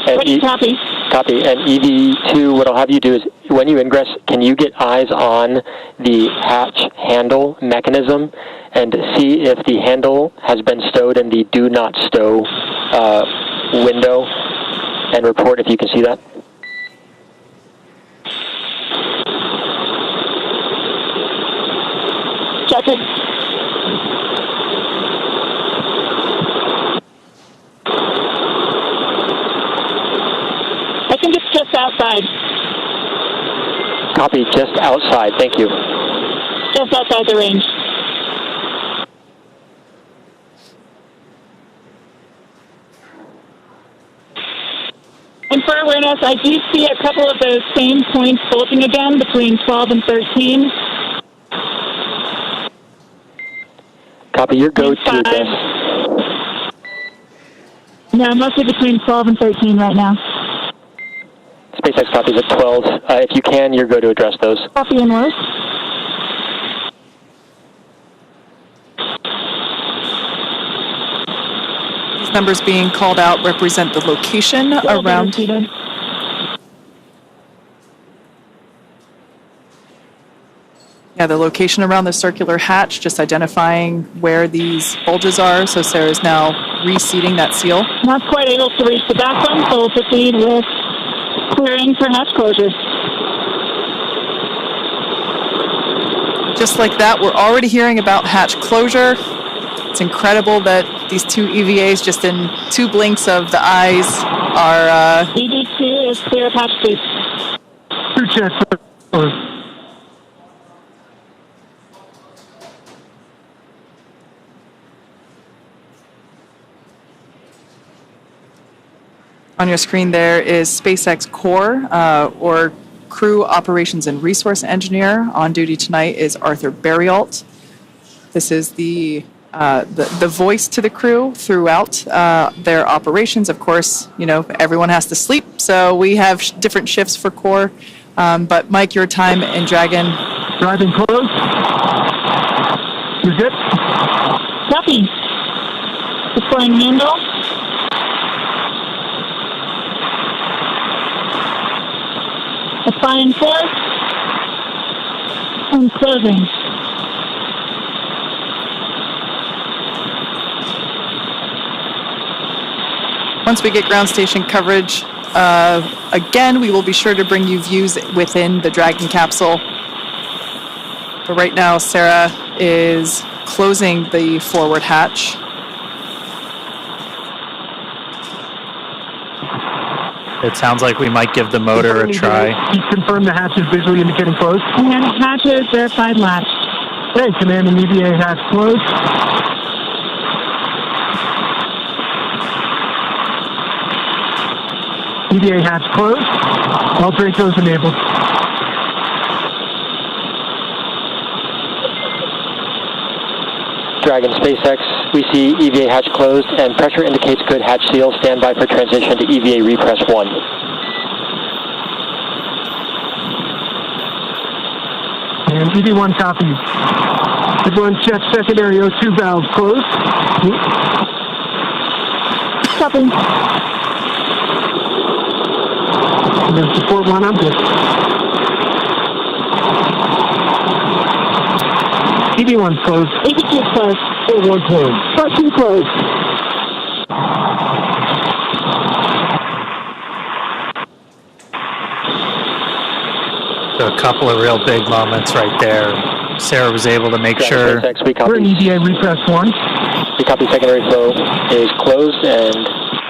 And
copy.
Copy. And EV2, what I'll have you do is, when you ingress, can you get eyes on the hatch handle mechanism and see if the handle has been stowed in the do not stow window, and report if you can see that?
Check it. I think it's just outside.
Copy, just outside. Thank you.
Just outside the range. And for awareness, I do see a couple of those same points bulging again between 12 and 13.
Copy, your go to this.
No, mostly between 12 and 13 right now.
SpaceX copies at 12. If you can, your go to address those.
Copy and worse.
These numbers being called out represent the location around. Yeah, the location around the circular hatch, just identifying where these bulges are. So Sarah's now reseating that seal.
Not quite able to reach the back one, so we'll proceed with clearing for hatch closure.
Just like that, we're already hearing about hatch closure. It's incredible that these two EVAs, just in 2 blinks of the eyes, are...
EV2 is clear of hatch, please.
2 checks.
On your screen there is SpaceX Core, or Crew Operations and Resource Engineer. On duty tonight is Arthur Berrialt. This is the voice to the crew throughout their operations. Of course, you know, everyone has to sleep, so we have different shifts for Core. But Mike, your time in Dragon.
Driving close. You're good?
Copy. Deploying handle. Applying force. And closing.
Once we get ground station coverage, again, we will be sure to bring you views within the Dragon capsule. But right now, Sarah is closing the forward hatch.
It sounds like we might give the motor a try.
Confirm the hatch is visually indicating closed.
And hatches verified latch.
Okay, command and EVA hatch closed. EVA hatch closed. All Dracos enabled.
Dragon SpaceX, we see EVA hatch closed and pressure indicates good hatch seal. Stand by for transition to EVA repress 1.
And EV1 copies. Everyone check secondary O2 valve closed.
Copy.
And then support 1, I'm good. EV1 closed.
EV2 closed.
1 closed.
14 closed.
So a couple of real big moments right there. Sarah was able to make sure.
We're in EVA repress 1.
We copy secondary flow is closed and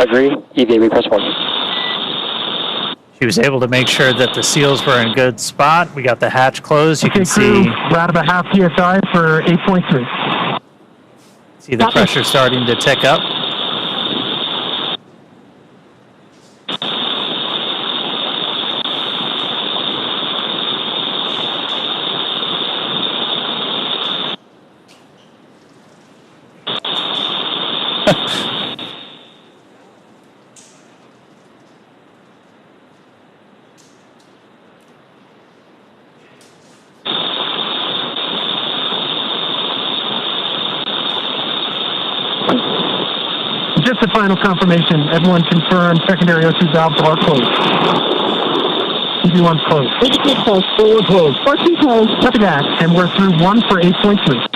agree. EVA repress 1.
She was able to make sure that the seals were in good spot. We got the hatch closed. You can
crew,
see.
we're at about half PSI for 8.3.
See the pressure starting to tick up.
Just a final confirmation. Everyone confirm secondary O2 valves are closed. EV1's closed.
EV2 closed. Forward closed. 14 closed.
Copy that. And we're through 1 for 8.3.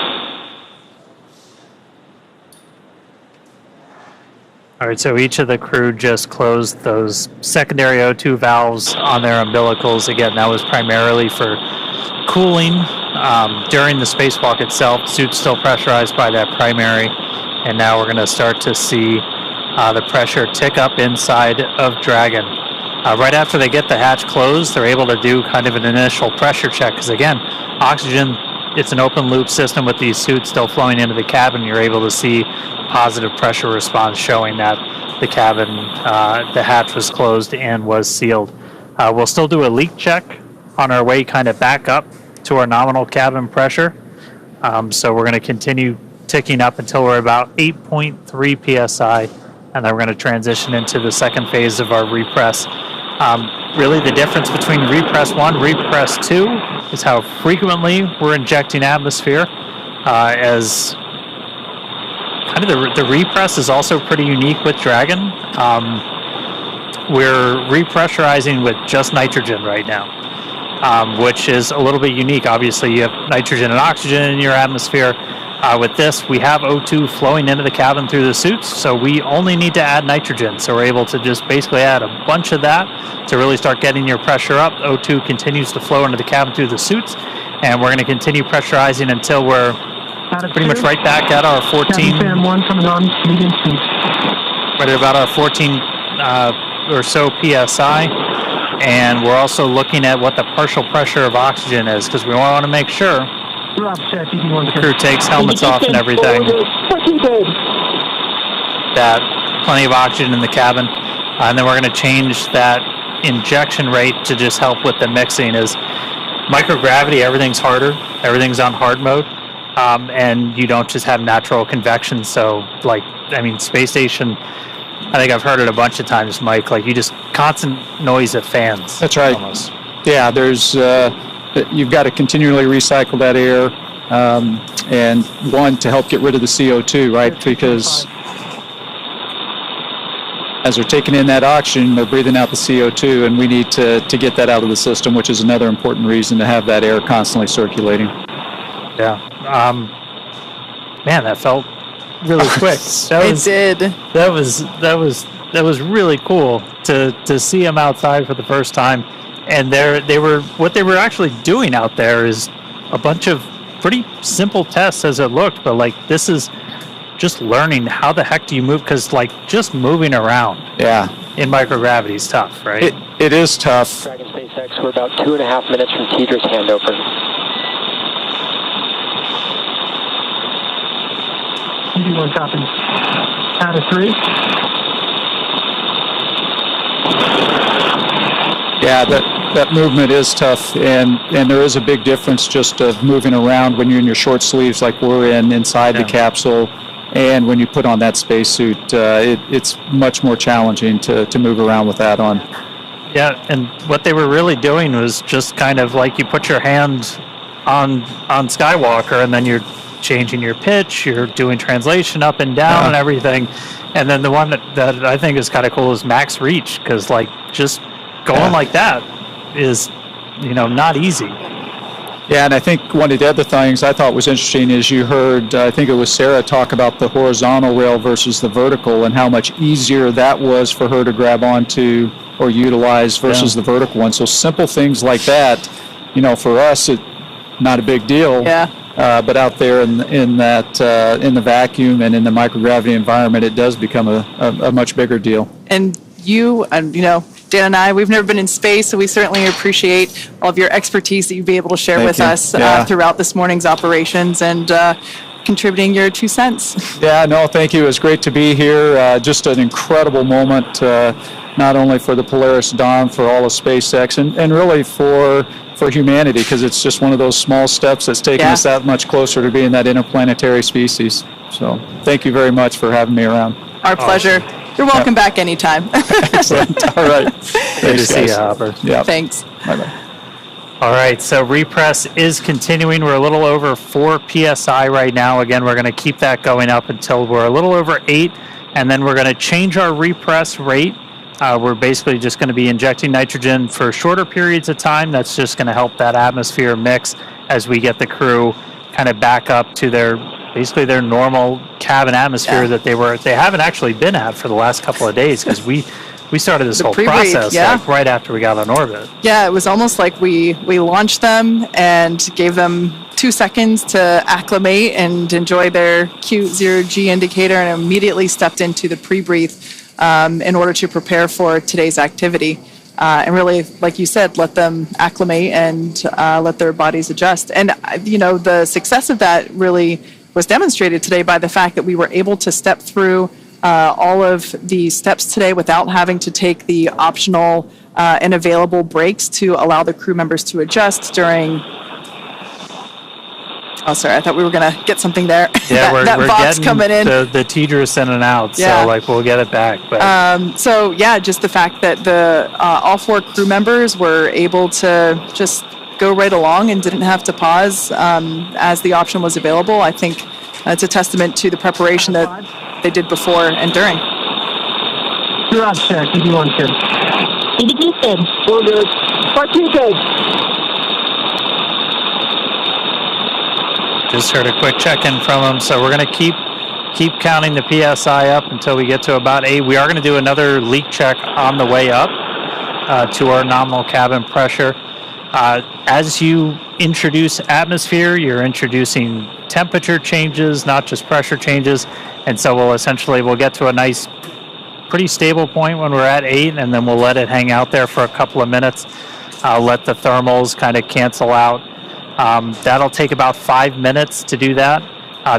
All right, so each of the crew just closed those secondary O2 valves on their umbilicals. Again, that was primarily for cooling. During the spacewalk itself, suit's still pressurized by that primary. And now we're going to start to see the pressure tick up inside of Dragon. Right after they get the hatch closed, they're able to do kind of an initial pressure check. Because again, oxygen, it's an open loop system with these suits still flowing into the cabin. You're able to see positive pressure response showing that the cabin, the hatch was closed and was sealed. We'll still do a leak check on our way kind of back up to our nominal cabin pressure. So we're going to continue ticking up until we're about 8.3 psi, and then we're going to transition into the second phase of our repress. Really the difference between repress 1 and repress 2 is how frequently we're injecting atmosphere, as kind of the repress is also pretty unique with Dragon. We're repressurizing with just nitrogen right now, which is a little bit unique. Obviously you have nitrogen and oxygen in your atmosphere. With this, we have O2 flowing into the cabin through the suits, so we only need to add nitrogen. So we're able to just basically add a bunch of that to really start getting your pressure up. O2 continues to flow into the cabin through the suits, and we're going to continue pressurizing until we're pretty much right back at our 14.
Fan 1 coming on, medium speed.
Right at about our 14 or so PSI. And we're also looking at what the partial pressure of oxygen is, because we want to make sure the crew takes helmets off and everything. That plenty of oxygen in the cabin. And then we're going to change that injection rate to just help with the mixing. Is microgravity, everything's harder. Everything's on hard mode. And you don't just have natural convection. So, like, I mean, space station, I think I've heard it a bunch of times, Mike, like you just constant noise of fans.
That's right.
Almost.
Yeah, there's... you've got to continually recycle that air, and one, to help get rid of the CO2, right? Because as they're taking in that oxygen, they're breathing out the CO2, and we need to get that out of the system, which is another important reason to have that air constantly circulating.
Yeah. Man, that felt really quick.
It did.
That was really cool to see them outside for the first time. And what they were actually doing out there is a bunch of pretty simple tests as it looked, but like this is just learning how the heck do you move, because like just moving around in microgravity is tough, right?
It is tough.
Dragon SpaceX, we're about 2.5 minutes from Tedra's handover.
EV1 copy. Out of 3.
Yeah, that movement is tough, and there is a big difference just of moving around when you're in your short sleeves like we're inside the capsule, and when you put on that spacesuit, it's much more challenging to move around with that on.
Yeah, and what they were really doing was just kind of like you put your hand on Skywalker, and then you're changing your pitch, you're doing translation up and down and everything. And then the one that I think is kind of cool is max reach, because like just going like that is, not easy.
Yeah, and I think one of the other things I thought was interesting is you heard, I think it was Sarah, talk about the horizontal rail versus the vertical and how much easier that was for her to grab onto or utilize versus the vertical one. So simple things like that for us, not a big deal.
Yeah.
But out there in the vacuum and in the microgravity environment, it does become a much bigger deal.
And you and Dan and I, we've never been in space, so we certainly appreciate all of your expertise that you'd be able to share with us throughout this morning's operations and contributing your 2 cents.
Yeah, no, thank you. It was great to be here. Just an incredible moment, not only for the Polaris Dawn, for all of SpaceX, and really for humanity, because it's just one of those small steps that's taken us that much closer to being that interplanetary species. So thank you very much for having me around.
Our pleasure. You're welcome back anytime.
Excellent. All right.
Good to see you, Hopper.
Yeah.
Thanks.
Bye-bye.
All right, so repress is continuing. We're a little over 4 PSI right now. Again, we're going to keep that going up until we're a little over 8, and then we're going to change our repress rate. We're basically just going to be injecting nitrogen for shorter periods of time. That's just going to help that atmosphere mix as we get the crew kind of back up to their normal cabin atmosphere that they haven't actually been at for the last couple of days, because we started this whole process like right after we got on orbit.
Yeah, it was almost like we launched them and gave them 2 seconds to acclimate and enjoy their cute 0G indicator, and immediately stepped into the pre-breathe in order to prepare for today's activity. And really, like you said, let them acclimate and let their bodies adjust. And, the success of that really was demonstrated today by the fact that we were able to step through all of the steps today without having to take the optional and available breaks to allow the crew members to adjust during... Oh, sorry, I thought we were going to get something there.
Yeah,
that
we're
box
getting
coming in.
the teeters in and out, so we'll get it back. But.
So just the fact that all 4 crew members were able to just go right along and didn't have to pause as the option was available, I think it's a testament to the preparation that they did before and during.
You're on check, ED1 good.
ED2 good.
We're good.
Part 2 good.
Just heard a quick check-in from them, so we're going to keep counting the PSI up until we get to about 8. We are going to do another leak check on the way up to our nominal cabin pressure. As you introduce atmosphere, you're introducing temperature changes, not just pressure changes, and so we'll get to a nice, pretty stable point when we're at 8, and then we'll let it hang out there for a couple of minutes. Let the thermals kind of cancel out. That'll take about 5 minutes to do that.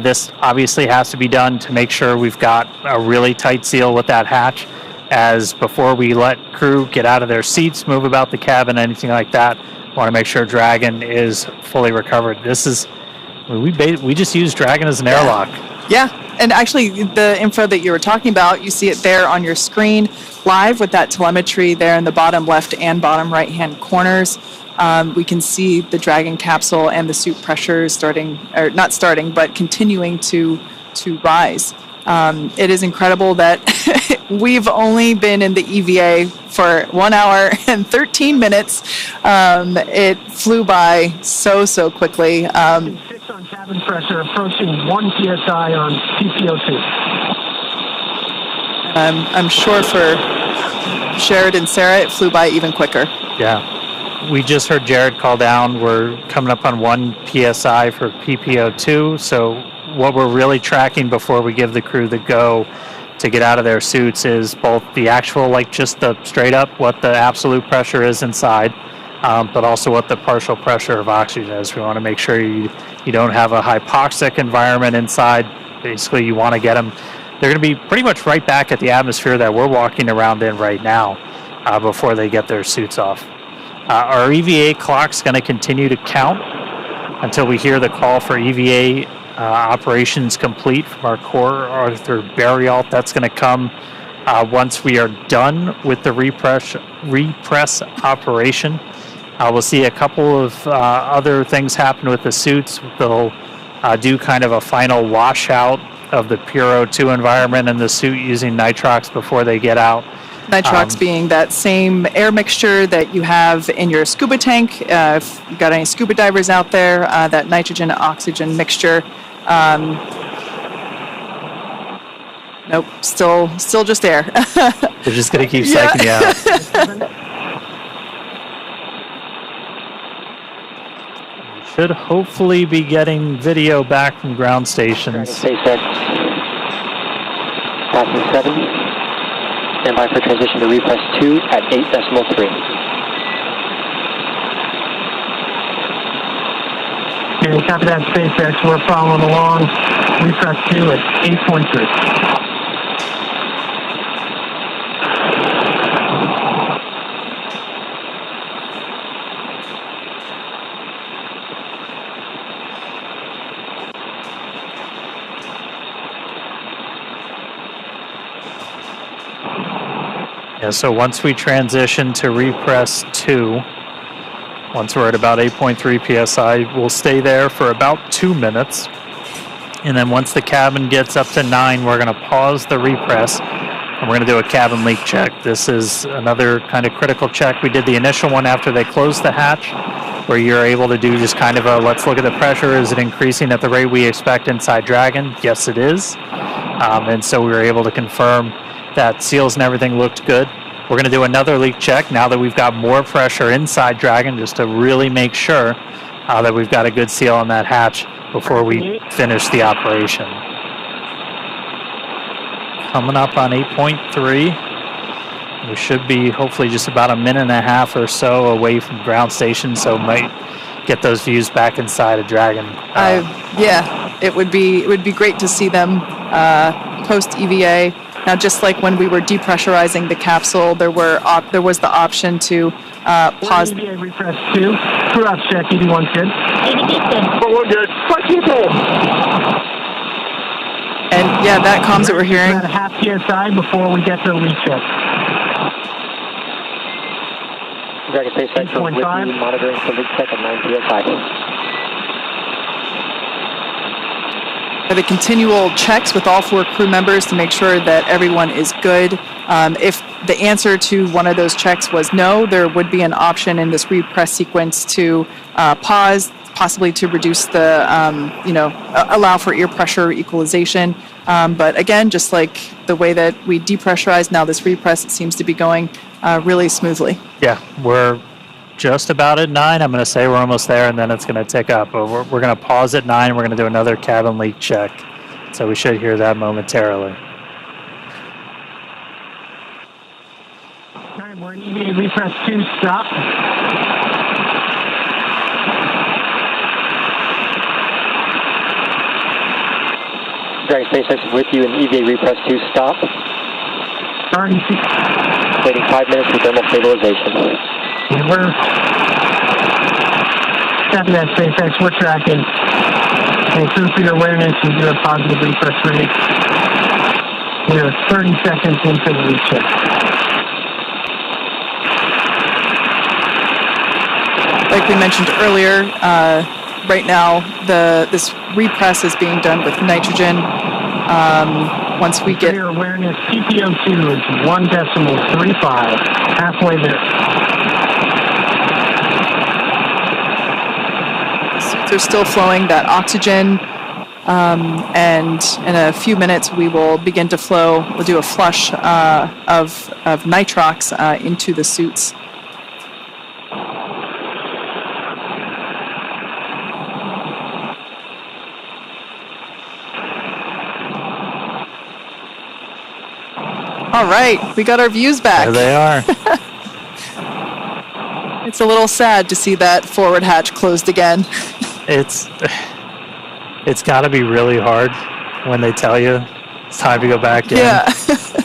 This obviously has to be done to make sure we've got a really tight seal with that hatch, as before we let crew get out of their seats, move about the cabin, anything like that. Want to make sure Dragon is fully recovered. We just use Dragon as an airlock.
Yeah, and actually the info that you were talking about, you see it there on your screen live with that telemetry there in the bottom left and bottom right hand corners. We can see the Dragon capsule and the suit pressures continuing to rise. It is incredible that we've only been in the EVA for 1 hour and 13 minutes. It flew by so quickly.
6 on cabin pressure, approaching 1 PSI on PCO2.
I'm sure for Jared and Sarah, it flew by even quicker.
Yeah. We just heard Jared call down. We're coming up on 1 PSI for PPO2. So what we're really tracking before we give the crew the go to get out of their suits is both the actual, just the straight up, what the absolute pressure is inside, but also what the partial pressure of oxygen is. We want to make sure you don't have a hypoxic environment inside. Basically, you want to get them. They're going to be pretty much right back at the atmosphere that we're walking around in right now before they get their suits off. Our EVA clock's going to continue to count until we hear the call for EVA operations complete from our core Arthur Burial. That's going to come once we are done with the repress operation. We'll see a couple of other things happen with the suits. They'll do kind of a final washout of the pure O2 environment in the suit using nitrox before they get out.
Nitrox being that same air mixture that you have in your scuba tank. If you've got any scuba divers out there, that nitrogen-oxygen mixture. Nope, still just air.
They're just going to keep psyching you out. Should hopefully be getting video back from ground stations.
SpaceX passing 7. Stand by for transition to repress 2 at 8.3.
Okay, copy that, SpaceX. We're following along. Repress 2 at 8.3.
Yeah, so once we transition to repress 2, once we're at about 8.3 psi, we'll stay there for about 2 minutes. And then once the cabin gets up to 9, we're going to pause the repress and we're going to do a cabin leak check. This is another kind of critical check. We did the initial one after they closed the hatch, where you're able to do just kind of a, let's look at the pressure. Is it increasing at the rate we expect inside Dragon? Yes, it is. And so we were able to confirm that seals and everything looked good. We're going to do another leak check now that we've got more pressure inside Dragon, just to really make sure that we've got a good seal on that hatch before we finish the operation. Coming up on 8.3. We should be hopefully just about a minute and a half or so away from ground station, so might get those views back inside of Dragon.
Yeah, it would be great to see them post EVA. Now, just like when we were depressurizing the capsule, there was the option to pause.
EVA repress 2. Crew ops check, EV1 good.
Forward good.
And yeah, that comms that we're hearing.
About a half PSI before we get to the leak check.
Dragon SpaceX with you, monitoring for leak check at 9 psi.
The continual checks with all 4 crew members to make sure that everyone is good. If the answer to one of those checks was no, there would be an option in this repress sequence to pause, possibly to reduce the, allow for ear pressure equalization. But again, just like the way that we depressurized, now this repress, it seems to be going really smoothly.
Yeah, we're just about at 9. I'm going to say we're almost there, and then it's going to tick up. But we're going to pause at 9. We're going to do another cabin leak check. So we should hear that momentarily.
All right, we're in EVA repress 2, stop.
Dragon SpaceX is with you in EVA repress 2, stop. Waiting 5 minutes for thermal stabilization.
And we're copy that, SpaceX. We're tracking. And crew for your awareness and do a positive repress rate. We're 30 seconds into the leak check.
Like we mentioned earlier, right now this repress is being done with nitrogen. Once we get
your awareness, PPO2 is 1.35, halfway there.
They're still flowing that oxygen, and in a few minutes we will begin to flow. We'll do a flush of nitrox into the suits. All right, we got our views back.
There they are.
It's a little sad to see that forward hatch closed again.
It's got to be really hard when they tell you it's time to go back in.
Yeah.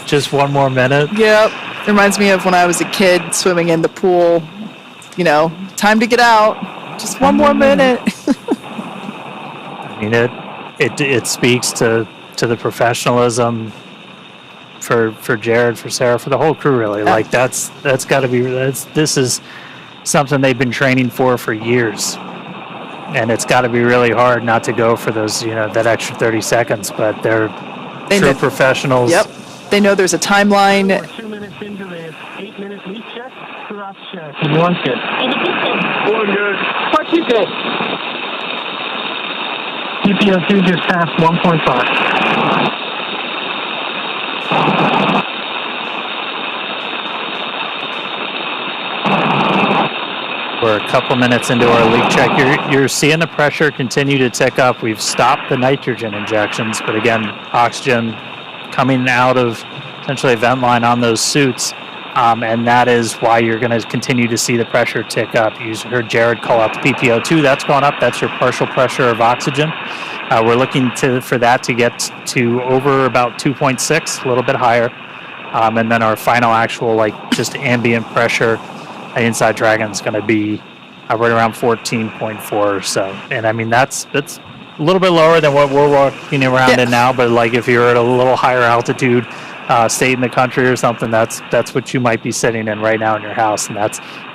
Just one more minute.
Yep. It reminds me of when I was a kid swimming in the pool. You know, time to get out. Just one more minute.
I mean, it speaks to the professionalism for Jared, for Sarah, for the whole crew, really. Like that's got to be this is something they've been training for years. And it's got to be really hard not to go for those, that extra 30 seconds, but they're true professionals.
Yep. They know there's a timeline.
We're 2 minutes into the 8-minute leak check. Crew ops check. One's good.
One good. What you good?
PPO2 just passed 1.5.
We're a couple minutes into our leak check. You're seeing the pressure continue to tick up. We've stopped the nitrogen injections, but again, oxygen coming out of essentially a vent line on those suits. And that is why you're going to continue to see the pressure tick up. You heard Jared call out the PPO2. That's gone up. That's your partial pressure of oxygen. We're looking for that to get to over about 2.6, a little bit higher. And then our final actual, just ambient pressure inside Dragon is going to be right around 14.4 or so. And I mean, that's a little bit lower than what we're walking around in now. But if you're at a little higher altitude, state in the country or something, that's what you might be sitting in right now in your house, and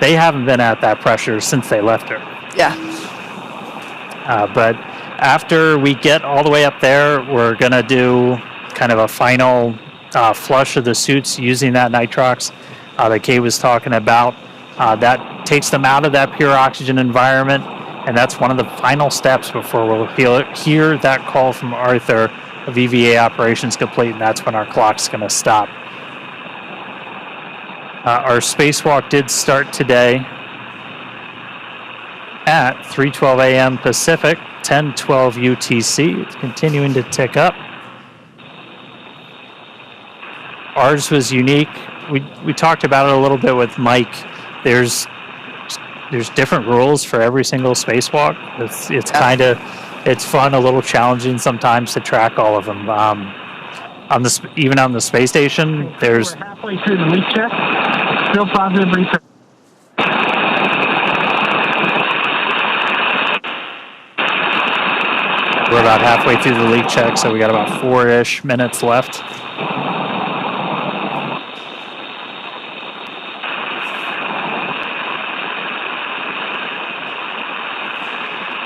they haven't been at that pressure since they left her.
Yeah.
But after we get all the way up there, we're gonna do kind of a final flush of the suits using that nitrox that Kate was talking about. That takes them out of that pure oxygen environment, and that's one of the final steps before we'll hear that call from Arthur of EVA operations complete, and that's when our clock's going to stop. Our spacewalk did start today at 3:12 a.m. Pacific, 10:12 UTC. It's continuing to tick up. Ours was unique. We talked about it a little bit with Mike. There's different rules for every single spacewalk. It's kind of it's fun, a little challenging sometimes to track all of them. Even on the space station, there's.
We're halfway through the leak check. Still positive research.
We're about halfway through the leak check, so we got about 4-ish minutes left.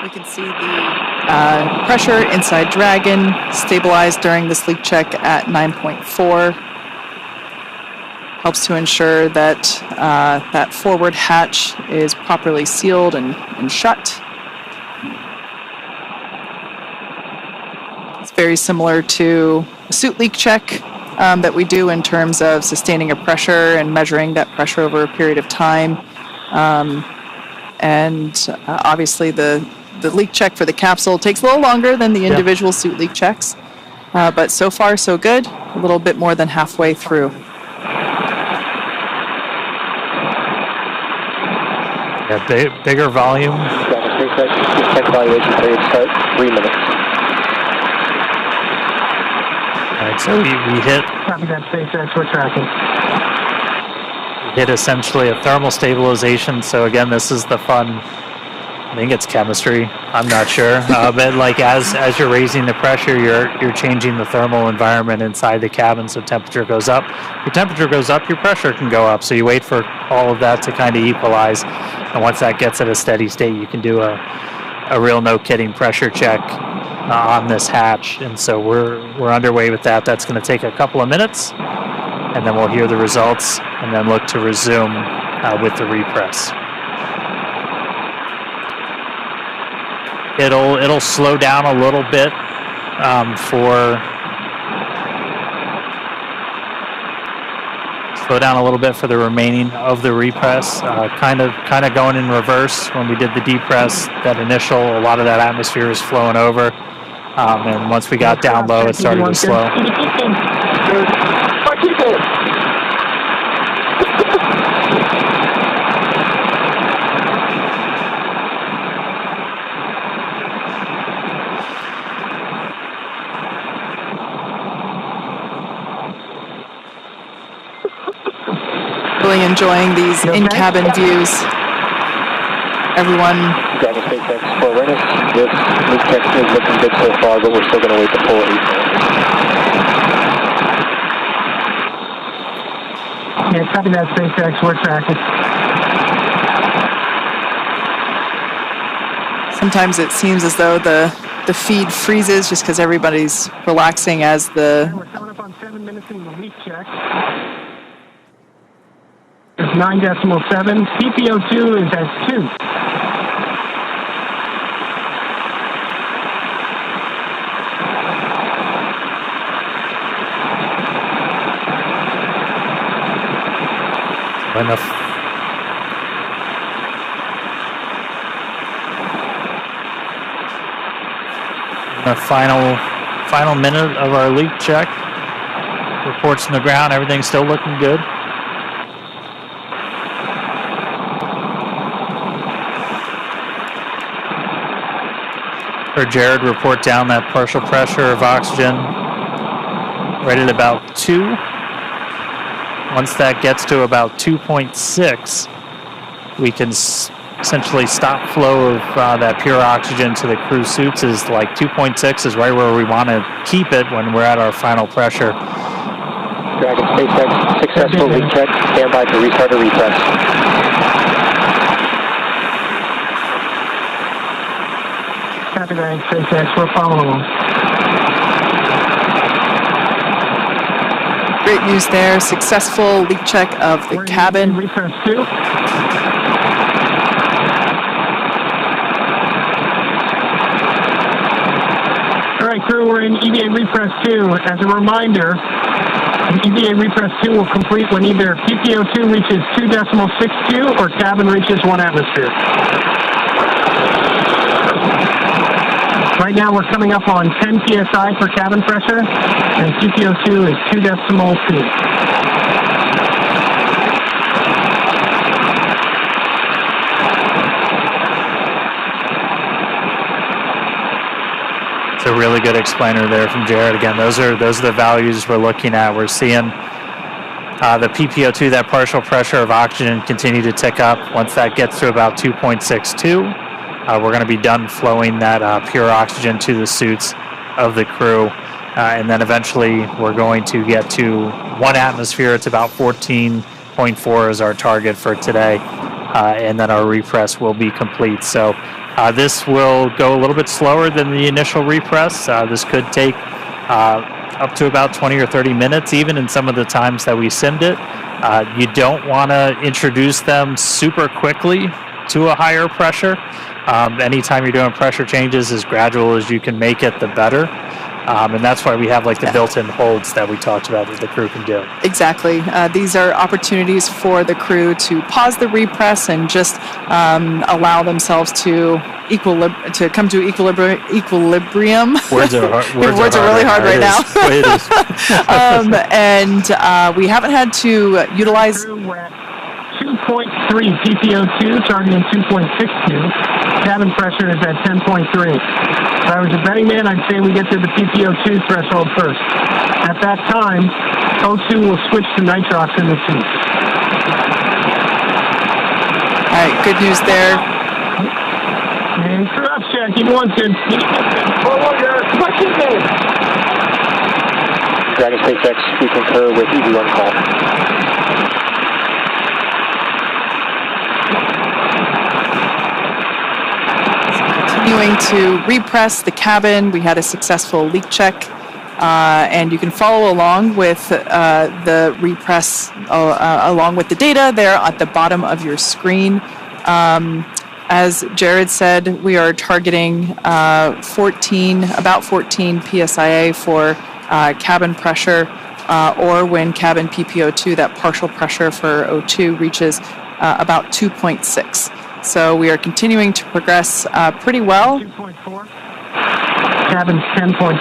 We can see the pressure inside Dragon stabilized during this leak check at 9.4. Helps to ensure that that forward hatch is properly sealed and shut. It's very similar to a suit leak check that we do in terms of sustaining a pressure and measuring that pressure over a period of time. Obviously the leak check for the capsule takes a little longer than the individual suit leak checks, but so far so good. A little bit more than halfway through.
Yeah, bigger volume.
Check evaluation period start 3 minutes.
All right, so we hit.
Copy that, SpaceX. We're tracking.
Hit essentially a thermal stabilization. So again, this is the fun. I think it's chemistry. I'm not sure, but as you're raising the pressure, you're changing the thermal environment inside the cabin, so temperature goes up. Your temperature goes up, your pressure can go up. So you wait for all of that to kind of equalize, and once that gets at a steady state, you can do a real no-kidding pressure check on this hatch. And so we're underway with that. That's going to take a couple of minutes, and then we'll hear the results, and then look to resume with the repress. It'll slow down a little bit for the remaining of the repress. Kind of going in reverse. When we did the depress, that initial, a lot of that atmosphere was flowing over, and once we got down low, it started to slow.
Really enjoying these in-cabin views. Everyone.
Dragon SpaceX for awareness. This leak check is looking good so far, but we're still going to wait the full 8 minutes.
Yeah, copy that, SpaceX. We're tracking.
Sometimes it seems as though the feed freezes just because everybody's relaxing as the.
We're coming up on 7 minutes into the leak check. It's 9.7. PPO2 is at 2.
The final minute of our leak check. Reports from the ground, everything's still looking good. Heard Jared report down that partial pressure of oxygen right at about 2. Once that gets to about 2.6, we can essentially stop flow of that pure oxygen to the crew suits. Is like 2.6 is right where we want to keep it when we're at our final pressure.
Dragon SpaceX, successful leak check. Stand by to restart or repress.
Copy that, SpaceX. We're following.
Great news there. Successful leak check of the cabin.
Repress 2. All right, crew, we're in EVA repress 2. As a reminder, EVA repress 2 will complete when either PPO2 reaches 2.62 or cabin reaches 1 atmosphere. Right now we're coming up on 10 psi for cabin pressure, and PPO2 is 2.2.
It's a really good explainer there from Jared. Again, those are the values we're looking at. We're seeing the PPO2, that partial pressure of oxygen, continue to tick up. Once that gets to about 2.62, we're going to be done flowing that pure oxygen to the suits of the crew. And then eventually we're going to get to 1 atmosphere. It's about 14.4 is our target for today. And then our repress will be complete. So this will go a little bit slower than the initial repress. This could take up to about 20 or 30 minutes, even in some of the times that we simmed it. You don't want to introduce them super quickly to a higher pressure. Anytime you're doing pressure changes, as gradual as you can make it, the better. And that's why we have like the built-in holds that we talked about that the crew can do.
Exactly. These are opportunities for the crew to pause the repress and just allow themselves to come to equilibrium.
Words are hard.
Words are really hard right now.
It is.
And we haven't had to utilize.
2.3 PPO2, targeting 2.62. Cabin pressure is at 10.3. If I was a betting man, I'd say we get to the PPO2 threshold first. At that time, O2 will switch to nitrox in the suit.
All right, good news there.
And cross check, he wants it. What's his name?
Dragon SpaceX, we concur with EV1 call.
Continuing to repress the cabin. We had a successful leak check, and you can follow along with the repress along with the data there at the bottom of your screen. As Jared said, we are targeting about 14 psia for cabin pressure, or when cabin PPO2, that partial pressure for O2 reaches about 2.6. So we are continuing to progress pretty well.
2.4. Cabin's 10.55.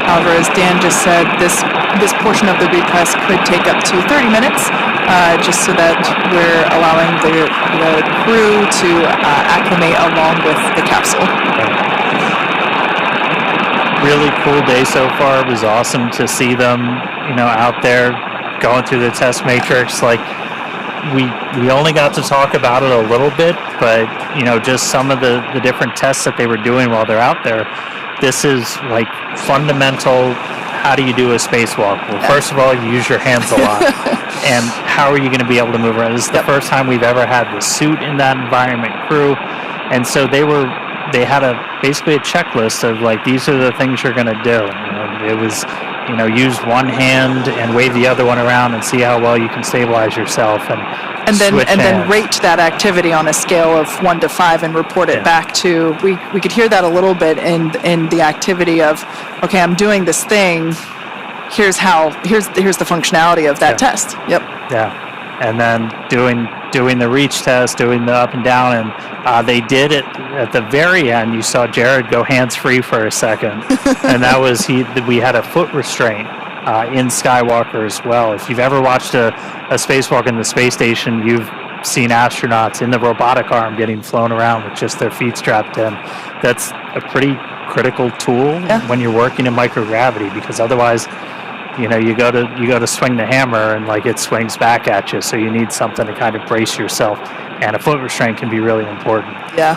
However, as Dan just said, this portion of the repress could take up to 30 minutes, just so that we're allowing the crew to acclimate along with the capsule.
Really cool day so far. It was awesome to see them, out there going through the test matrix. Like, we only got to talk about it a little bit, but just some of the different tests that they were doing while they're out there. This is like fundamental. How do you do a spacewalk? Well, first of all, you use your hands a lot. And how are you going to be able to move around? This is the first time we've ever had the suit in that environment, crew. And so they had basically a checklist of like, these are the things you're going to do. It was, use one hand and wave the other one around and see how well you can stabilize yourself, and
then rate that activity on a scale of 1 to 5 and report it back to. We could hear that a little bit in the activity of, okay, I'm doing this thing. Here's the functionality of that test. Yep.
Yeah. and then doing the reach test, doing the up and down, and they did it at the very end. You saw Jared go hands-free for a second, and that was we had a foot restraint in Skywalker as well. If you've ever watched a spacewalk in the space station, you've seen astronauts in the robotic arm getting flown around with just their feet strapped in. That's a pretty critical tool when you're working in microgravity, because otherwise, you go to swing the hammer and like it swings back at you. So you need something to kind of brace yourself, and a foot restraint can be really important.
Yeah.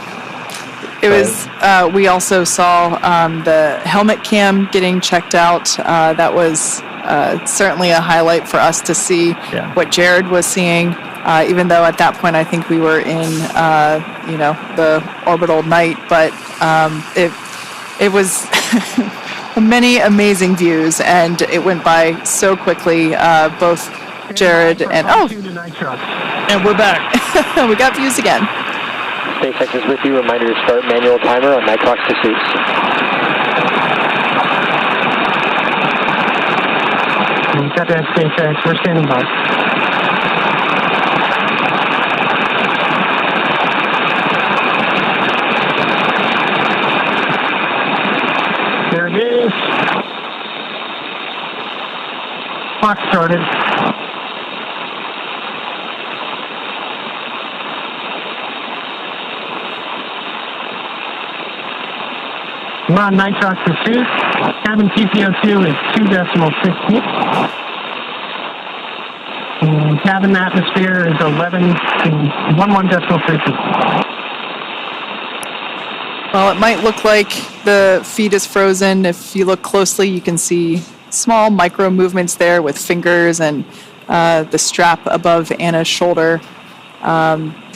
It was. We also saw the helmet cam getting checked out. That was certainly a highlight for us to see what Jared was seeing. Even though at that point I think we were in the orbital night, but it was many amazing views, and it went by so quickly. Both Jared and and we're back. We got views again.
SpaceX is with you. Reminder to start manual timer on nitrox to suits.
Got that, SpaceX. We're standing by. There it is. Clock started. We're on nitrox pursuit. Cabin TPO2 is 2.6 and cabin atmosphere is 11.3.
Well, it might look like the feed is frozen. If you look closely, you can see small micro movements there with fingers and the strap above Anna's shoulder.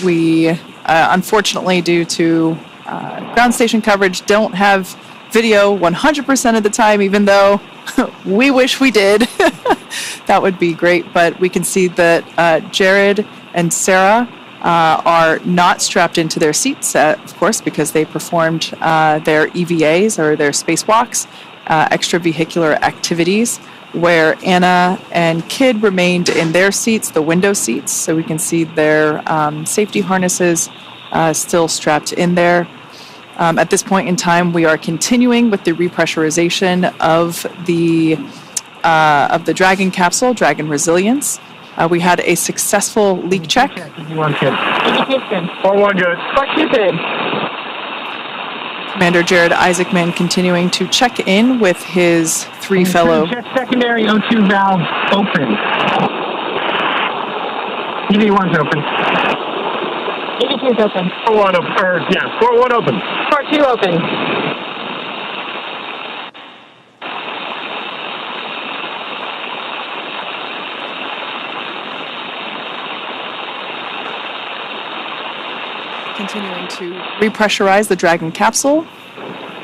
We, unfortunately, due to ground station coverage, don't have video 100% of the time, even though we wish we did. That would be great. But we can see that Jared and Sarah are not strapped into their seats, of course, because they performed their EVAs, or their spacewalks, extravehicular activities, where Anna and Kid remained in their seats, the window seats, so we can see their safety harnesses still strapped in there. At this point in time, we are continuing with the repressurization of the Dragon capsule, Dragon Resilience. We had a successful leak check. Commander Jared Isaacman continuing to check in with his three fellow.
Check secondary O2 valve open. EV1's open.
EV2's open.
4-1 open. 4-1 open.
4-2 open.
Continuing to repressurize the Dragon capsule.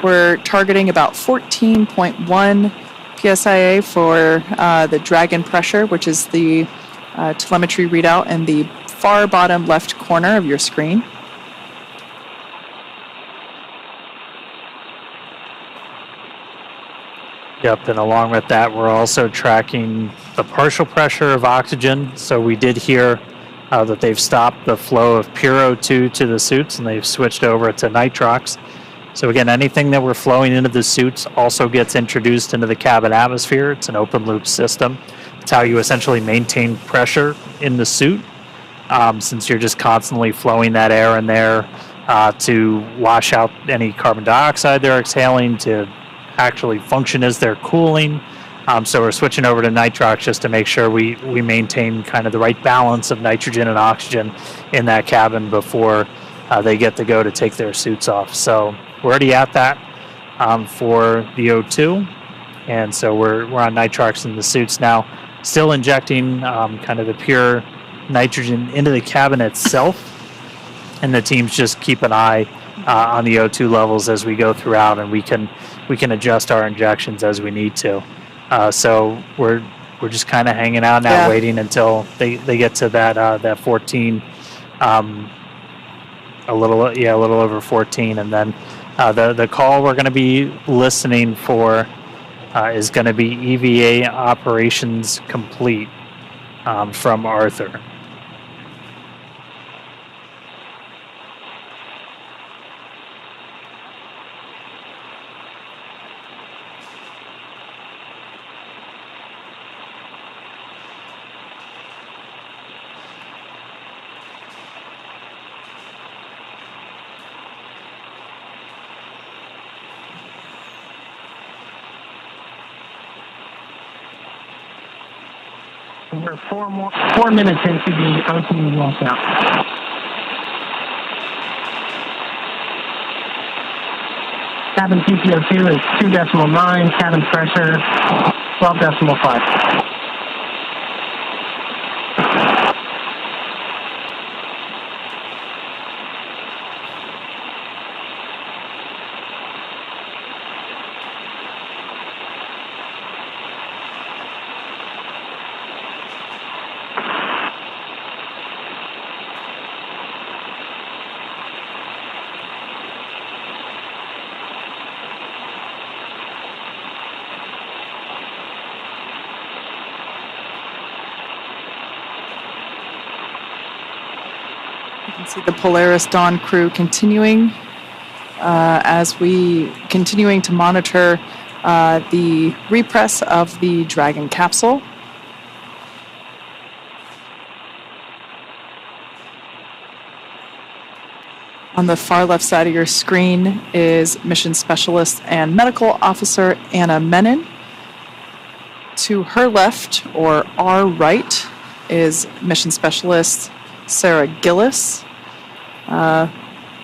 We're targeting about 14.1 psia for the Dragon pressure, which is the telemetry readout in the far bottom left corner of your screen.
Yep, and along with that, we're also tracking the partial pressure of oxygen. So we did hear that they've stopped the flow of pure O2 to the suits, and they've switched over to nitrox. So again, anything that we're flowing into the suits also gets introduced into the cabin atmosphere. It's an open loop system. It's how you essentially maintain pressure in the suit, since you're just constantly flowing that air in there to wash out any carbon dioxide they're exhaling, to actually function as they're cooling. So we're switching over to nitrox just to make sure we maintain kind of the right balance of nitrogen and oxygen in that cabin before they get to go to take their suits off. So we're already at that for the O2, and so we're on nitrox in the suits now, still injecting kind of the pure nitrogen into the cabin itself, and the teams just keep an eye on the O2 levels as we go throughout, and we can adjust our injections as we need to. So we're just kind of hanging out now, waiting until they get to that 14, a little over 14, and then the call we're going to be listening for is going to be EVA operations complete from Arthur.
We're 4 minutes into the O2 walkout. Cabin TPO2 is 2.9, cabin pressure 12.5.
You can see the Polaris Dawn crew continuing as we continuing to monitor the repress of the Dragon capsule. On the far left side of your screen is Mission Specialist and Medical Officer Anna Menon. To her left, or our right, is Mission Specialist Sarah Gillis.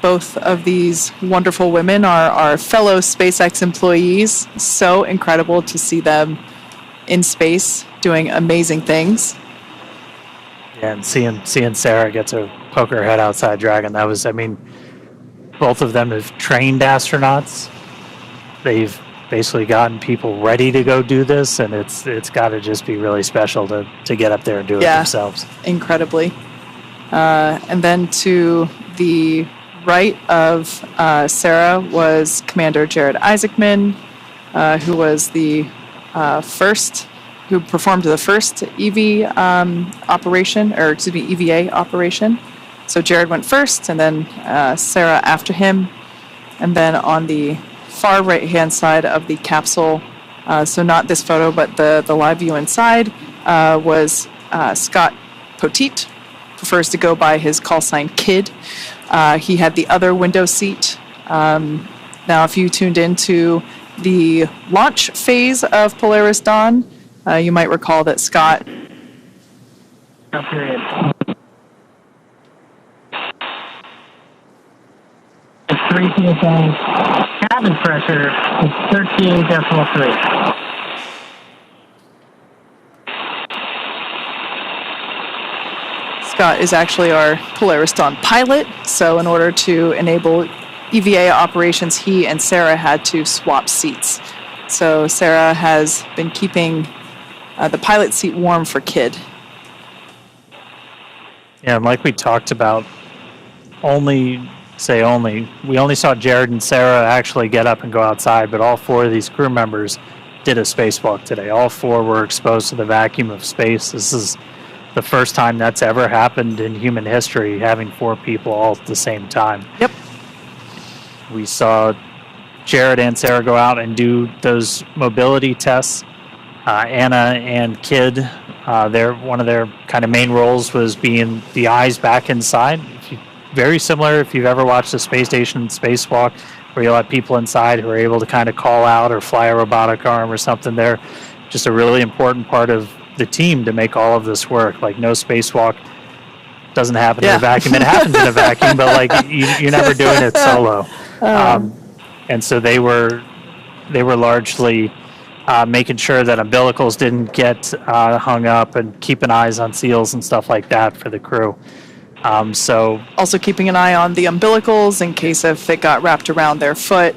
Both of these wonderful women are our fellow SpaceX employees. So incredible to see them in space doing amazing things.
Yeah, and seeing Sarah get to poke her head outside Dragon, that was, I mean, both of them have trained astronauts. They've basically gotten people ready to go do this, and it's got to just be really special to get up there and do it themselves.
Incredibly. And then to the right of Sarah was Commander Jared Isaacman, who was the who performed the first EVA operation. So Jared went first, and then Sarah after him. And then on the far right-hand side of the capsule, so not this photo, but the live view inside, was Scott Poteet, prefers to go by his call sign Kid. He had the other window seat. Now, if you tuned into the launch phase of Polaris Dawn, you might recall that Scott...
Period. 3 PSI. Cabin pressure is 13.3.
Scott is actually our Polaris Dawn pilot, so in order to enable EVA operations, he and Sarah had to swap seats. So Sarah has been keeping the pilot seat warm for Kid.
Yeah, and like we talked about, we only saw Jared and Sarah actually get up and go outside, but all 4 of these crew members did a spacewalk today. All 4 were exposed to the vacuum of space. This is the first time that's ever happened in human history, having 4 people all at the same time.
Yep.
We saw Jared and Sarah go out and do those mobility tests. Anna and Kid, one of their kind of main roles was being the eyes back inside. Very similar if you've ever watched a space station spacewalk, where you let people inside who are able to kind of call out or fly a robotic arm or something. They're just a really important part of the team to make all of this work. Like, no spacewalk doesn't happen in a vacuum. It happens in a vacuum, but like you're never doing it solo. And so they were largely making sure that umbilicals didn't get hung up and keeping eyes on seals and stuff like that for the crew. So
also keeping an eye on the umbilicals in case if it got wrapped around their foot,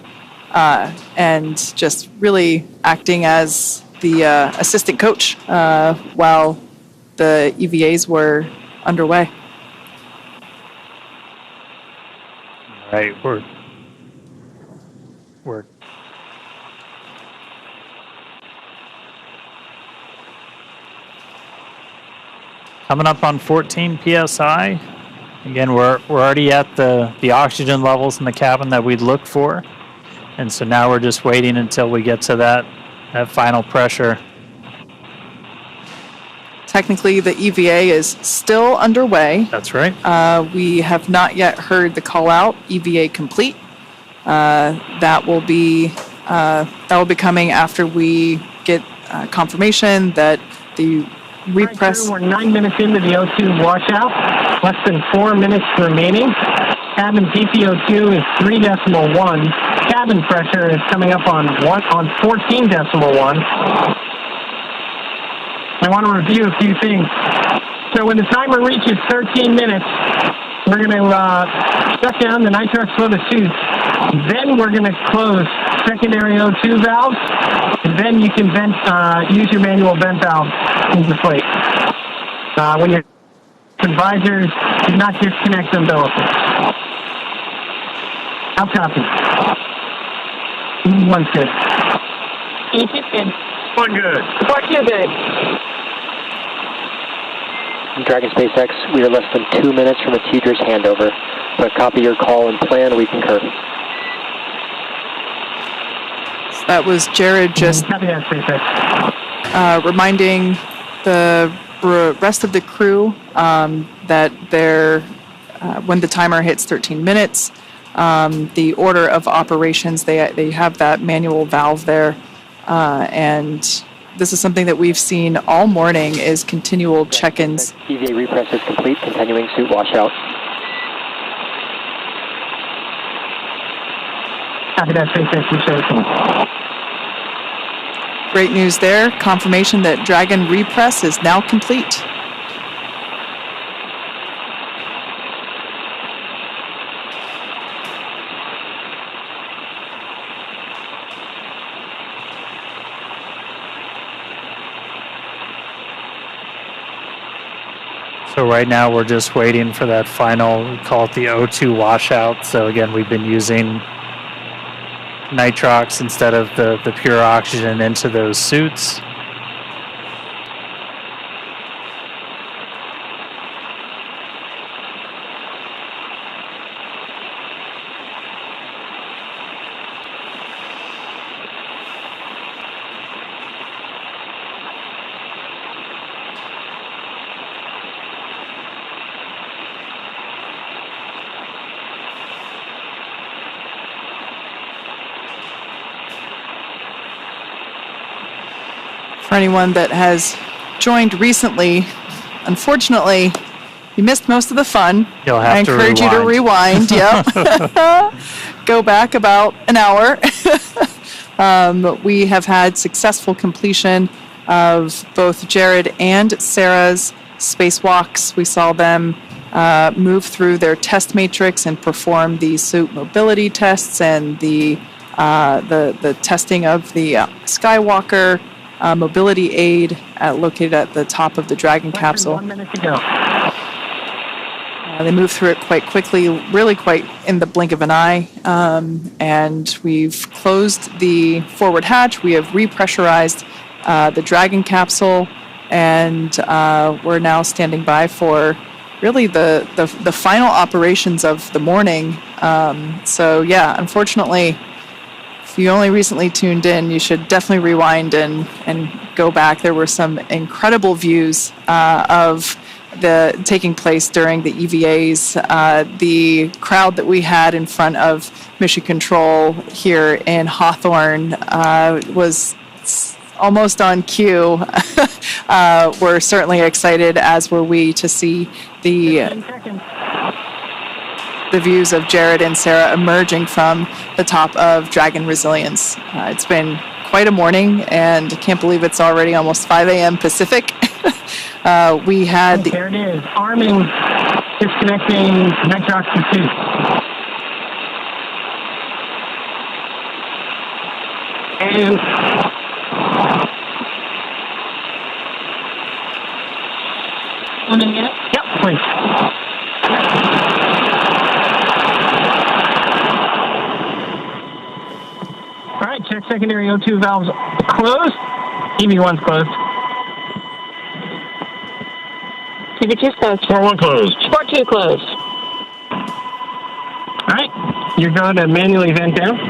and just really acting as the assistant coach while the EVAs were underway.
All right, we're coming up on 14 PSI. Again, we're already at the oxygen levels in the cabin that we'd look for. And so now we're just waiting until we get to that final pressure.
Technically, the EVA is still underway.
That's right.
We have not yet heard the call out, EVA complete. That will be coming after we get confirmation that the repress.
We're 9 minutes into the O2 washout. Less than 4 minutes remaining. Cabin PPO2 is 3.1. Cabin pressure is coming up on 14.1. I want to review a few things. So when the timer reaches 13 minutes, we're going to shut down the nitrox flow to suits. Then we're going to close secondary O2 valves. And then you can use your manual vent valve into plate. When your visors, do not disconnect the umbilicals. How copy? One's good.
Each is good.
One good.
Four two good.
Dragon SpaceX, we are less than 2 minutes from a TDRS handover, but copy your call and plan, we concur.
That was Jared just reminding the rest of the crew that when the timer hits 13 minutes, the order of operations, they have that manual valve there, and this is something that we've seen all morning is continual check-ins.
EVA repress is complete, continuing suit washout.
Great news there. Confirmation that Dragon repress is now complete.
So right now we're just waiting for that final, we call it the O2 washout. So again, we've been using nitrox instead of the pure oxygen into those suits.
For anyone that has joined recently, unfortunately, you missed most of the fun.
You'll have
I encourage you to rewind. Yep. Go back about an hour. We have had successful completion of both Jared and Sarah's spacewalks. We saw them move through their test matrix and perform the suit mobility tests and the testing of the Skywalker mobility aid located at the top of the Dragon capsule.
1 minute to go.
They moved through it quite quickly, really quite in the blink of an eye. And we've closed the forward hatch. We have repressurized the Dragon capsule, and we're now standing by for really the final operations of the morning. So yeah, unfortunately, if you only recently tuned in, you should definitely rewind and go back. There were some incredible views of the taking place during the EVAs. The crowd that we had in front of Mission Control here in Hawthorne was almost on cue. We're certainly excited, as were we, to see the views of Jared and Sarah emerging from the top of Dragon Resilience. It's been quite a morning, and I can't believe it's already almost 5 a.m. Pacific. We had
there it is, arming, disconnecting nitrox to suit. And
Want to get it?
Yep, please. All right, check secondary O2 valves closed. EV1's closed.
EV2's closed.
4-1 closed.
4-2 closed.
All right, you're going to manually vent down.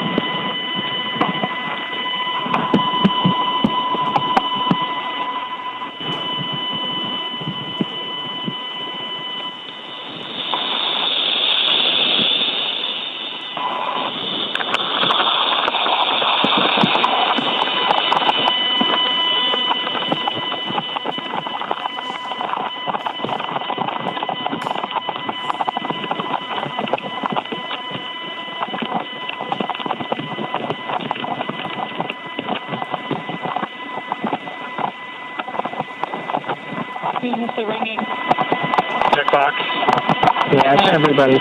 Yes, everybody.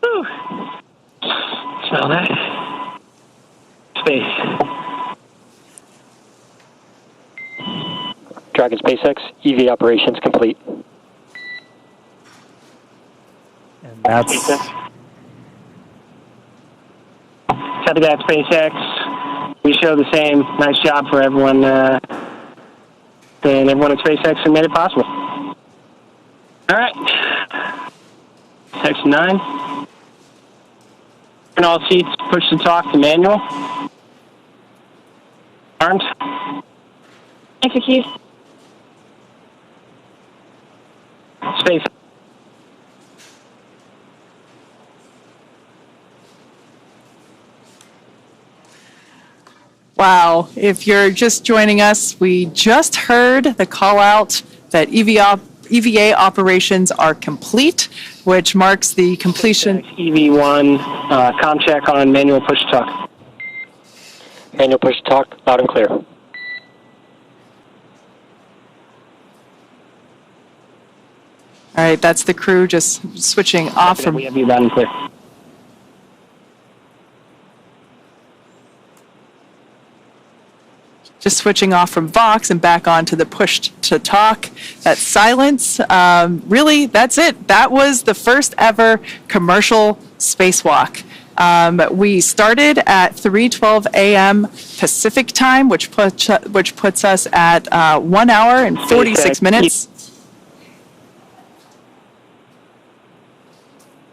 Whew. Smell that? Space.
Dragon SpaceX, EVA operations complete.
And that's...
Copy that, SpaceX. We show the same. Nice job for everyone, and everyone at SpaceX who made it possible. All right. Section 9. Turn all seats, push to talk to manual. Arms. Execute. Space.
Wow. If you're just joining us, we just heard the call out that EVA operations are complete, which marks the completion.
EV1, comm check on manual push to talk.
Manual push to talk, loud and clear.
All right, that's the crew just switching off from.
We have you loud and clear.
Just switching off from Vox and back on to the push to talk. That silence, really, that's it. That was the first ever commercial spacewalk. We started at 3:12 a.m. Pacific time, which puts us at 1 hour and 46 minutes.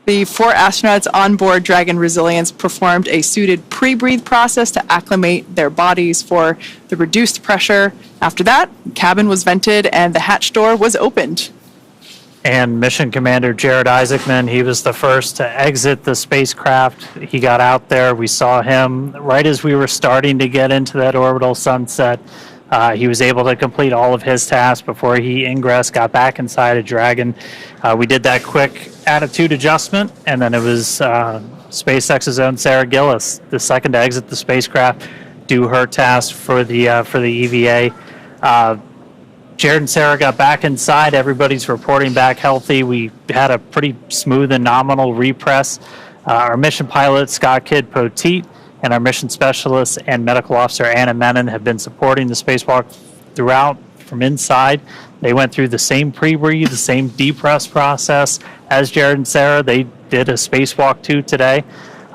The 4 astronauts on board Dragon Resilience performed a suited pre-breathe process to acclimate their bodies for the reduced pressure. After that, the cabin was vented and the hatch door was opened.
And Mission Commander Jared Isaacman, he was the first to exit the spacecraft. He got out there. We saw him right as we were starting to get into that orbital sunset. He was able to complete all of his tasks before he ingressed, got back inside of Dragon. We did that quick attitude adjustment, and then it was SpaceX's own Sarah Gillis, the second to exit the spacecraft, do her task for the EVA. Jared and Sarah got back inside. Everybody's reporting back healthy. We had a pretty smooth and nominal repress. Our mission pilot, Scott Kidd Poteet, and our mission specialist and medical officer, Anna Menon, have been supporting the spacewalk throughout from inside. They went through the same pre-breathe, the same depress process as Jared and Sarah. They did a spacewalk too today,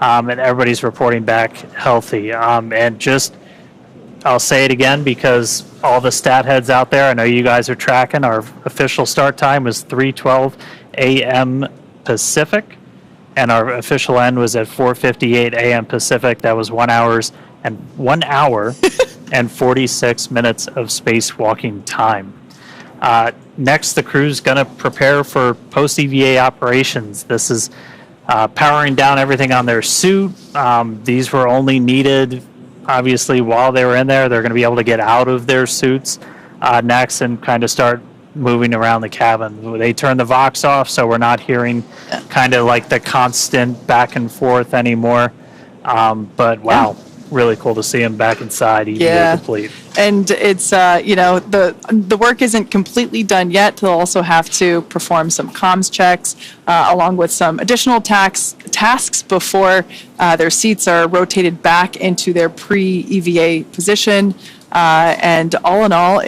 and everybody's reporting back healthy. And just, I'll say it again because all the stat heads out there, I know you guys are tracking, our official start time was 3:12 a.m. Pacific. And our official end was at 4:58 a.m. Pacific. That was 1 hour and 46 minutes of spacewalking time. Next, the crew's going to prepare for post-EVA operations. This is powering down everything on their suit. These were only needed, obviously, while they were in there. They're going to be able to get out of their suits next and kind of start moving around the cabin. They turned the Vox off, so we're not hearing kind of like the constant back and forth anymore. But wow, really cool to see him back inside, EVA complete.
And it's, the work isn't completely done yet. They'll also have to perform some comms checks along with some additional tasks before their seats are rotated back into their pre-EVA position. And all in all,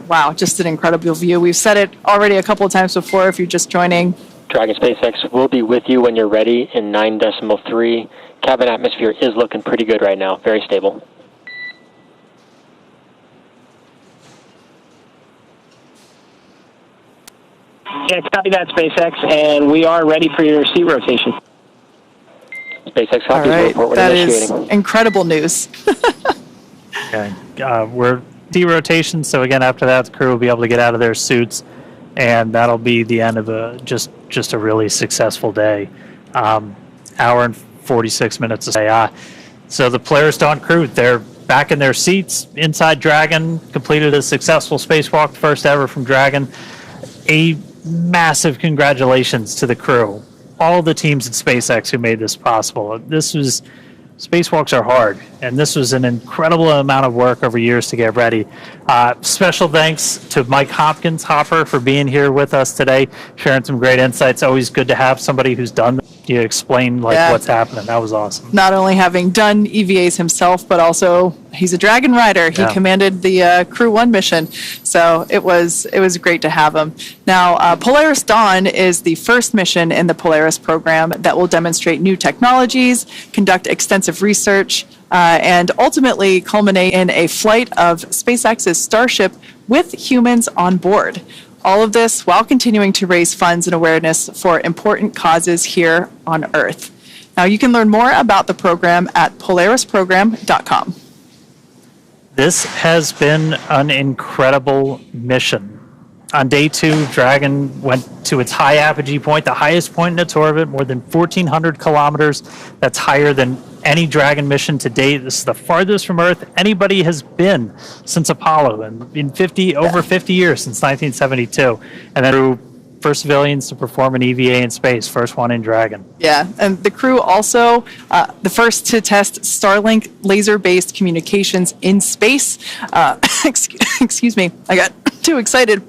wow, just an incredible view. We've said it already a couple of times before if you're just joining.
Dragon SpaceX will be with you when you're ready in 9.3. Cabin atmosphere is looking pretty good right now, very stable.
Yeah, copy that, SpaceX, and we are ready for your seat rotation.
SpaceX
All
copies,
right,
report when
that
initiating.
is incredible news.
Okay. We're derotation, so again, after that, the crew will be able to get out of their suits, and that'll be the end of just a really successful day. Hour and 46 minutes to say. So the Polaris Dawn crew, they're back in their seats inside Dragon, completed a successful spacewalk, first ever from Dragon. A massive congratulations to the crew, all the teams at SpaceX who made this possible. This was spacewalks are hard, and this was an incredible amount of work over years to get ready. Special thanks to Mike Hopper for being here with us today, sharing some great insights. Always good to have somebody who's done this. You explain what's happening. That was awesome.
Not only having done EVAs himself, but also he's a Dragon rider. He commanded the Crew 1 mission, so it was great to have him. Now, Polaris Dawn is the first mission in the Polaris program that will demonstrate new technologies, conduct extensive research, and ultimately culminate in a flight of SpaceX's Starship with humans on board. All of this while continuing to raise funds and awareness for important causes here on Earth. Now, you can learn more about the program at polarisprogram.com.
This has been an incredible mission. On day 2, Dragon went to its high apogee point, the highest point in its orbit, more than 1,400 kilometers. That's higher than any Dragon mission to date. This is the farthest from Earth anybody has been since Apollo, and in over 50 years, since 1972. And then through first civilians to perform an EVA in space, first one in Dragon.
Yeah, and the crew also the first to test Starlink laser-based communications in space. Excuse me, I got too excited.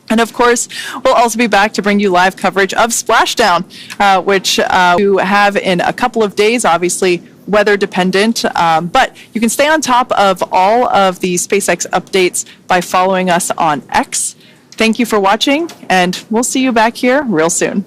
And of course, we'll also be back to bring you live coverage of Splashdown, which you have in a couple of days, obviously weather dependent. But you can stay on top of all of the SpaceX updates by following us on X. Thank you for watching, and we'll see you back here real soon.